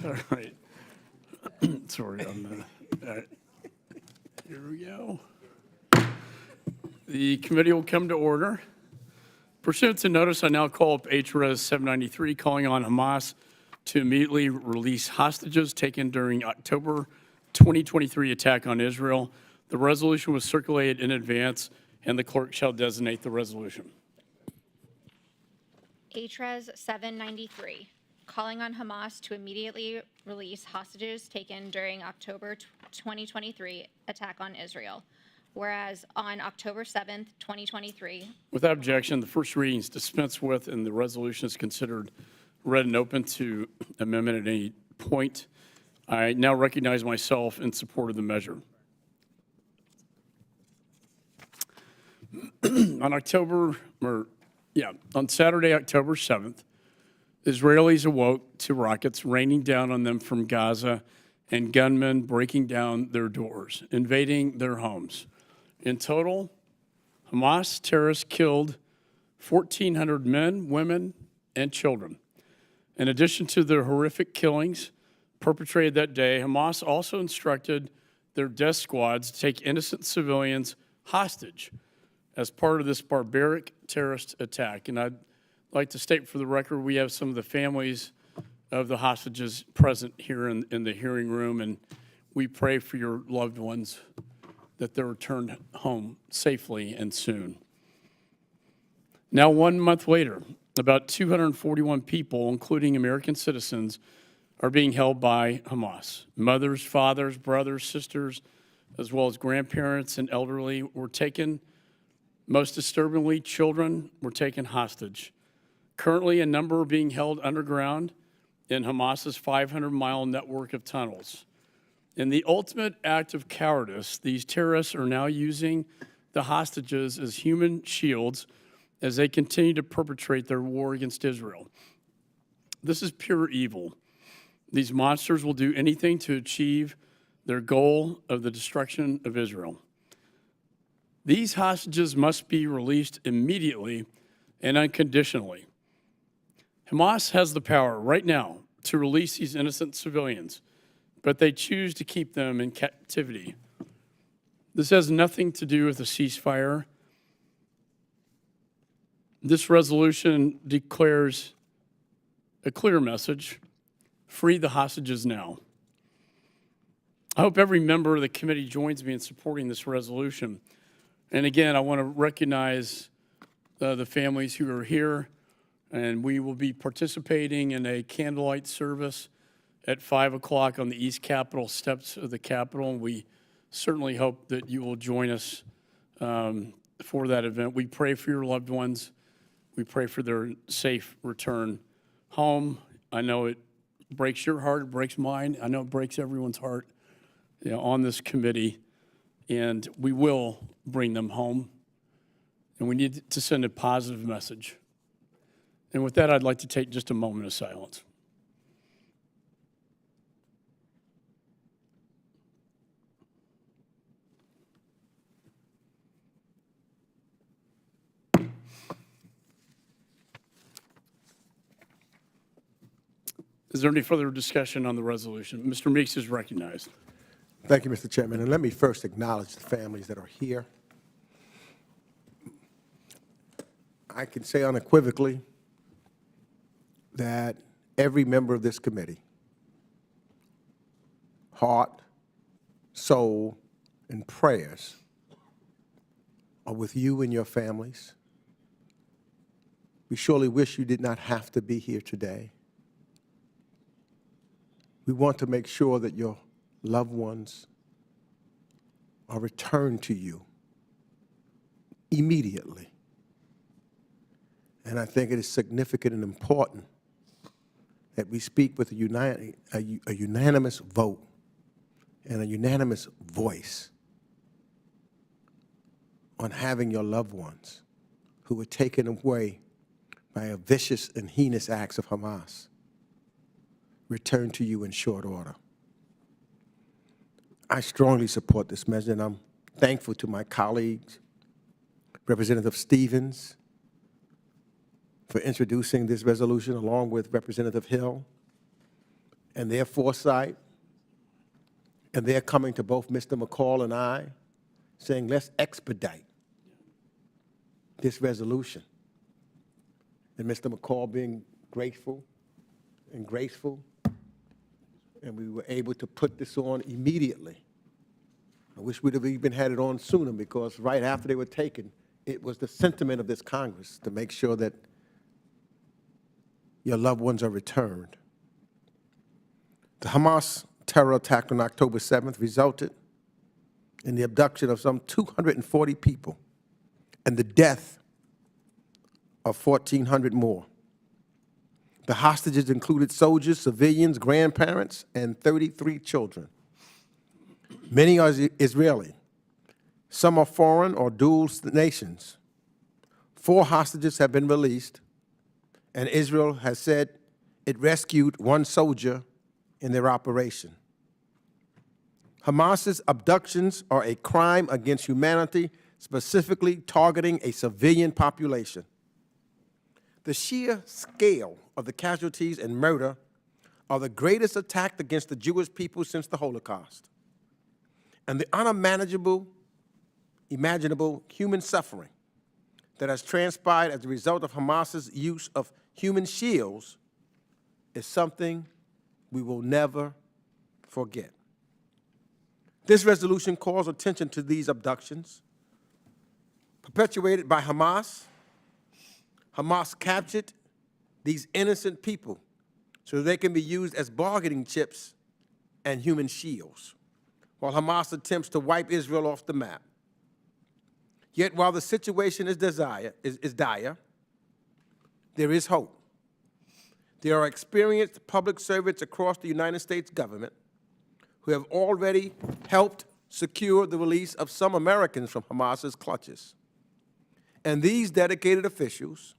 All right. Sorry on that. All right. Here we go. The committee will come to order. Pursuant to notice, I now call up HRES 793, calling on Hamas to immediately release hostages taken during October 2023 attack on Israel. The resolution was circulated in advance, and the clerk shall designate the resolution. HRES 793, calling on Hamas to immediately release hostages taken during October 2023 attack on Israel. Whereas on October 7th, 2023, Without objection, the first reading is dispensed with, and the resolution is considered read and open to amendment at any point. I now recognize myself in support of the measure. On Saturday, October 7th, Israelis awoke to rockets raining down on them from Gaza and gunmen breaking down their doors, invading their homes. In total, Hamas terrorists killed 1,400 men, women, and children. In addition to the horrific killings perpetrated that day, Hamas also instructed their death squads to take innocent civilians hostage as part of this barbaric terrorist attack. And I'd like to state for the record, we have some of the families of the hostages present here in the hearing room, and we pray for your loved ones that they're returned home safely and soon. Now, 1 month later, about 241 people, including American citizens, are being held by Hamas. Mothers, fathers, brothers, sisters, as well as grandparents and elderly were taken. Most disturbingly, children were taken hostage. Currently, a number are being held underground in Hamas's 500-mile network of tunnels. In the ultimate act of cowardice, these terrorists are now using the hostages as human shields as they continue to perpetrate their war against Israel. This is pure evil. These monsters will do anything to achieve their goal of the destruction of Israel. These hostages must be released immediately and unconditionally. Hamas has the power right now to release these innocent civilians, but they choose to keep them in captivity. This has nothing to do with a ceasefire. This resolution declares a clear message: free the hostages now. I hope every member of the committee joins me in supporting this resolution. And again, I want to recognize the families who are here, and we will be participating in a candlelight service at 5 o'clock on the East Capitol steps of the Capitol, and we certainly hope that you will join us for that event. We pray for your loved ones. We pray for their safe return home. I know it breaks your heart, it breaks mine. I know it breaks everyone's heart on this committee, and we will bring them home. And we need to send a positive message. And with that, I'd like to take just a moment of silence. Is there any further discussion on the resolution? Mr. Meeks is recognized. Thank you, Mr. Chairman. And let me first acknowledge the families that are here. I can say unequivocally that every member of this committee, heart, soul, and prayers are with you and your families. We surely wish you did not have to be here today. We want to make sure that your loved ones are returned to you immediately. And I think it is significant and important that we speak with a unanimous vote and a unanimous voice on having your loved ones who were taken away by a vicious and heinous acts of Hamas return to you in short order. I strongly support this measure, and I'm thankful to my colleagues, Representative Stevens, for introducing this resolution along with Representative Hill and their foresight, and their coming to both Mr. McCall and I, saying let's expedite this resolution. And Mr. McCall being grateful and graceful, and we were able to put this on immediately. I wish we'd have even had it on sooner, because right after they were taken, it was the sentiment of this Congress to make sure that your loved ones are returned. The Hamas terror attack on October 7th resulted in the abduction of some 240 people and the death of 1,400 more. The hostages included soldiers, civilians, grandparents, and 33 children. Many are Israeli. Some are foreign or dual nations. 4 hostages have been released, and Israel has said it rescued 1 soldier in their operation. Hamas's abductions are a crime against humanity, specifically targeting a civilian population. The sheer scale of the casualties and murder are the greatest attack against the Jewish people since the Holocaust. And the unimaginable human suffering that has transpired as a result of Hamas's use of human shields is something we will never forget. This resolution calls attention to these abductions perpetuated by Hamas. Hamas captured these innocent people so they can be used as bargaining chips and human shields, while Hamas attempts to wipe Israel off the map. Yet while the situation is dire, there is hope. There are experienced public servants across the United States government who have already helped secure the release of some Americans from Hamas's clutches. And these dedicated officials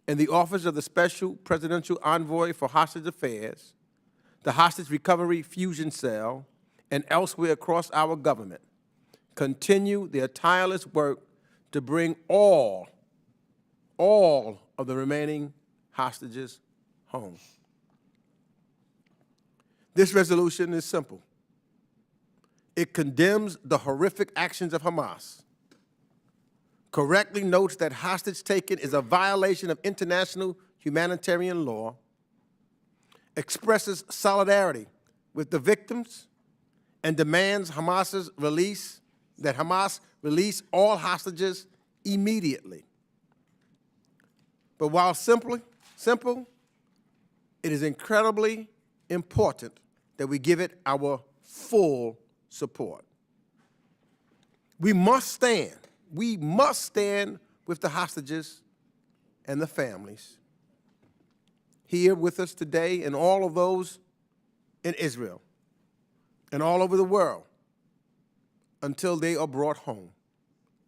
in the Office of the Special Presidential Envoy for Hostage Affairs, the Hostage Recovery Fusion Cell, and elsewhere across our government continue their tireless work to bring all of the remaining hostages home. This resolution is simple. It condemns the horrific actions of Hamas, correctly notes that hostage taking is a violation of international humanitarian law, expresses solidarity with the victims, and demands Hamas release all hostages immediately. But while simple, it is incredibly important that we give it our full support. We must stand with the hostages and the families here with us today, and all of those in Israel, and all over the world until they are brought home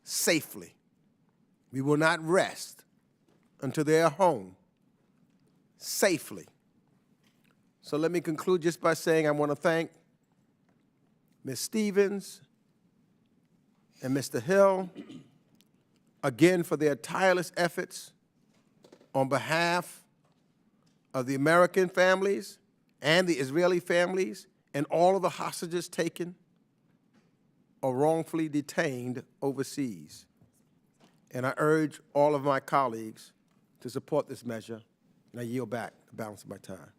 safely. We will not rest until they are home safely. So let me conclude just by saying I want to thank Ms. Stevens and Mr. Hill again for their tireless efforts on behalf of the American families and the Israeli families and all of the hostages taken or wrongfully detained overseas. And I urge all of my colleagues to support this measure, and I yield back the balance of my time.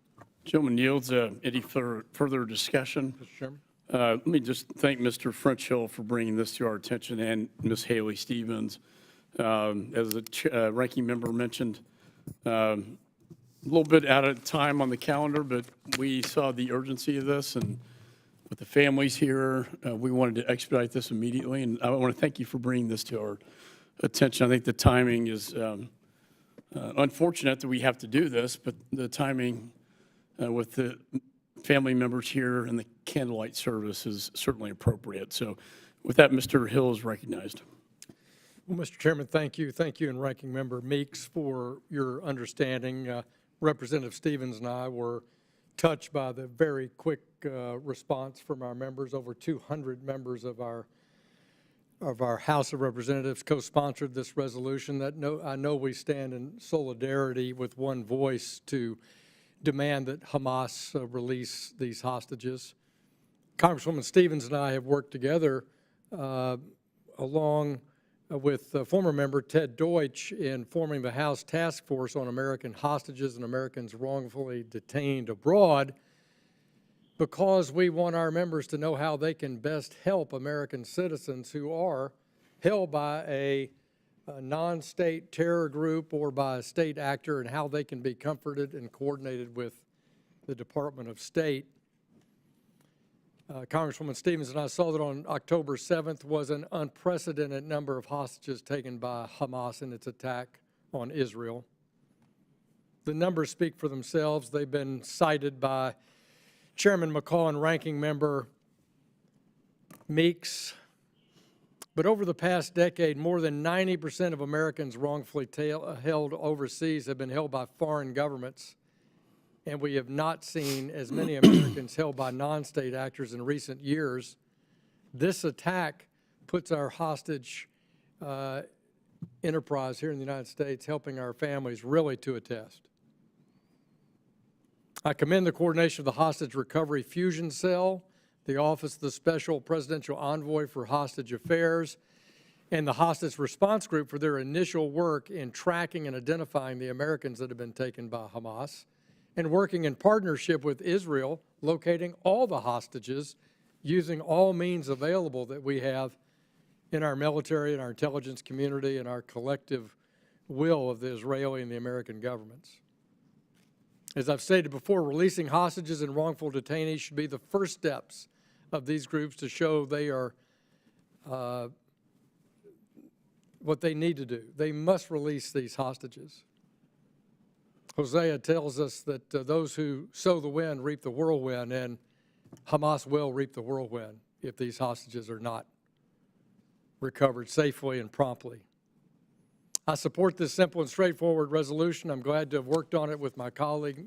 Gentleman yields. Any further discussion? Mr. Chairman. Let me just thank Mr. French Hill for bringing this to our attention and Ms. Haley Stevens. As the ranking member mentioned, a little bit out of time on the calendar, but we saw the urgency of this, and with the families here, we wanted to expedite this immediately, and I want to thank you for bringing this to our attention. I think the timing is unfortunate that we have to do this, but the timing with the family members here and the candlelight service is certainly appropriate. So with that, Mr. Hill is recognized. Well, Mr. Chairman, thank you. Thank you, and Ranking Member Meeks, for your understanding. Representative Stevens and I were touched by the very quick response from our members. Over 200 members of our House of Representatives co-sponsored this resolution. I know we stand in solidarity with one voice to demand that Hamas release these hostages. Congresswoman Stevens and I have worked together along with former member Ted Deutsch in forming the House Task Force on American Hostages and Americans Wrongfully Detained Abroad, because we want our members to know how they can best help American citizens who are held by a non-state terror group or by a state actor, and how they can be comforted and coordinated with the Department of State. Congresswoman Stevens and I saw that on October 7th was an unprecedented number of hostages taken by Hamas in its attack on Israel. The numbers speak for themselves. They've been cited by Chairman McCall and Ranking Member Meeks. But over the past decade, more than 90% of Americans wrongfully held overseas have been held by foreign governments, and we have not seen as many Americans held by non-state actors in recent years. This attack puts our hostage enterprise here in the United States, helping our families, really to a test. I commend the coordination of the Hostage Recovery Fusion Cell, the Office of the Special Presidential Envoy for Hostage Affairs, and the Hostage Response Group for their initial work in tracking and identifying the Americans that have been taken by Hamas, and working in partnership with Israel, locating all the hostages, using all means available that we have in our military and our intelligence community and our collective will of the Israeli and the American governments. As I've stated before, releasing hostages and wrongful detainees should be the first steps of these groups to show they are what they need to do. They must release these hostages. Hosea tells us that those who sow the wind reap the whirlwind, and Hamas will reap the whirlwind if these hostages are not recovered safely and promptly. I support this simple and straightforward resolution. I'm glad to have worked on it with my colleague,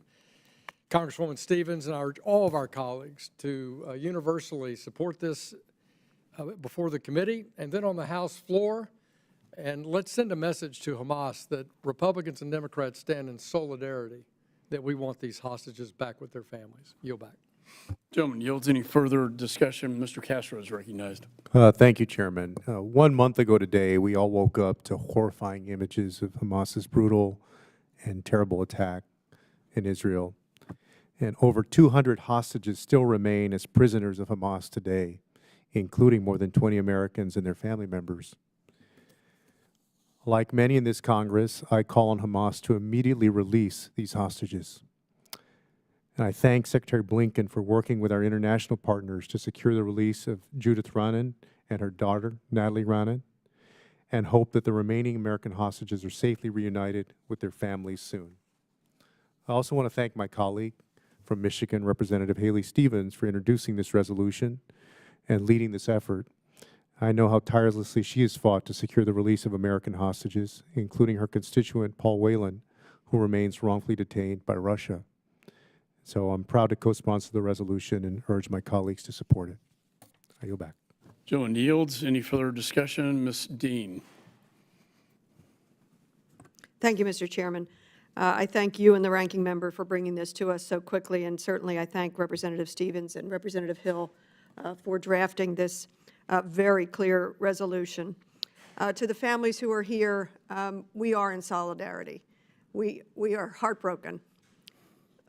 Congresswoman Stevens, and I urge all of our colleagues to universally support this before the committee and then on the House floor. And let's send a message to Hamas that Republicans and Democrats stand in solidarity, that we want these hostages back with their families. Yield back. Gentleman yields. Any further discussion? Mr. Castro is recognized. Thank you, Chairman. 1 month ago today, we all woke up to horrifying images of Hamas's brutal and terrible attack in Israel. And over 200 hostages still remain as prisoners of Hamas today, including more than 20 Americans and their family members. Like many in this Congress, I call on Hamas to immediately release these hostages. And I thank Secretary Blinken for working with our international partners to secure the release of Judith Raanan and her daughter, Natalie Raanan, and hope that the remaining American hostages are safely reunited with their families soon. I also want to thank my colleague, from Michigan, Representative Haley Stevens, for introducing this resolution and leading this effort. I know how tirelessly she has fought to secure the release of American hostages, including her constituent, Paul Whelan, who remains wrongfully detained by Russia. So I'm proud to co-sponsor the resolution and urge my colleagues to support it. I yield back. Gentleman yields. Any further discussion? Ms. Dean. Thank you, Mr. Chairman. I thank you and the ranking member for bringing this to us so quickly, and certainly I thank Representative Stevens and Representative Hill for drafting this very clear resolution. To the families who are here, we are in solidarity. We are heartbroken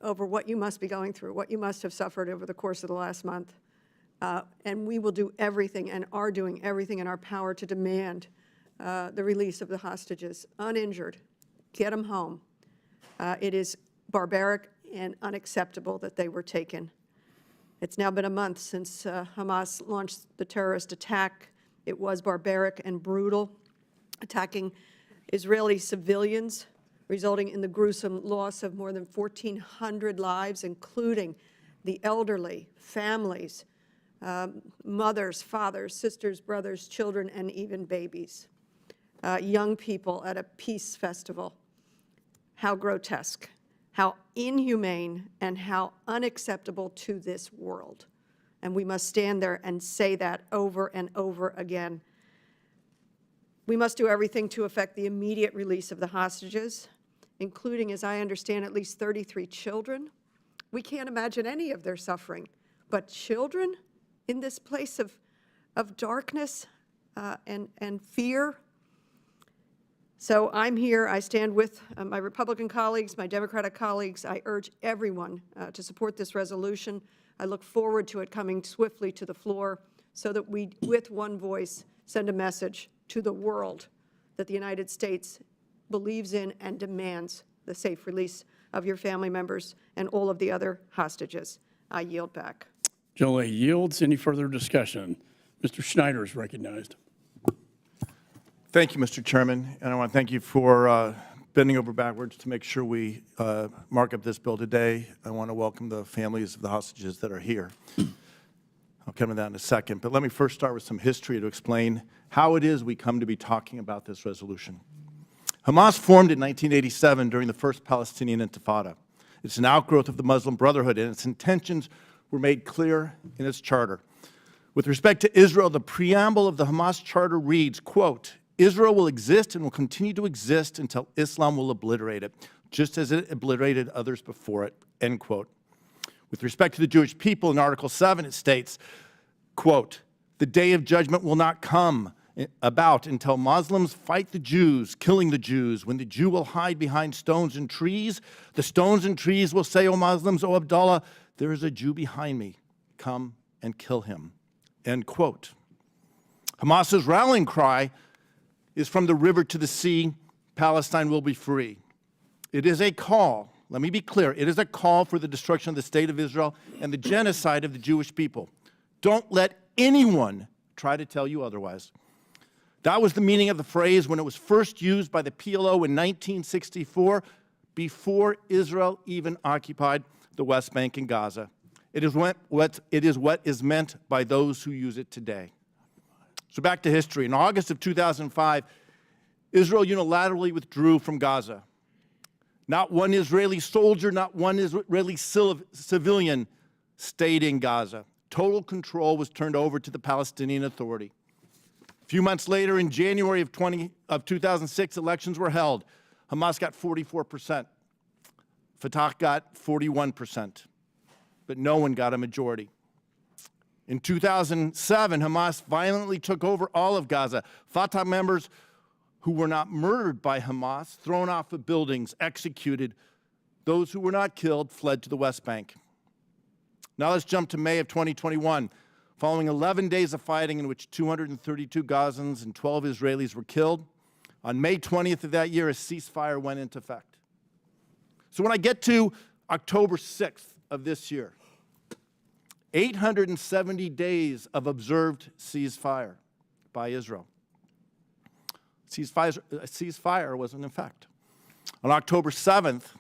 over what you must be going through, what you must have suffered over the course of the last month. And we will do everything and are doing everything in our power to demand the release of the hostages, uninjured. Get them home. It is barbaric and unacceptable that they were taken. It's now been a month since Hamas launched the terrorist attack. It was barbaric and brutal, attacking Israeli civilians, resulting in the gruesome loss of more than 1,400 lives, including the elderly, families, mothers, fathers, sisters, brothers, children, and even babies. Young people at a peace festival. How grotesque, how inhumane, and how unacceptable to this world. And we must stand there and say that over and over again. We must do everything to effect the immediate release of the hostages, including, as I understand, at least 33 children. We can't imagine any of their suffering, but children in this place of darkness and fear. So I'm here, I stand with my Republican colleagues, my Democratic colleagues. I urge everyone to support this resolution. I look forward to it coming swiftly to the floor so that we, with one voice, send a message to the world that the United States believes in and demands the safe release of your family members and all of the other hostages. I yield back. Gentleman yields. Any further discussion? Mr. Schneider is recognized. Thank you, Mr. Chairman, and I want to thank you for bending over backwards to make sure we mark up this bill today. I want to welcome the families of the hostages that are here. I'll come to that in a second, but let me first start with some history to explain how it is we come to be talking about this resolution. Hamas formed in 1987 during the first Palestinian Intifada. It's an outgrowth of the Muslim Brotherhood, and its intentions were made clear in its charter. With respect to Israel, the preamble of the Hamas charter reads, quote, Israel will exist and will continue to exist until Islam will obliterate it, just as it obliterated others before it, end quote. With respect to the Jewish people, in Article 7, it states, quote, the day of judgment will not come about until Muslims fight the Jews, killing the Jews. When the Jew will hide behind stones and trees, the stones and trees will say, O Muslims, O Abdullah, there is a Jew behind me. Come and kill him, end quote. Hamas's rallying cry is from the river to the sea, Palestine will be free. It is a call, let me be clear, it is a call for the destruction of the state of Israel and the genocide of the Jewish people. Don't let anyone try to tell you otherwise. That was the meaning of the phrase when it was first used by the PLO in 1964, before Israel even occupied the West Bank and Gaza. It is what is meant by those who use it today. So back to history. In August of 2005, Israel unilaterally withdrew from Gaza. Not one Israeli soldier, not one Israeli civilian stayed in Gaza. Total control was turned over to the Palestinian Authority. A few months later, in January of 2006, elections were held. Hamas got 44%. Fatah got 41%. But no one got a majority. In 2007, Hamas violently took over all of Gaza. Fatah members who were not murdered by Hamas, thrown off of buildings, executed. Those who were not killed fled to the West Bank. Now let's jump to May of 2021. Following 11 days of fighting in which 232 Gazans and 12 Israelis were killed, on May 20th of that year, a ceasefire went into effect. So when I get to October 6th of this year, 870 days of observed ceasefire by Israel. Ceasefire was in effect. On October 7th,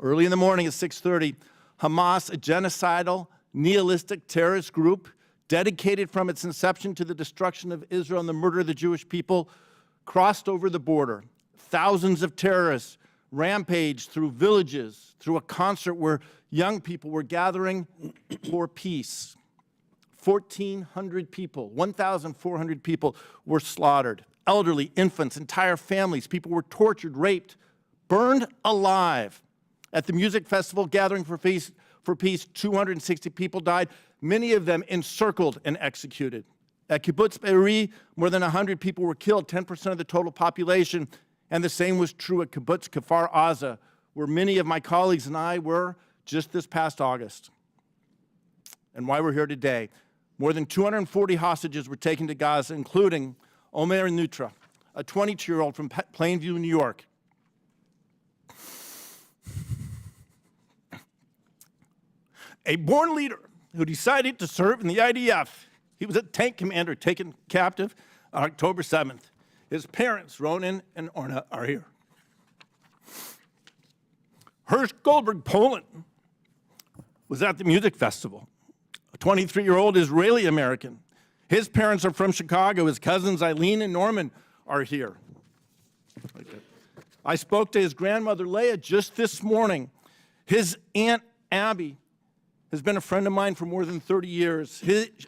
early in the morning at 6:30, Hamas, a genocidal, nihilistic terrorist group dedicated from its inception to the destruction of Israel and the murder of the Jewish people, crossed over the border. Thousands of terrorists rampaged through villages, through a concert where young people were gathering for peace. 1,400 people, 1,400 people were slaughtered. Elderly, infants, entire families. People were tortured, raped, burned alive. At the music festival Gathering for Peace, 260 people died, many of them encircled and executed. At Kibbutz Be'eri, more than 100 people were killed, 10% of the total population, and the same was true at Kibbutz Kfar Aza, where many of my colleagues and I were just this past August. And why we're here today. More than 240 hostages were taken to Gaza, including Omer Nutra, a 22-year-old from Plainview, New York. A born leader who decided to serve in the IDF. He was a tank commander taken captive on October 7th. His parents, Ronan and Orna, are here. Hirsch Goldberg, Poland, was at the music festival. A 23-year-old Israeli-American. His parents are from Chicago. His cousins Eileen and Norman are here. I spoke to his grandmother, Leah, just this morning. His Aunt Abby has been a friend of mine for more than 30 years.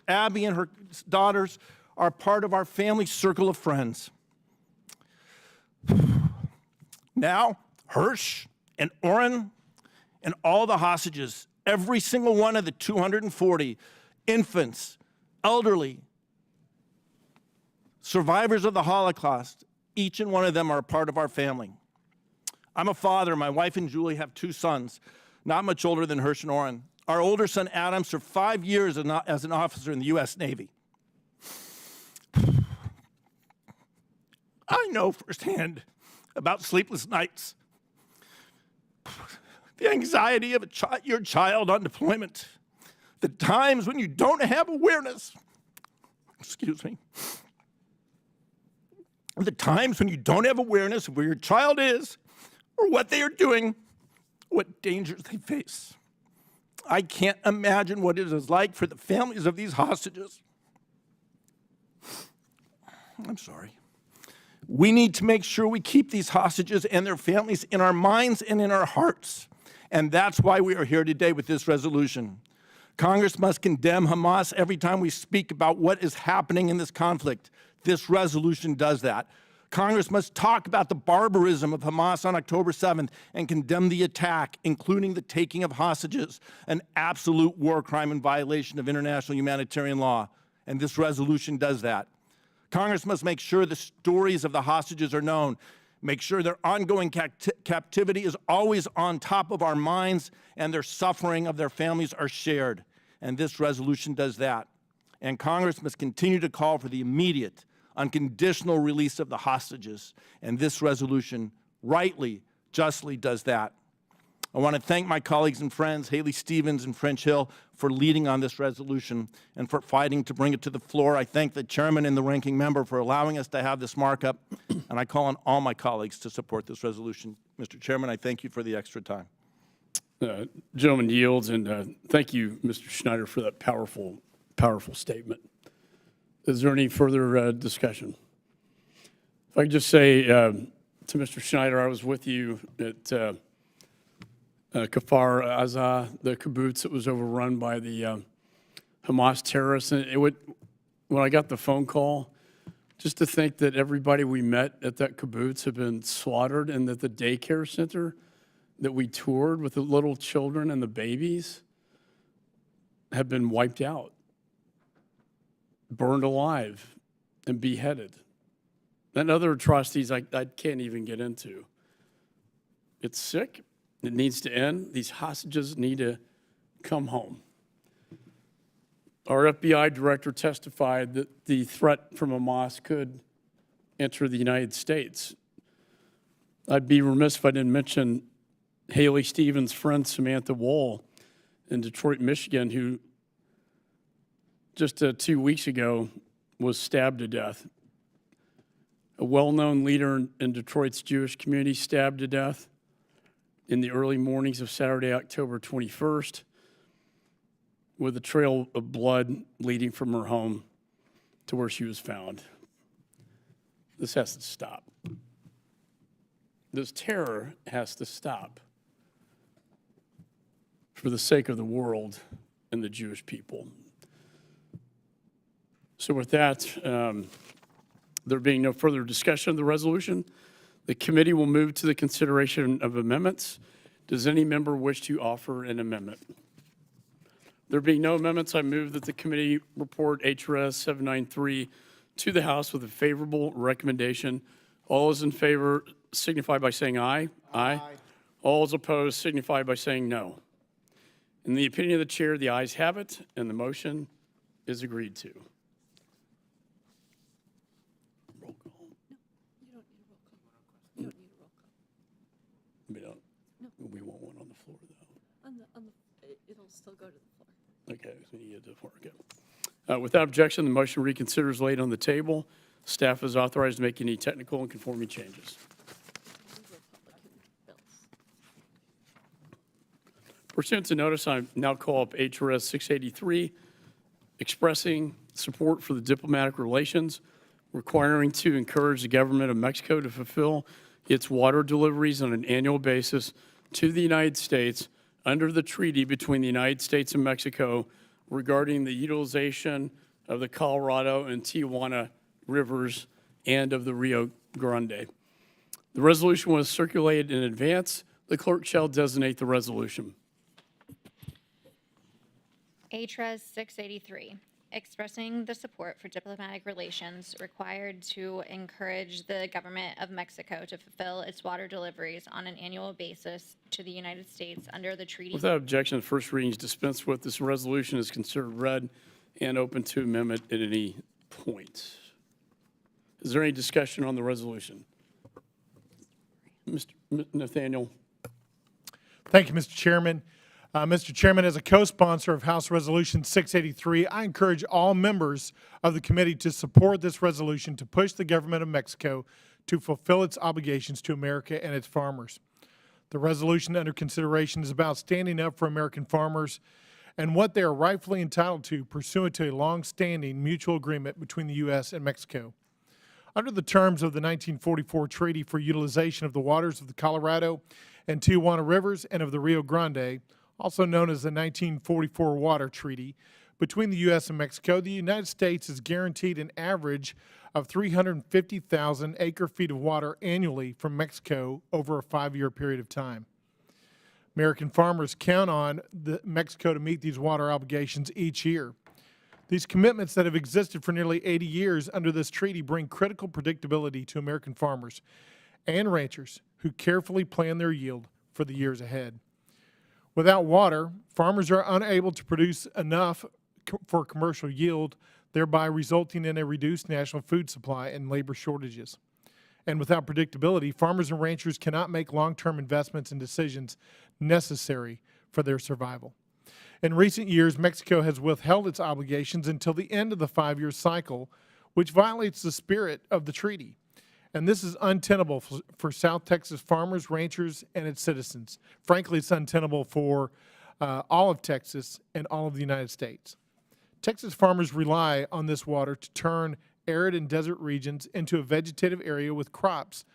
Abby and her daughters are part of our family circle of friends. Now, Hirsch and Oren and all the hostages, every single one of the 240 infants, elderly, survivors of the Holocaust, each and one of them are a part of our family. I'm a father. My wife and Julie have 2 sons, not much older than Hirsch and Oren. Our older son, Adam, served 5 years as an officer in the U.S. Navy. I know firsthand about sleepless nights, the anxiety of your child on deployment, the times when you don't have awareness, the times when you don't have awareness of where your child is or what they are doing, what dangers they face. I can't imagine what it is like for the families of these hostages. I'm sorry. We need to make sure we keep these hostages and their families in our minds and in our hearts. And that's why we are here today with this resolution. Congress must condemn Hamas every time we speak about what is happening in this conflict. This resolution does that. Congress must talk about the barbarism of Hamas on October 7th and condemn the attack, including the taking of hostages, an absolute war crime in violation of international humanitarian law. And this resolution does that. Congress must make sure the stories of the hostages are known, make sure their ongoing captivity is always on top of our minds and their suffering of their families are shared. And this resolution does that. And Congress must continue to call for the immediate, unconditional release of the hostages. And this resolution rightly, justly does that. I want to thank my colleagues and friends, Haley Stevens and French Hill, for leading on this resolution and for fighting to bring it to the floor. I thank the chairman and the ranking member for allowing us to have this markup, and I call on all my colleagues to support this resolution. Mr. Chairman, I thank you for the extra time. Gentleman yields, and thank you, Mr. Schneider, for that powerful, powerful statement. Is there any further discussion? If I could just say to Mr. Schneider, I was with you at Kfar Aza, the kibbutz that was overrun by the Hamas terrorists. And when I got the phone call, just to think that everybody we met at that kibbutz had been slaughtered and that the daycare center that we toured with the little children and the babies have been wiped out, burned alive, and beheaded. And other atrocities I can't even get into. It's sick. It needs to end. These hostages need to come home. Our FBI director testified that the threat from Hamas could enter the United States. I'd be remiss if I didn't mention Haley Stevens' friend Samantha Wohl in Detroit, Michigan, who just 2 weeks ago was stabbed to death. A well-known leader in Detroit's Jewish community stabbed to death. in the early mornings of Saturday, October 21st, with a trail of blood leading from her home to where she was found. This has to stop. This terror has to stop for the sake of the world and the Jewish people. So with that, there being no further discussion of the resolution, the committee will move to the consideration of amendments. Does any member wish to offer an amendment? There being no amendments, I move that the committee report HRS 793 to the House with a favorable recommendation. All those in favor signify by saying aye. Aye. All those opposed signify by saying no. In the opinion of the chair, the ayes have it, and the motion is agreed to. Roll call. No, you don't need a roll call. You don't need a roll call. We don't. No. We want one on the floor, though. It'll still go to the floor. Okay, so you get to the floor. Okay. Without objection, the motion to reconsider is laid on the table. Staff is authorized to make any technical and conforming changes. Pursuant to notice, I now call up HRS 683, expressing support for the diplomatic relations, requiring to encourage the government of Mexico to fulfill its water deliveries on an annual basis to the United States under the treaty between the United States and Mexico regarding the utilization of the Colorado and Tijuana rivers and of the Rio Grande. The resolution was circulated in advance. The clerk shall designate the resolution. HRES 683, expressing the support for diplomatic relations required to encourage the government of Mexico to fulfill its water deliveries on an annual basis to the United States under the treaty. Without objection, the first reading is dispensed with. This resolution is considered read and open to amendment at any point. Is there any discussion on the resolution? Mr. Nathaniel. Thank you, Mr. Chairman. Mr. Chairman, as a co-sponsor of House Resolution 683, I encourage all members of the committee to support this resolution to push the government of Mexico to fulfill its obligations to America and its farmers. The resolution under consideration is about standing up for American farmers and what they are rightfully entitled to pursuant to a long-standing mutual agreement between the U.S. and Mexico. Under the terms of the 1944 Treaty for Utilization of the Waters of the Colorado and Tijuana Rivers and of the Rio Grande, also known as the 1944 Water Treaty, between the U.S. and Mexico, the United States is guaranteed an average of 350,000 acre-feet of water annually from Mexico over a 5-year period of time. American farmers count on Mexico to meet these water obligations each year. These commitments that have existed for nearly 80 years under this treaty bring critical predictability to American farmers and ranchers who carefully plan their yield for the years ahead. Without water, farmers are unable to produce enough for commercial yield, thereby resulting in a reduced national food supply and labor shortages. And without predictability, farmers and ranchers cannot make long-term investments and decisions necessary for their survival. In recent years, Mexico has withheld its obligations until the end of the 5-year cycle, which violates the spirit of the treaty. And this is untenable for South Texas farmers, ranchers, and its citizens. Frankly, it's untenable for all of Texas and all of the United States. Texas farmers rely on this water to turn arid and desert regions into a vegetative area with crops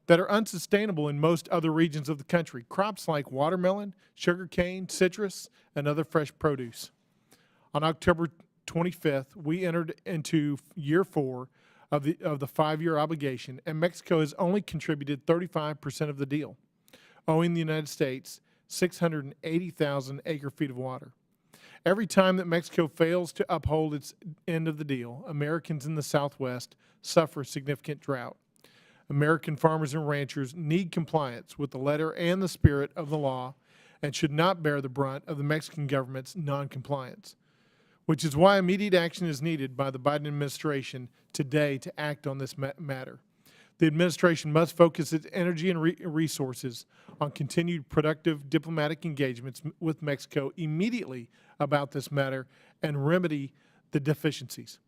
that are unsustainable in most other regions of the country. Crops like watermelon, sugarcane, citrus, and other fresh produce. On October 25th, we entered into year 4 of the 5-year obligation, and Mexico has only contributed 35% of the deal, owing the United States 680,000 acre-feet of water. Every time that Mexico fails to uphold its end of the deal, Americans in the Southwest suffer significant drought. American farmers and ranchers need compliance with the letter and the spirit of the law and should not bear the brunt of the Mexican government's noncompliance, which is why immediate action is needed by the Biden administration today to act on this matter. The administration must focus its energy and resources on continued productive diplomatic engagements with Mexico immediately about this matter and remedy the deficiencies.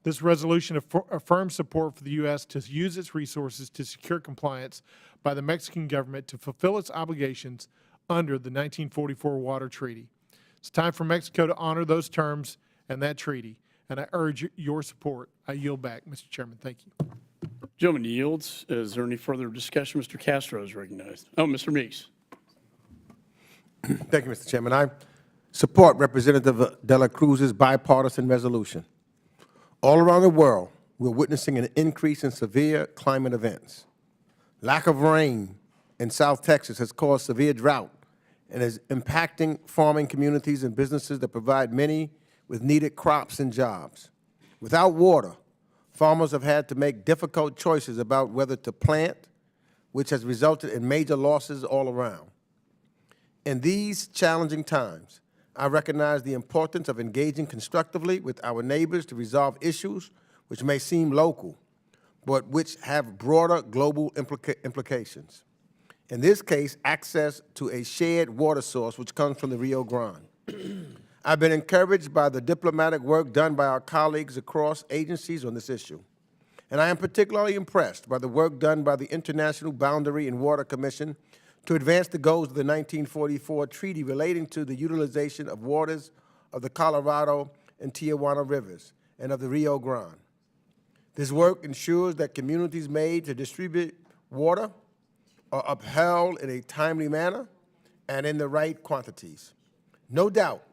This resolution affirms support for the U.S. to use its resources to secure compliance by the Mexican government to fulfill its obligations under the 1944 Water Treaty. It's time for Mexico to honor those terms and that treaty, and I urge your support. I yield back, Mr. Chairman. Thank you. Gentleman yields. Is there any further discussion? Mr. Castro is recognized. Oh, Mr. Meeks. Thank you, Mr. Chairman. I support Representative De La Cruz's bipartisan resolution. All around the world, we're witnessing an increase in severe climate events. Lack of rain in South Texas has caused severe drought and is impacting farming communities and businesses that provide many with needed crops and jobs. Without water, farmers have had to make difficult choices about whether to plant, which has resulted in major losses all around. In these challenging times, I recognize the importance of engaging constructively with our neighbors to resolve issues which may seem local, but which have broader global implications. In this case, access to a shared water source which comes from the Rio Grande. I've been encouraged by the diplomatic work done by our colleagues across agencies on this issue, and I am particularly impressed by the work done by the International Boundary and Water Commission to advance the goals of the 1944 treaty relating to the utilization of waters of the Colorado and Tijuana rivers and of the Rio Grande. This work ensures that communities made to distribute water are upheld in a timely manner and in the right quantities. No doubt,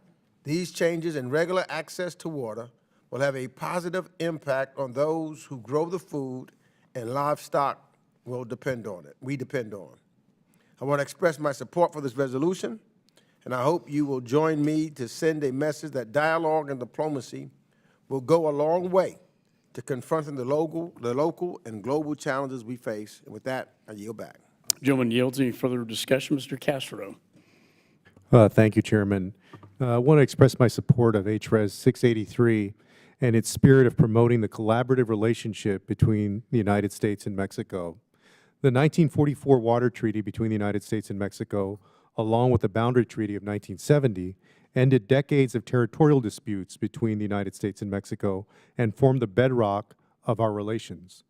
these changes in regular access to water will have a positive impact on those who grow the food and livestock will depend on it. We depend on. I want to express my support for this resolution, and I hope you will join me to send a message that dialogue and diplomacy will go a long way to confronting the local and global challenges we face. And with that, I yield back. Gentleman yields. Any further discussion? Mr. Castro. Thank you, Chairman. I want to express my support of HRES 683 and its spirit of promoting the collaborative relationship between the United States and Mexico. The 1944 Water Treaty between the United States and Mexico, along with the Boundary Treaty of 1970, ended decades of territorial disputes between the United States and Mexico and formed the bedrock of our relations.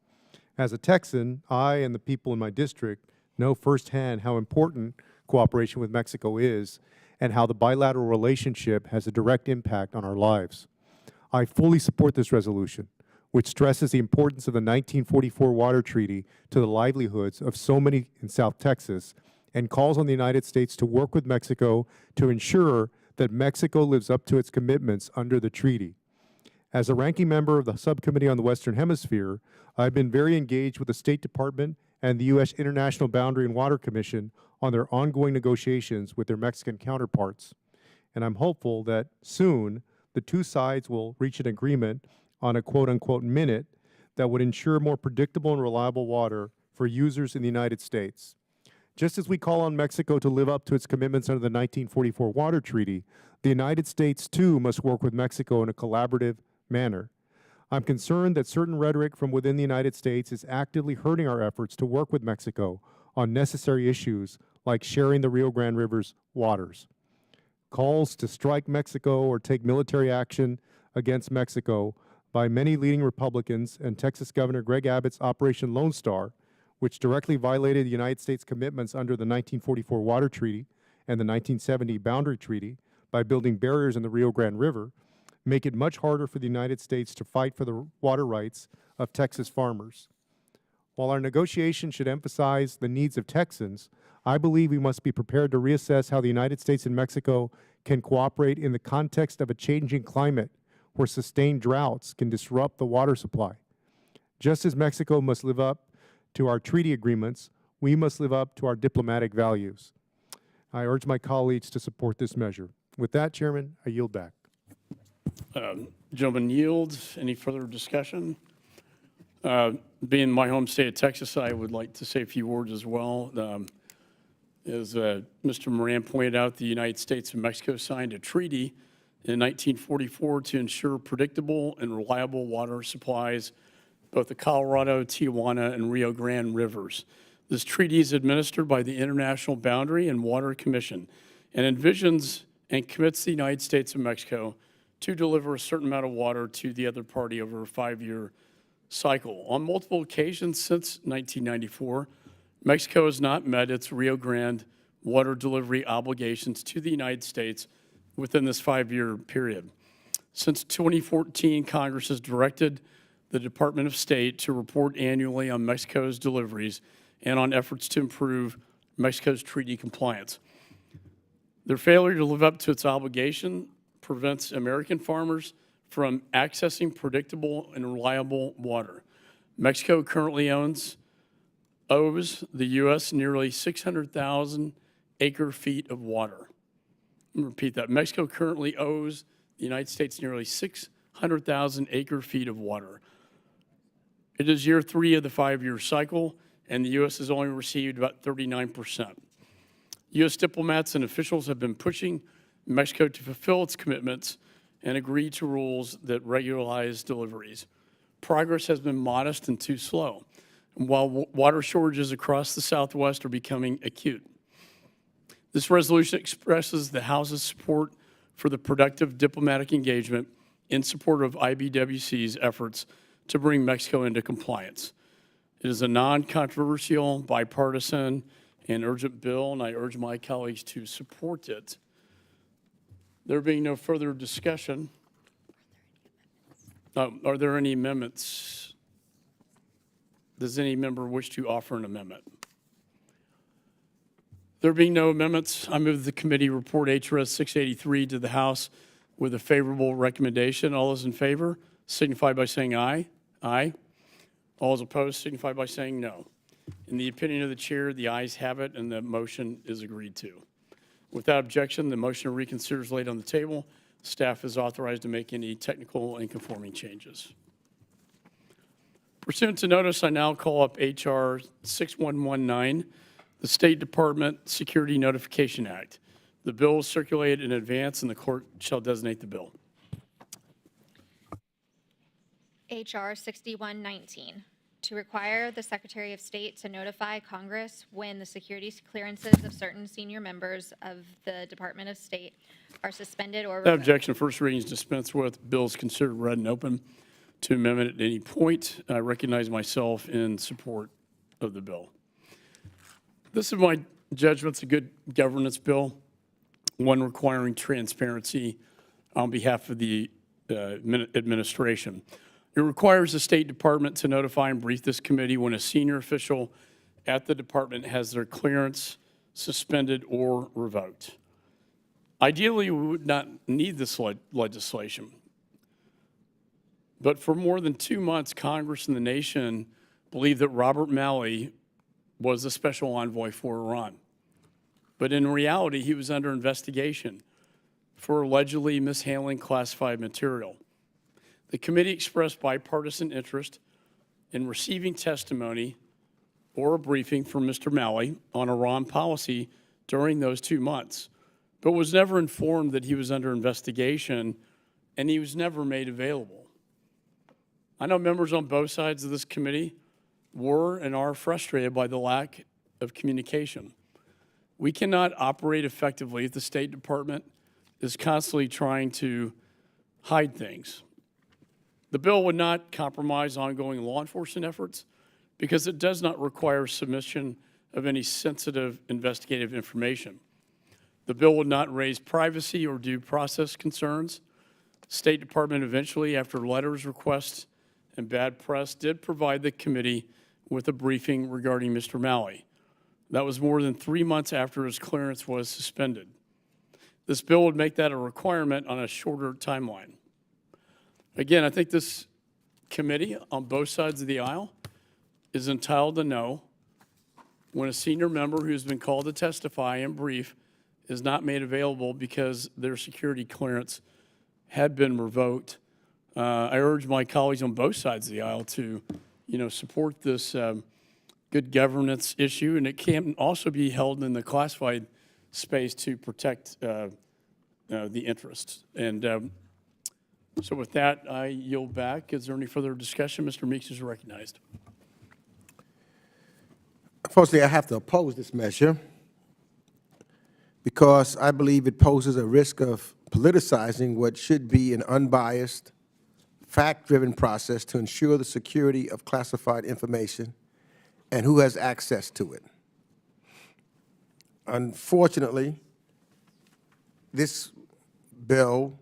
As a Texan, I and the people in my district know firsthand how important cooperation with Mexico is and how the bilateral relationship has a direct impact on our lives. I fully support this resolution, which stresses the importance of the 1944 Water Treaty to the livelihoods of so many in South Texas and calls on the United States to work with Mexico to ensure that Mexico lives up to its commitments under the treaty. As a ranking member of the Subcommittee on the Western Hemisphere, I've been very engaged with the State Department and the U.S. International Boundary and Water Commission on their ongoing negotiations with their Mexican counterparts. And I'm hopeful that soon the two sides will reach an agreement on a quote-unquote minute that would ensure more predictable and reliable water for users in the United States. Just as we call on Mexico to live up to its commitments under the 1944 Water Treaty, the United States too must work with Mexico in a collaborative manner. I'm concerned that certain rhetoric from within the United States is actively hurting our efforts to work with Mexico on necessary issues like sharing the Rio Grande River's waters. Calls to strike Mexico or take military action against Mexico by many leading Republicans and Texas Governor Greg Abbott's Operation Lone Star, which directly violated the United States commitments under the 1944 Water Treaty and the 1970 Boundary Treaty by building barriers in the Rio Grande River, make it much harder for the United States to fight for the water rights of Texas farmers. While our negotiation should emphasize the needs of Texans, I believe we must be prepared to reassess how the United States and Mexico can cooperate in the context of a changing climate where sustained droughts can disrupt the water supply. Just as Mexico must live up to our treaty agreements, we must live up to our diplomatic values. I urge my colleagues to support this measure. With that, Chairman, I yield back. Gentleman yields. Any further discussion? Being my home state of Texas, I would like to say a few words as well. As Mr. Moran pointed out, the United States and Mexico signed a treaty in 1944 to ensure predictable and reliable water supplies, both the Colorado, Tijuana, and Rio Grande rivers. This treaty is administered by the International Boundary and Water Commission and envisions and commits the United States and Mexico to deliver a certain amount of water to the other party over a 5-year cycle. On multiple occasions since 1994, Mexico has not met its Rio Grande water delivery obligations to the United States within this 5-year period. Since 2014, Congress has directed the Department of State to report annually on Mexico's deliveries and on efforts to improve Mexico's treaty compliance. Their failure to live up to its obligation prevents American farmers from accessing predictable and reliable water. Mexico currently owes the U.S. nearly 600,000 acre-feet of water. Let me repeat that. Mexico currently owes the United States nearly 600,000 acre-feet of water. It is year 3 of the 5-year cycle, and the U.S. has only received about 39%. U.S. diplomats and officials have been pushing Mexico to fulfill its commitments and agree to rules that regularize deliveries. Progress has been modest and too slow, and while water shortages across the Southwest are becoming acute. This resolution expresses the House's support for the productive diplomatic engagement in support of IBWC's efforts to bring Mexico into compliance. It is a non-controversial, bipartisan, and urgent bill, and I urge my colleagues to support it. There being no further discussion, are there any amendments? Does any member wish to offer an amendment? There being no amendments, I move the committee report HRS 683 to the House with a favorable recommendation. All those in favor signify by saying aye. Aye. All those opposed signify by saying no. In the opinion of the chair, the ayes have it, and the motion is agreed to. Without objection, the motion to reconsider is laid on the table. Staff is authorized to make any technical and conforming changes. Pursuant to notice, I now call up H.R. 6119, the State Department Security Notification Act. The bill is circulated in advance, and the clerk shall designate the bill. H.R. 6119, to require the Secretary of State to notify Congress when the security clearances of certain senior members of the Department of State are suspended or Without revoked. objection, first reading is dispensed with. Bill is considered read and open to amendment at any point. I recognize myself in support of the bill. This is my judgment. It's a good governance bill, one requiring transparency on behalf of the administration. It requires the State Department to notify and brief this committee when a senior official at the department has their clearance suspended or revoked. Ideally, we would not need this legislation. But for more than 2 months, Congress and the nation believed that Robert Malley was the special envoy for Iran. But in reality, he was under investigation for allegedly mishandling classified material. The committee expressed bipartisan interest in receiving testimony or a briefing from Mr. Malley on Iran policy during those 2 months, but was never informed that he was under investigation, and he was never made available. I know members on both sides of this committee were and are frustrated by the lack of communication. We cannot operate effectively if the State Department is constantly trying to hide things. The bill would not compromise ongoing law enforcement efforts because it does not require submission of any sensitive investigative information. The bill would not raise privacy or due process concerns. The State Department eventually, after letters, requests, and bad press, did provide the committee with a briefing regarding Mr. Malley. That was more than 3 months after his clearance was suspended. This bill would make that a requirement on a shorter timeline. Again, I think this committee on both sides of the aisle is entitled to know when a senior member who's been called to testify and brief is not made available because their security clearance had been revoked. I urge my colleagues on both sides of the aisle to, support this good governance issue, and it can also be held in the classified space to protect the interests. And so with that, I yield back. Is there any further discussion? Mr. Meeks is recognized. Unfortunately, I have to oppose this measure because I believe it poses a risk of politicizing what should be an unbiased, fact-driven process to ensure the security of classified information and who has access to it. Unfortunately, this bill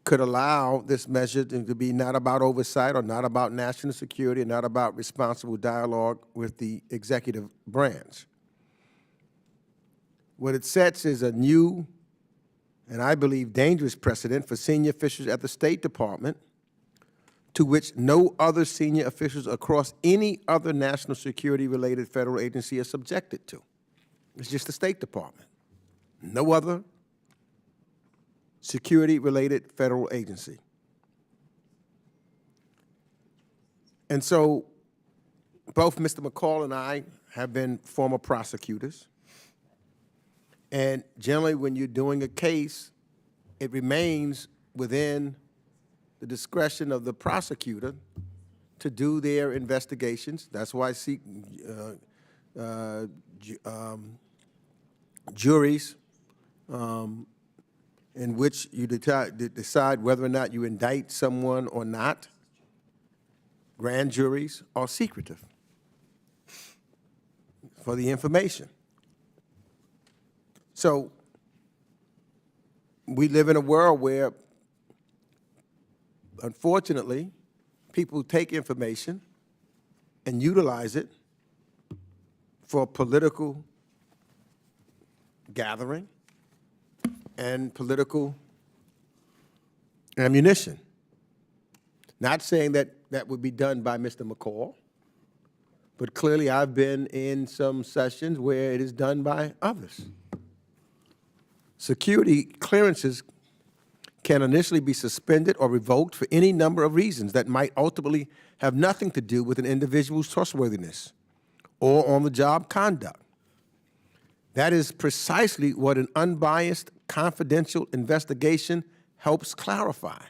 could allow this measure to be not about oversight or not about national security and not about responsible dialogue with the executive branch. What it sets is a new, and I believe dangerous precedent for senior officials at the State Department, to which no other senior officials across any other national security-related federal agency are subjected to. It's just the State Department. No other security-related federal agency. And so both Mr. McCall and I have been former prosecutors. And generally, when you're doing a case, it remains within the discretion of the prosecutor to do their investigations. That's why I seek juries in which you decide whether or not you indict someone or not. Grand juries are secretive for the information. So we live in a world where, unfortunately, people take information and utilize it for political gathering and political ammunition. Not saying that that would be done by Mr. McCall, but clearly I've been in some sessions where it is done by others. Security clearances can initially be suspended or revoked for any number of reasons that might ultimately have nothing to do with an individual's trustworthiness or on-the-job conduct. That is precisely what an unbiased, confidential investigation helps clarify.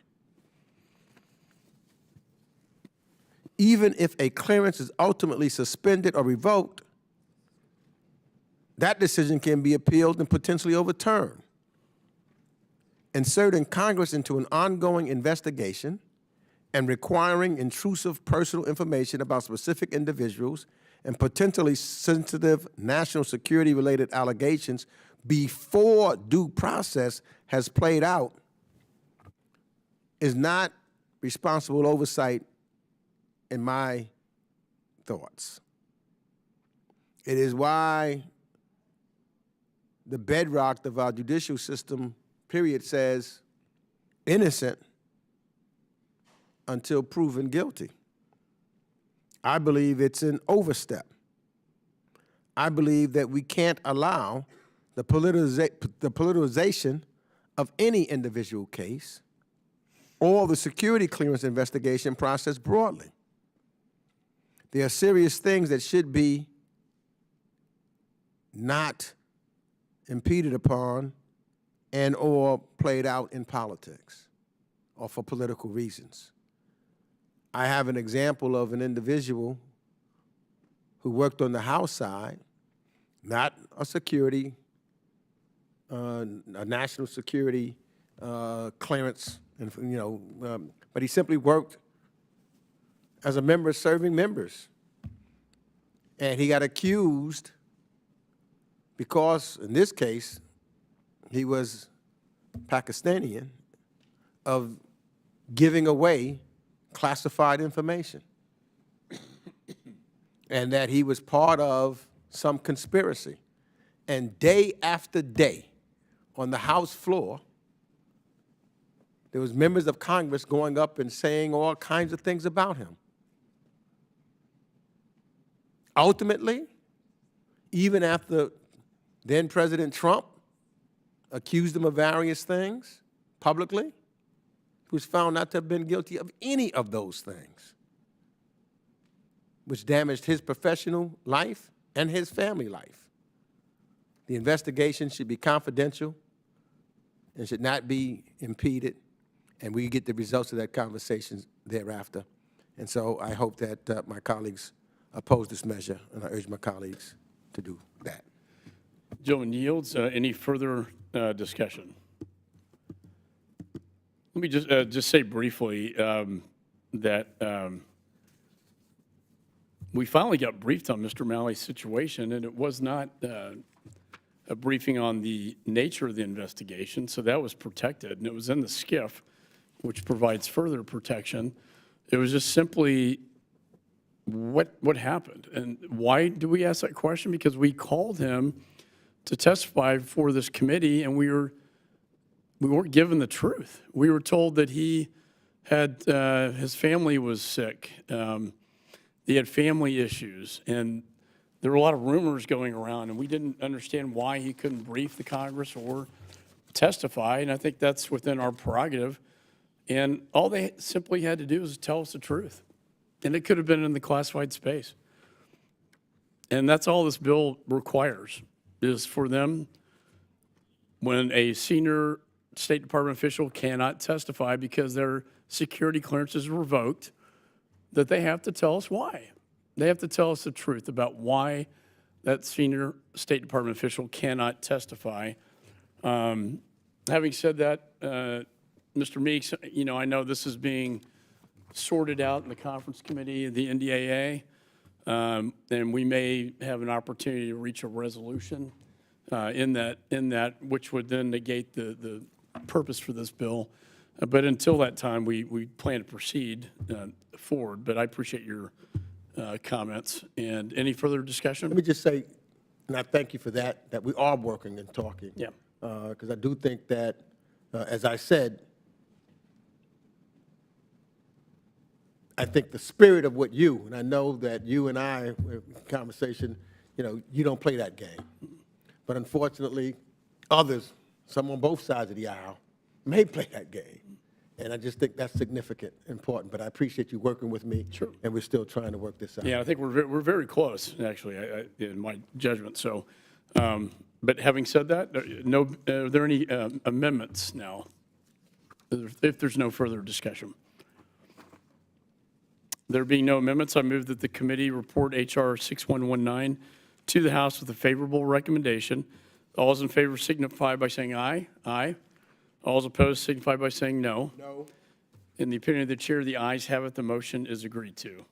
Even if a clearance is ultimately suspended or revoked, that decision can be appealed and potentially overturned. Inserting Congress into an ongoing investigation and requiring intrusive personal information about specific individuals and potentially sensitive national security-related allegations before due process has played out is not responsible oversight in my thoughts. It is why the bedrock of our judicial system, period, says innocent until proven guilty. I believe it's an overstep. I believe that we can't allow the politicization of any individual case or the security clearance investigation process broadly. There are serious things that should be not impeded upon and or played out in politics or for political reasons. I have an example of an individual who worked on the House side, not a security, a national security clearance, and, but he simply worked as a member serving members. And he got accused because, in this case, he was Pakistani, of giving away classified information, and that he was part of some conspiracy. And day after day on the House floor, there was members of Congress going up and saying all kinds of things about him. Ultimately, even after then President Trump accused him of various things publicly, he was found not to have been guilty of any of those things, which damaged his professional life and his family life. The investigation should be confidential and should not be impeded, and we get the results of that conversation thereafter. And so I hope that my colleagues oppose this measure, and I urge my colleagues to do that. Gentleman yields. Any further discussion? Let me just say briefly that we finally got briefed on Mr. Malley's situation, and it was not a briefing on the nature of the investigation, so that was protected, and it was in the SCIF, which provides further protection. It was just simply what happened. And why do we ask that question? Because we called him to testify for this committee, and we weren't given the truth. We were told that he had, his family was sick. He had family issues, and there were a lot of rumors going around, and we didn't understand why he couldn't brief the Congress or testify, and I think that's within our prerogative. And all they simply had to do was tell us the truth. And it could have been in the classified space. And that's all this bill requires, is for them, when a senior State Department official cannot testify because their security clearance is revoked, that they have to tell us why. They have to tell us the truth about why that senior State Department official cannot testify. Having said that, Mr. Meeks, you know, I know this is being sorted out in the conference committee of the NDAA, and we may have an opportunity to reach a resolution in that, which would then negate the purpose for this bill. But until that time, we plan to proceed forward. But I appreciate your comments. And any further discussion? Let me just say, and I thank you for that we are working and talking. Yeah. Because I do think that, as I said, I think the spirit of what you, and I know that you and I, in conversation, you know, you don't play that game. But unfortunately, others, some on both sides of the aisle, may play that game. And I just think that's significant, important. But I appreciate you working with me. Sure. And we're still trying to work this out. Yeah, I think we're very close, actually, in my judgment. So, but having said that, are there any amendments now, if there's no further discussion? There being no amendments, I move that the committee report H.R. 6119 to the House with a favorable recommendation. All those in favor signify by saying aye. Aye. All those opposed signify by saying no. No. In the opinion of the chair, the ayes have it. The motion is agreed to.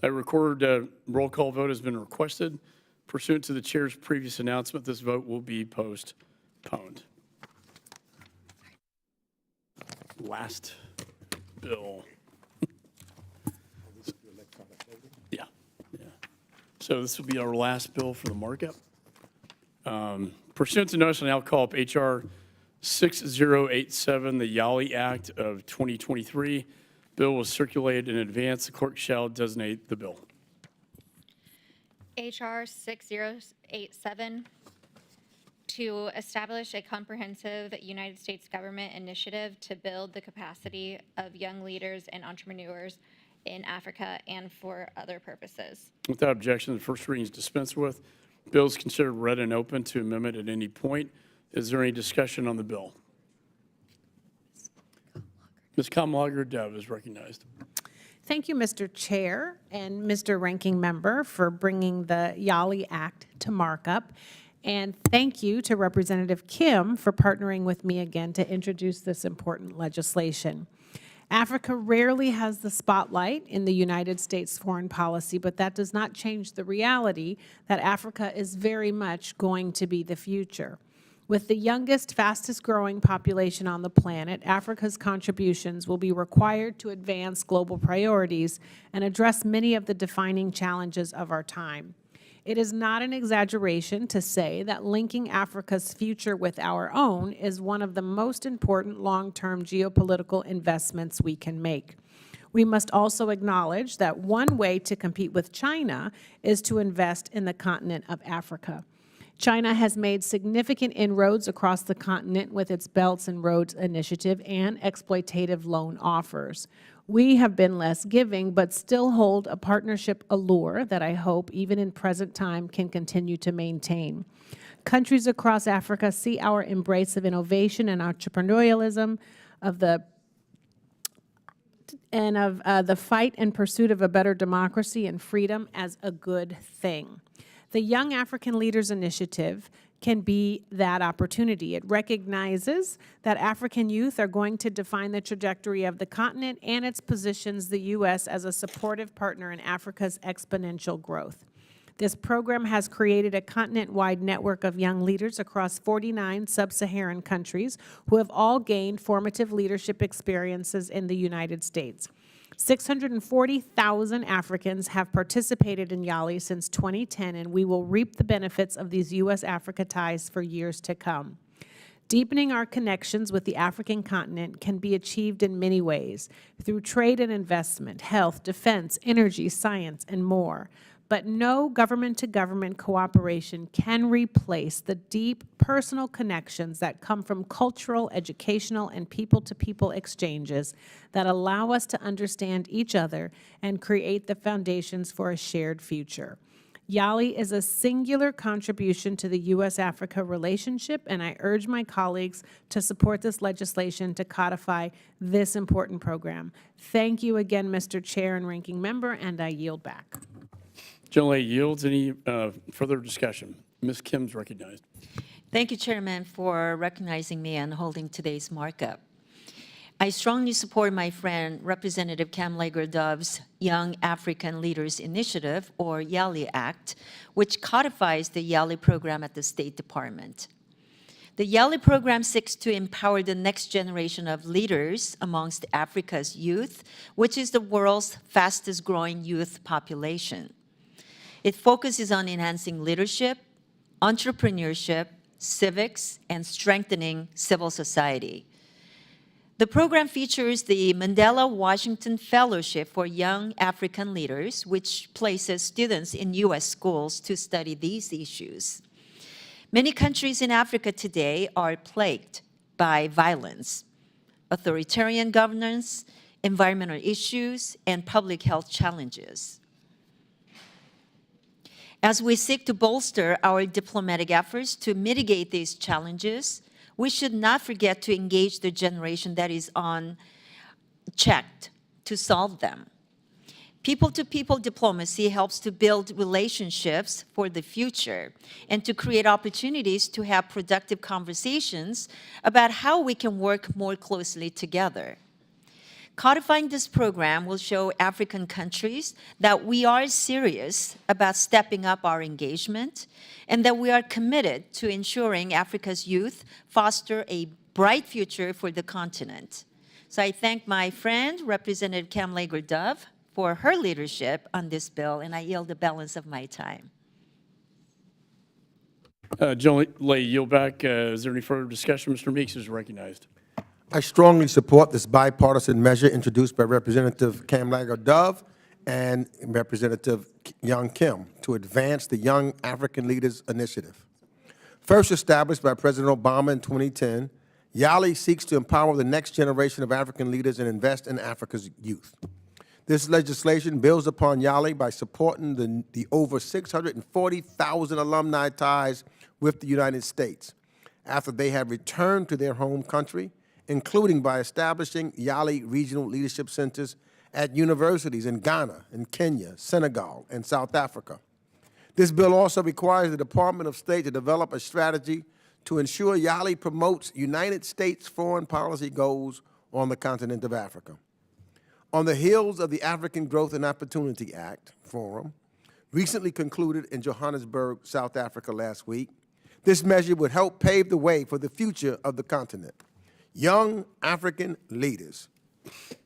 A recorded roll call vote has been requested. Pursuant to the chair's previous announcement, this vote will be postponed. Last bill. Yeah. So this will be our last bill for the markup. Pursuant to notice, I now call up H.R. 6087, the Yali Act of 2023. Bill was circulated in advance. The clerk shall designate the bill. H.R. 6087, to establish a comprehensive United States government initiative to build the capacity of young leaders and entrepreneurs in Africa and for other purposes. Without objection, the first reading is dispensed with. Bill is considered read and open to amendment at any point. Is there any discussion on the bill? Ms. Kamlager-Dove is recognized. Thank you, Mr. Chair and Mr. Ranking Member, for bringing the Yali Act to markup. And thank you to Representative Kim for partnering with me again to introduce this important legislation. Africa rarely has the spotlight in the United States foreign policy, but that does not change the reality that Africa is very much going to be the future. With the youngest, fastest growing population on the planet, Africa's contributions will be required to advance global priorities and address many of the defining challenges of our time. It is not an exaggeration to say that linking Africa's future with our own is one of the most important long-term geopolitical investments we can make. We must also acknowledge that one way to compete with China is to invest in the continent of Africa. China has made significant inroads across the continent with its Belts and Roads Initiative and exploitative loan offers. We have been less giving, but still hold a partnership allure that I hope, even in present time, can continue to maintain. Countries across Africa see our embrace of innovation and entrepreneurialism, of the fight and pursuit of a better democracy and freedom as a good thing. The Young African Leaders Initiative can be that opportunity. It recognizes that African youth are going to define the trajectory of the continent, and it positions the U.S. as a supportive partner in Africa's exponential growth. This program has created a continent-wide network of young leaders across 49 sub-Saharan countries who have all gained formative leadership experiences in the United States. 640,000 Africans have participated in YALI since 2010, and we will reap the benefits of these U.S.-Africa ties for years to come. Deepening our connections with the African continent can be achieved in many ways, through trade and investment, health, defense, energy, science, and more. But no government-to-government cooperation can replace the deep personal connections that come from cultural, educational, and people-to-people exchanges that allow us to understand each other and create the foundations for a shared future. YALI is a singular contribution to the U.S.-Africa relationship, and I urge my colleagues to support this legislation to codify this important program. Thank you again, Mr. Chair and Ranking Member, and I yield back. Gentlelady yields. Any further discussion? Ms. Kim's recognized. Thank you, Chairman, for recognizing me and holding today's markup. I strongly support my friend Representative Kamlager-Dove's Young African Leaders Initiative, or YALI Act, which codifies the YALI program at the State Department. The YALI program seeks to empower the next generation of leaders amongst Africa's youth, which is the world's fastest growing youth population. It focuses on enhancing leadership, entrepreneurship, civics, and strengthening civil society. The program features the Mandela Washington Fellowship for Young African Leaders, which places students in U.S. schools to study these issues. Many countries in Africa today are plagued by violence, authoritarian governance, environmental issues, and public health challenges. As we seek to bolster our diplomatic efforts to mitigate these challenges, we should not forget to engage the generation that is unchecked to solve them. People-to-people diplomacy helps to build relationships for the future and to create opportunities to have productive conversations about how we can work more closely together. Codifying this program will show African countries that we are serious about stepping up our engagement and that we are committed to ensuring Africa's youth foster a bright future for the continent. So I thank my friend, Representative Kamlager-Dove, for her leadership on this bill, and I yield the balance of my time. Gentlelady yield back. Is there any further discussion? Mr. Meeks is recognized. I strongly support this bipartisan measure introduced by Representative Kamlager-Dove and Representative Young Kim to advance the Young African Leaders Initiative. First established by President Obama in 2010, YALI seeks to empower the next generation of African leaders and invest in Africa's youth. This legislation builds upon YALI by supporting the over 640,000 alumni ties with the United States after they have returned to their home country, including by establishing YALI regional leadership centers at universities in Ghana, in Kenya, Senegal, and South Africa. This bill also requires the Department of State to develop a strategy to ensure YALI promotes United States foreign policy goals on the continent of Africa. On the heels of the African Growth and Opportunity Act Forum, recently concluded in Johannesburg, South Africa last week, this measure would help pave the way for the future of the continent. Young African leaders.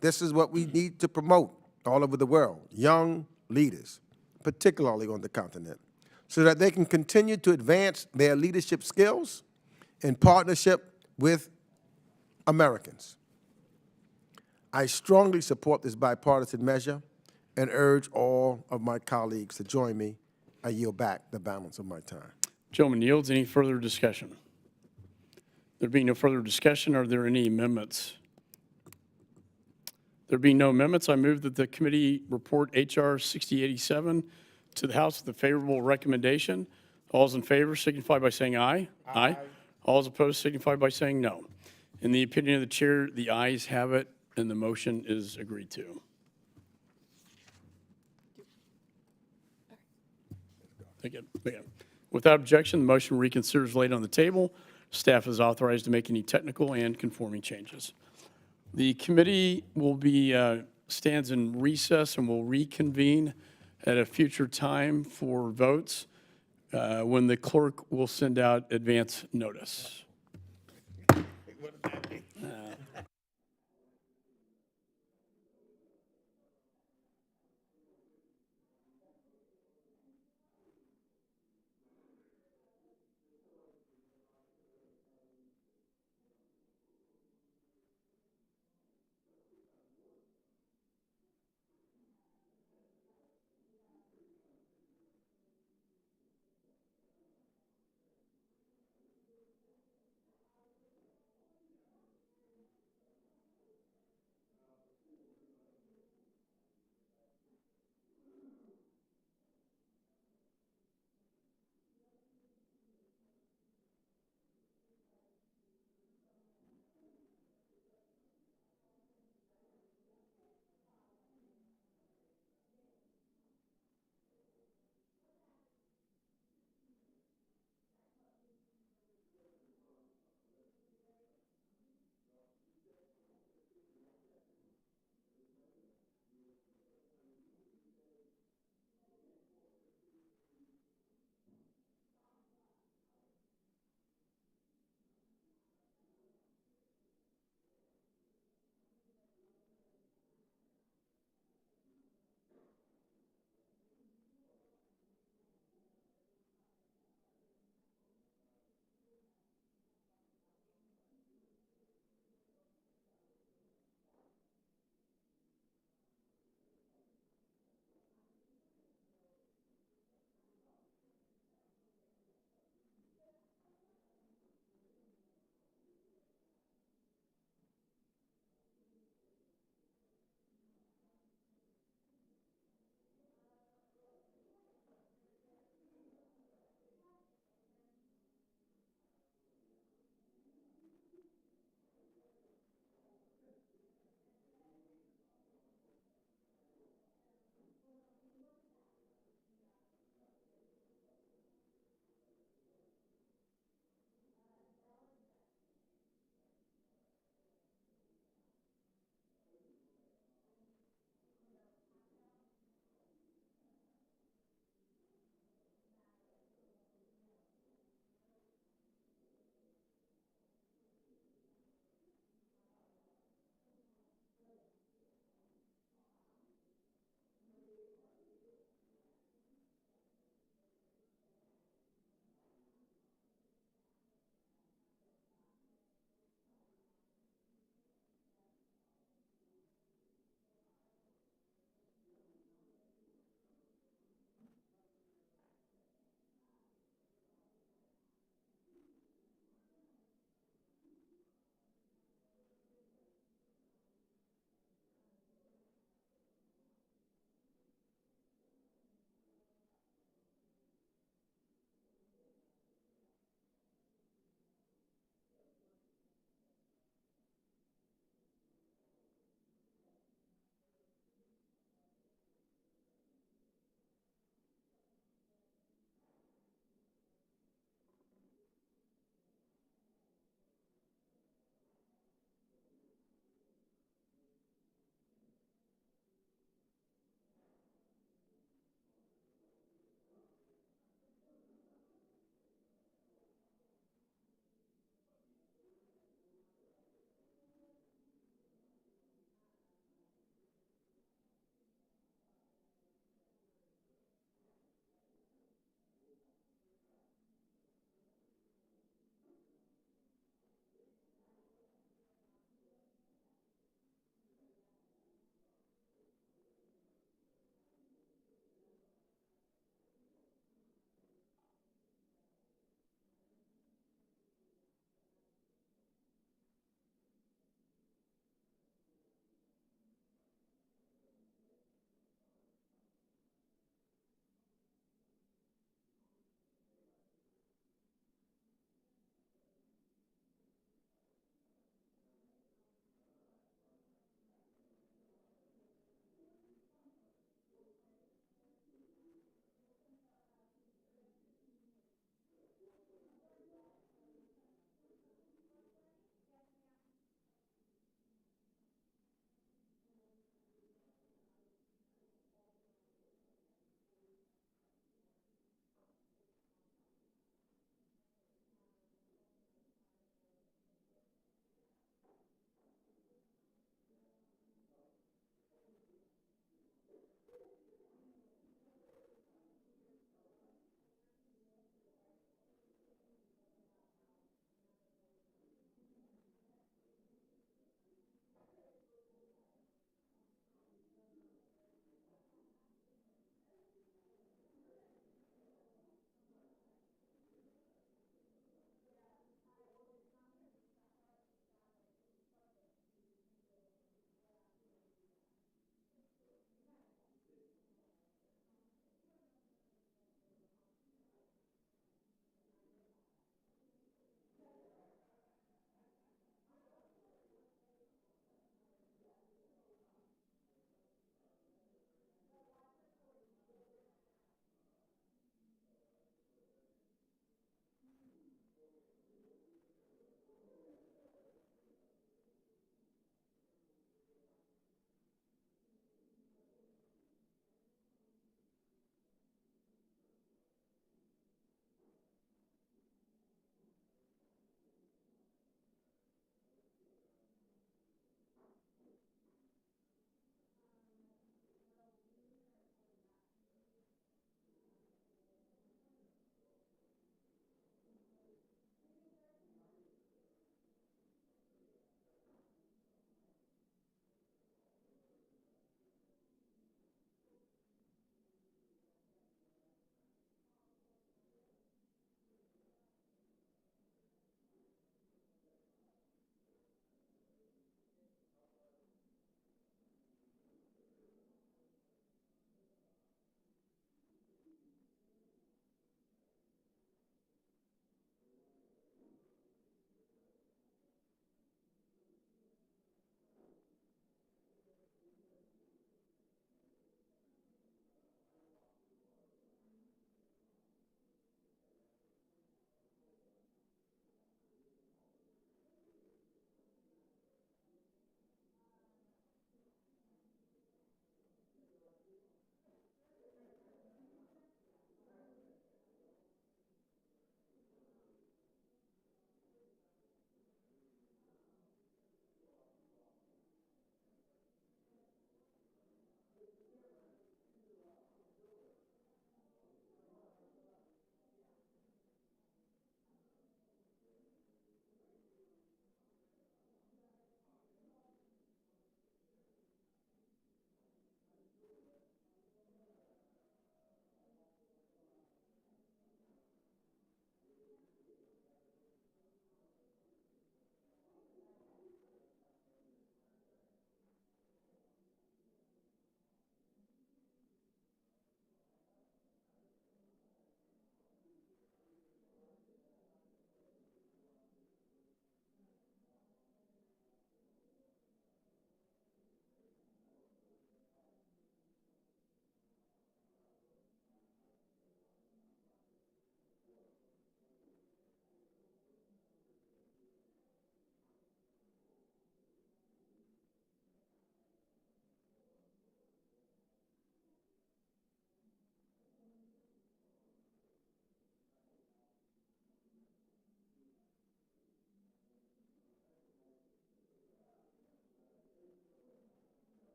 This is what we need to promote all over the world, young leaders, particularly on the continent, so that they can continue to advance their leadership skills in partnership with Americans. I strongly support this bipartisan measure and urge all of my colleagues to join me. I yield back the balance of my time. Gentleman yields. Any further discussion? There being no further discussion, are there any amendments? There being no amendments, I move that the committee report H.R. 6087 to the House with a favorable recommendation. All those in favor signify by saying aye. Aye. All those opposed signify by saying no. In the opinion of the chair, the ayes have it, and the motion is agreed to. Again. Without objection, the motion to reconsider is laid on the table. Staff is authorized to make any technical and conforming changes. The committee will be, stands in recess and will reconvene at a future time for votes when the clerk will send out advance notice.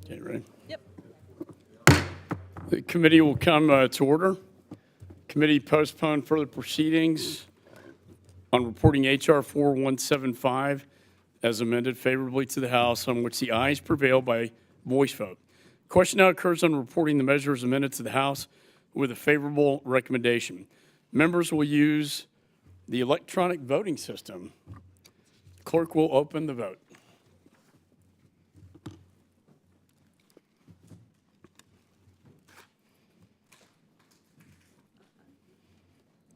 Okay, ready? Yep. The committee will come to order. Committee postponed further proceedings on reporting H.R. 4175 as amended favorably to the House, on which the ayes prevail by voice vote. Question now occurs on reporting the measure as amended to the House with a favorable recommendation. Members will use the electronic voting system. Clerk will open the vote.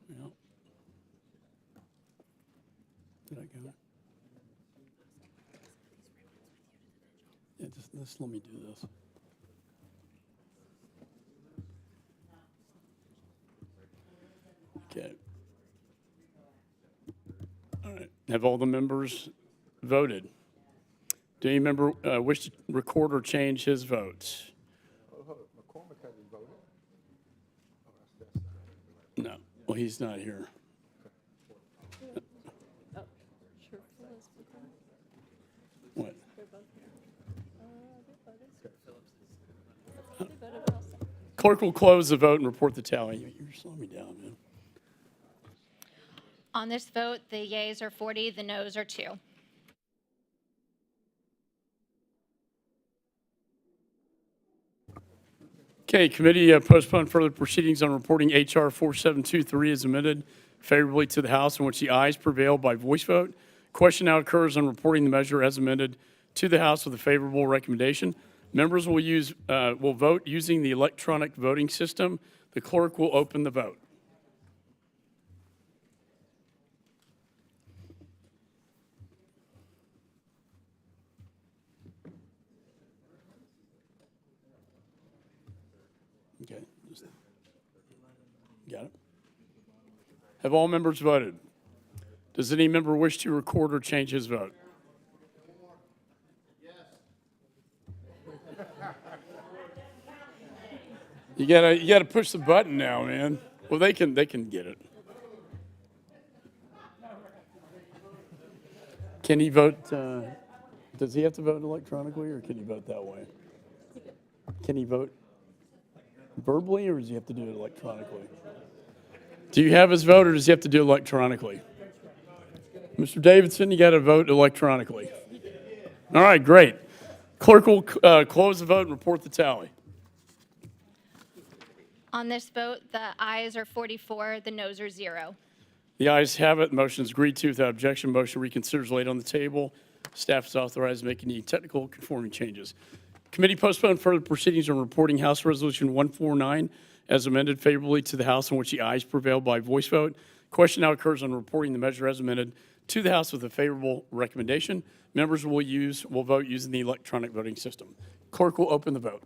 Yep. Did I go? Yeah, just let me do this. Okay. All right. Have all the members voted? Do any member wish to record or change his vote? No. Well, he's not here. What? Clerk will close the vote and report the tally. You're slowing me down, man. On this vote, the yeas are 40, the noes are 2. Okay, committee postponed further proceedings on reporting H.R. 4723 as amended favorably to the House, in which the ayes prevail by voice vote. Question now occurs on reporting the measure as amended to the House with a favorable recommendation. Members will vote using the electronic voting system. The clerk will open the vote. Okay. Got it. Have all members voted? Does any member wish to record or change his vote? You gotta push the button now, man. Well, they can get it. Can he vote? Does he have to vote electronically, or can he vote that way? Can he vote verbally, or does he have to do it electronically? Do you have his vote, or does he have to do it electronically? Mr. Davidson, you got to vote electronically. All right, great. Clerk will close the vote and report the tally. On this vote, the ayes are 44, the noes are 0. The ayes have it. Motion is agreed to without objection. Motion reconsiders laid on the table. Staff is authorized to make any technical conforming changes. Committee postponed further proceedings on reporting House Resolution 149 as amended favorably to the House, in which the ayes prevailed by voice vote. Question now occurs on reporting the measure as amended to the House with a favorable recommendation. Members will vote using the electronic voting system. Clerk will open the vote.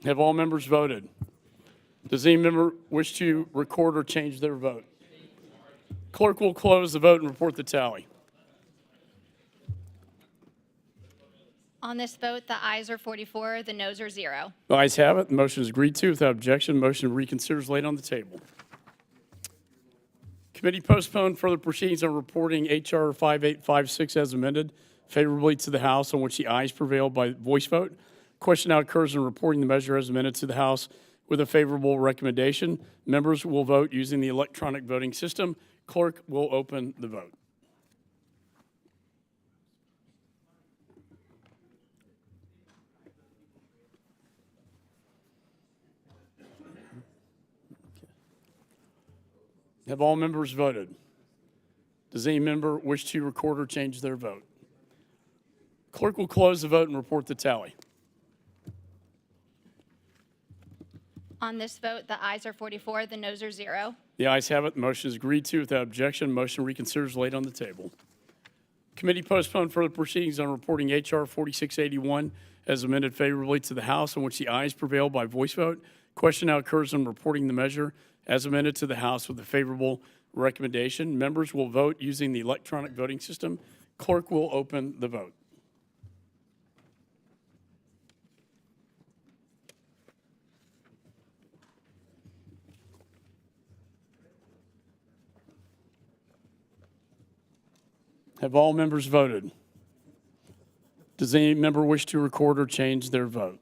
Have all members voted? Does any member wish to record or change their vote? Clerk will close the vote and report the tally. On this vote, the ayes are 44, the noes are 0. The ayes have it. The motion is agreed to without objection. Motion to reconsider is laid on the table. Committee postponed further proceedings on reporting H.R. 5856 as amended favorably to the House, on which the ayes prevailed by voice vote. Question now occurs on reporting the measure as amended to the House with a favorable recommendation. Members will vote using the electronic voting system. Clerk will open the vote. Have all members voted? Does any member wish to record or change their vote? Clerk will close the vote and report the tally. On this vote, the ayes are 44, the noes are 0. The ayes have it. The motion is agreed to without objection. Motion reconsiders laid on the table. Committee postponed further proceedings on reporting H.R. 4681 as amended favorably to the House, on which the ayes prevailed by voice vote. Question now occurs on reporting the measure as amended to the House with a favorable recommendation. Members will vote using the electronic voting system. Clerk will open the vote. Have all members voted? Does any member wish to record or change their vote?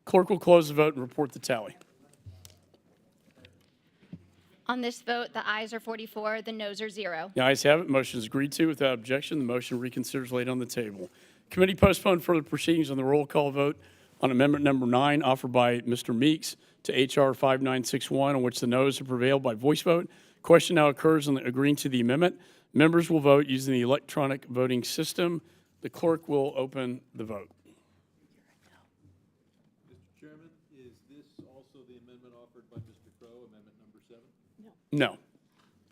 Clerk will close the vote and report the tally. On this vote, the ayes are 44, the noes are 0. The ayes have it. Motion is agreed to without objection. The motion reconsiders laid on the table. Committee postponed further proceedings on the roll call vote on amendment number 9 offered by Mr. Meeks to H.R. 5961, on which the noes have prevailed by voice vote. Question now occurs on agreeing to the amendment. Members will vote using the electronic voting system. The clerk will open the vote. Mr. Chairman, is this also the amendment offered by Mr. Crow, amendment number 7? No.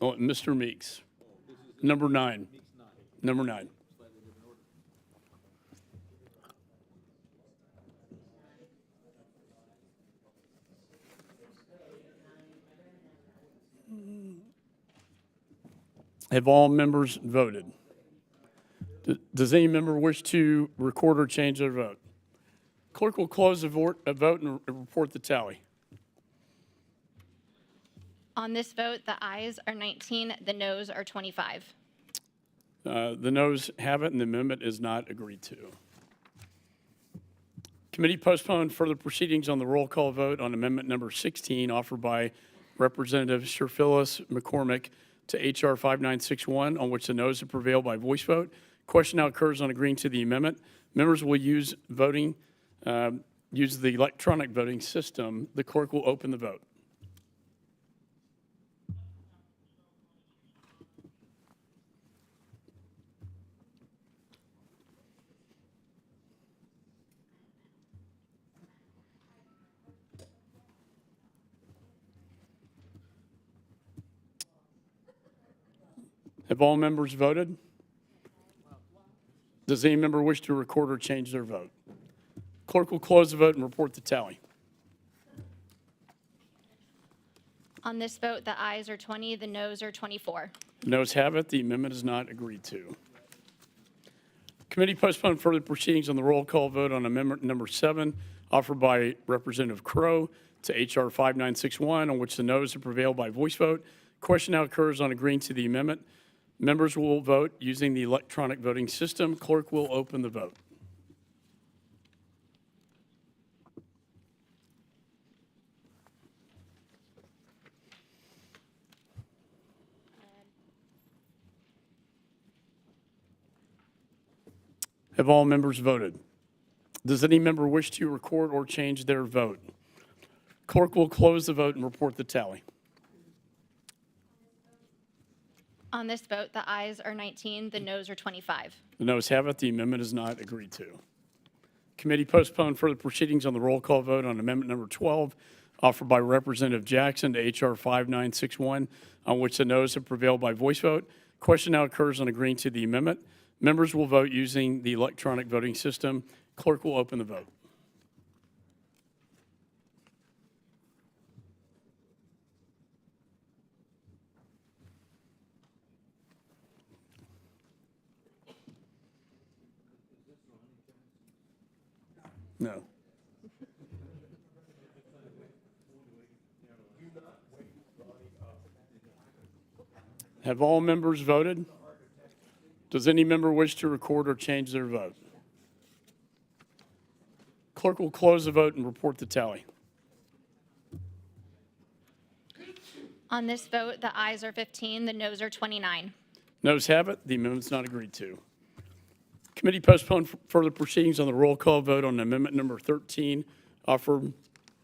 Oh, Mr. Meeks. Number 9. Number 9. Have all members voted? Does any member wish to record or change their vote? Clerk will close the vote and report the tally. On this vote, the ayes are 19, the noes are 25. The noes have it, and the amendment is not agreed to. Committee postponed further proceedings on the roll call vote on amendment number 16 offered by Representative Sir Phyllis McCormick to H.R. 5961, on which the noes have prevailed by voice vote. Question now occurs on agreeing to the amendment. Members will use the electronic voting system. The clerk will open the vote. Have all members voted? Does any member wish to record or change their vote? Clerk will close the vote and report the tally. On this vote, the ayes are 20, the noes are 24. The noes have it. The amendment is not agreed to. Committee postponed further proceedings on the roll call vote on amendment number 7 offered by Representative Crow to H.R. 5961, on which the noes have prevailed by voice vote. Question now occurs on agreeing to the amendment. Members will vote using the electronic voting system. Clerk will open the vote. Have all members voted? Does any member wish to record or change their vote? Clerk will close the vote and report the tally. On this vote, the ayes are 19, the noes are 25. The noes have it. The amendment is not agreed to. Committee postponed further proceedings on the roll call vote on amendment number 12 offered by Representative Jackson to H.R. 5961, on which the noes have prevailed by voice vote. Question now occurs on agreeing to the amendment. Members will vote using the electronic voting system. Clerk will open the vote. No. Have all members voted? Does any member wish to record or change their vote? Clerk will close the vote and report the tally. On this vote, the ayes are 15, the noes are 29. Noes have it. The amendment is not agreed to. Committee postponed further proceedings on the roll call vote on amendment number 13 offered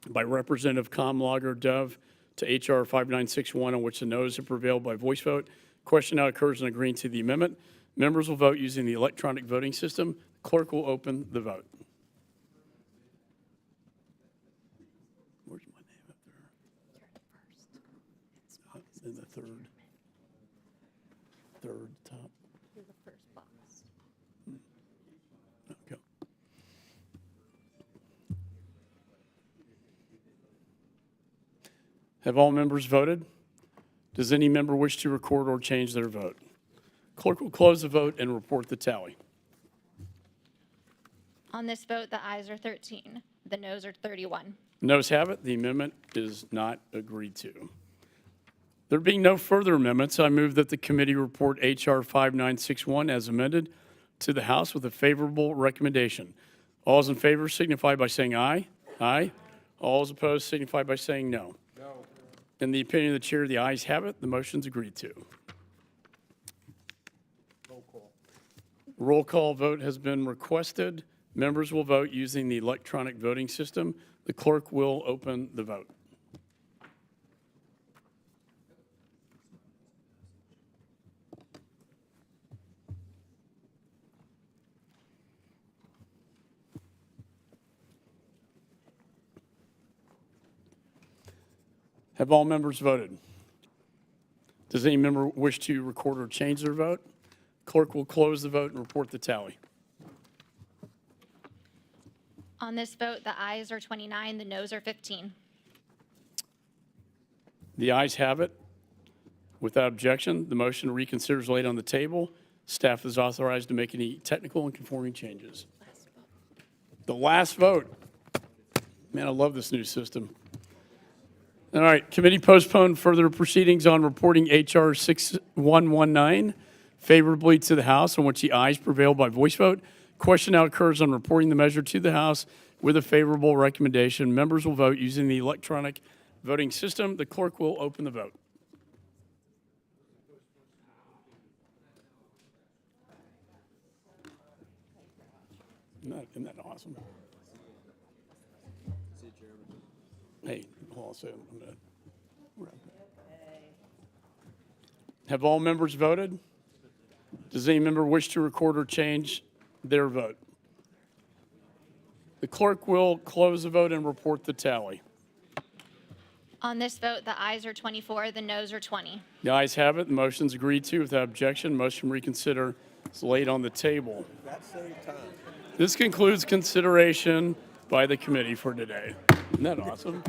by Representative Comlager Dove to H.R. 5961, on which the noes have prevailed by voice vote. Question now occurs on agreeing to the amendment. Members will vote using the electronic voting system. Clerk will open the vote. Where's my name up there? In the third top. You're the first box. Okay. Have all members voted? Does any member wish to record or change their vote? Clerk will close the vote and report the tally. On this vote, the ayes are 13, the noes are 31. Noes have it. The amendment is not agreed to. There being no further amendments, I move that the committee report H.R. 5961 as amended to the House with a favorable recommendation. All those in favor signify by saying aye. Aye. All those opposed signify by saying no. No. In the opinion of the chair, the ayes have it. The motion's agreed to. Roll call vote has been requested. Members will vote using the electronic voting system. The clerk will open the vote. Have all members voted? Does any member wish to record or change their vote? Clerk will close the vote and report the tally. On this vote, the ayes are 29, the noes are 15. The ayes have it. Without objection, the motion to reconsider is laid on the table. Staff is authorized to make any technical and conforming changes. The last vote. Man, I love this new system. All right, committee postponed further proceedings on reporting H.R. 6119 favorably to the House, on which the ayes prevailed by voice vote. Question now occurs on reporting the measure to the House with a favorable recommendation. Members will vote using the electronic voting system. The clerk will open the vote. Isn't that awesome? Hey, hold on a second. I'm gonna wrap it. Have all members voted? Does any member wish to record or change their vote? The clerk will close the vote and report the tally. On this vote, the ayes are 24, the noes are 20. The ayes have it. The motion's agreed to without objection. Motion to reconsider is laid on the table. This concludes consideration by the committee for today. Isn't that awesome?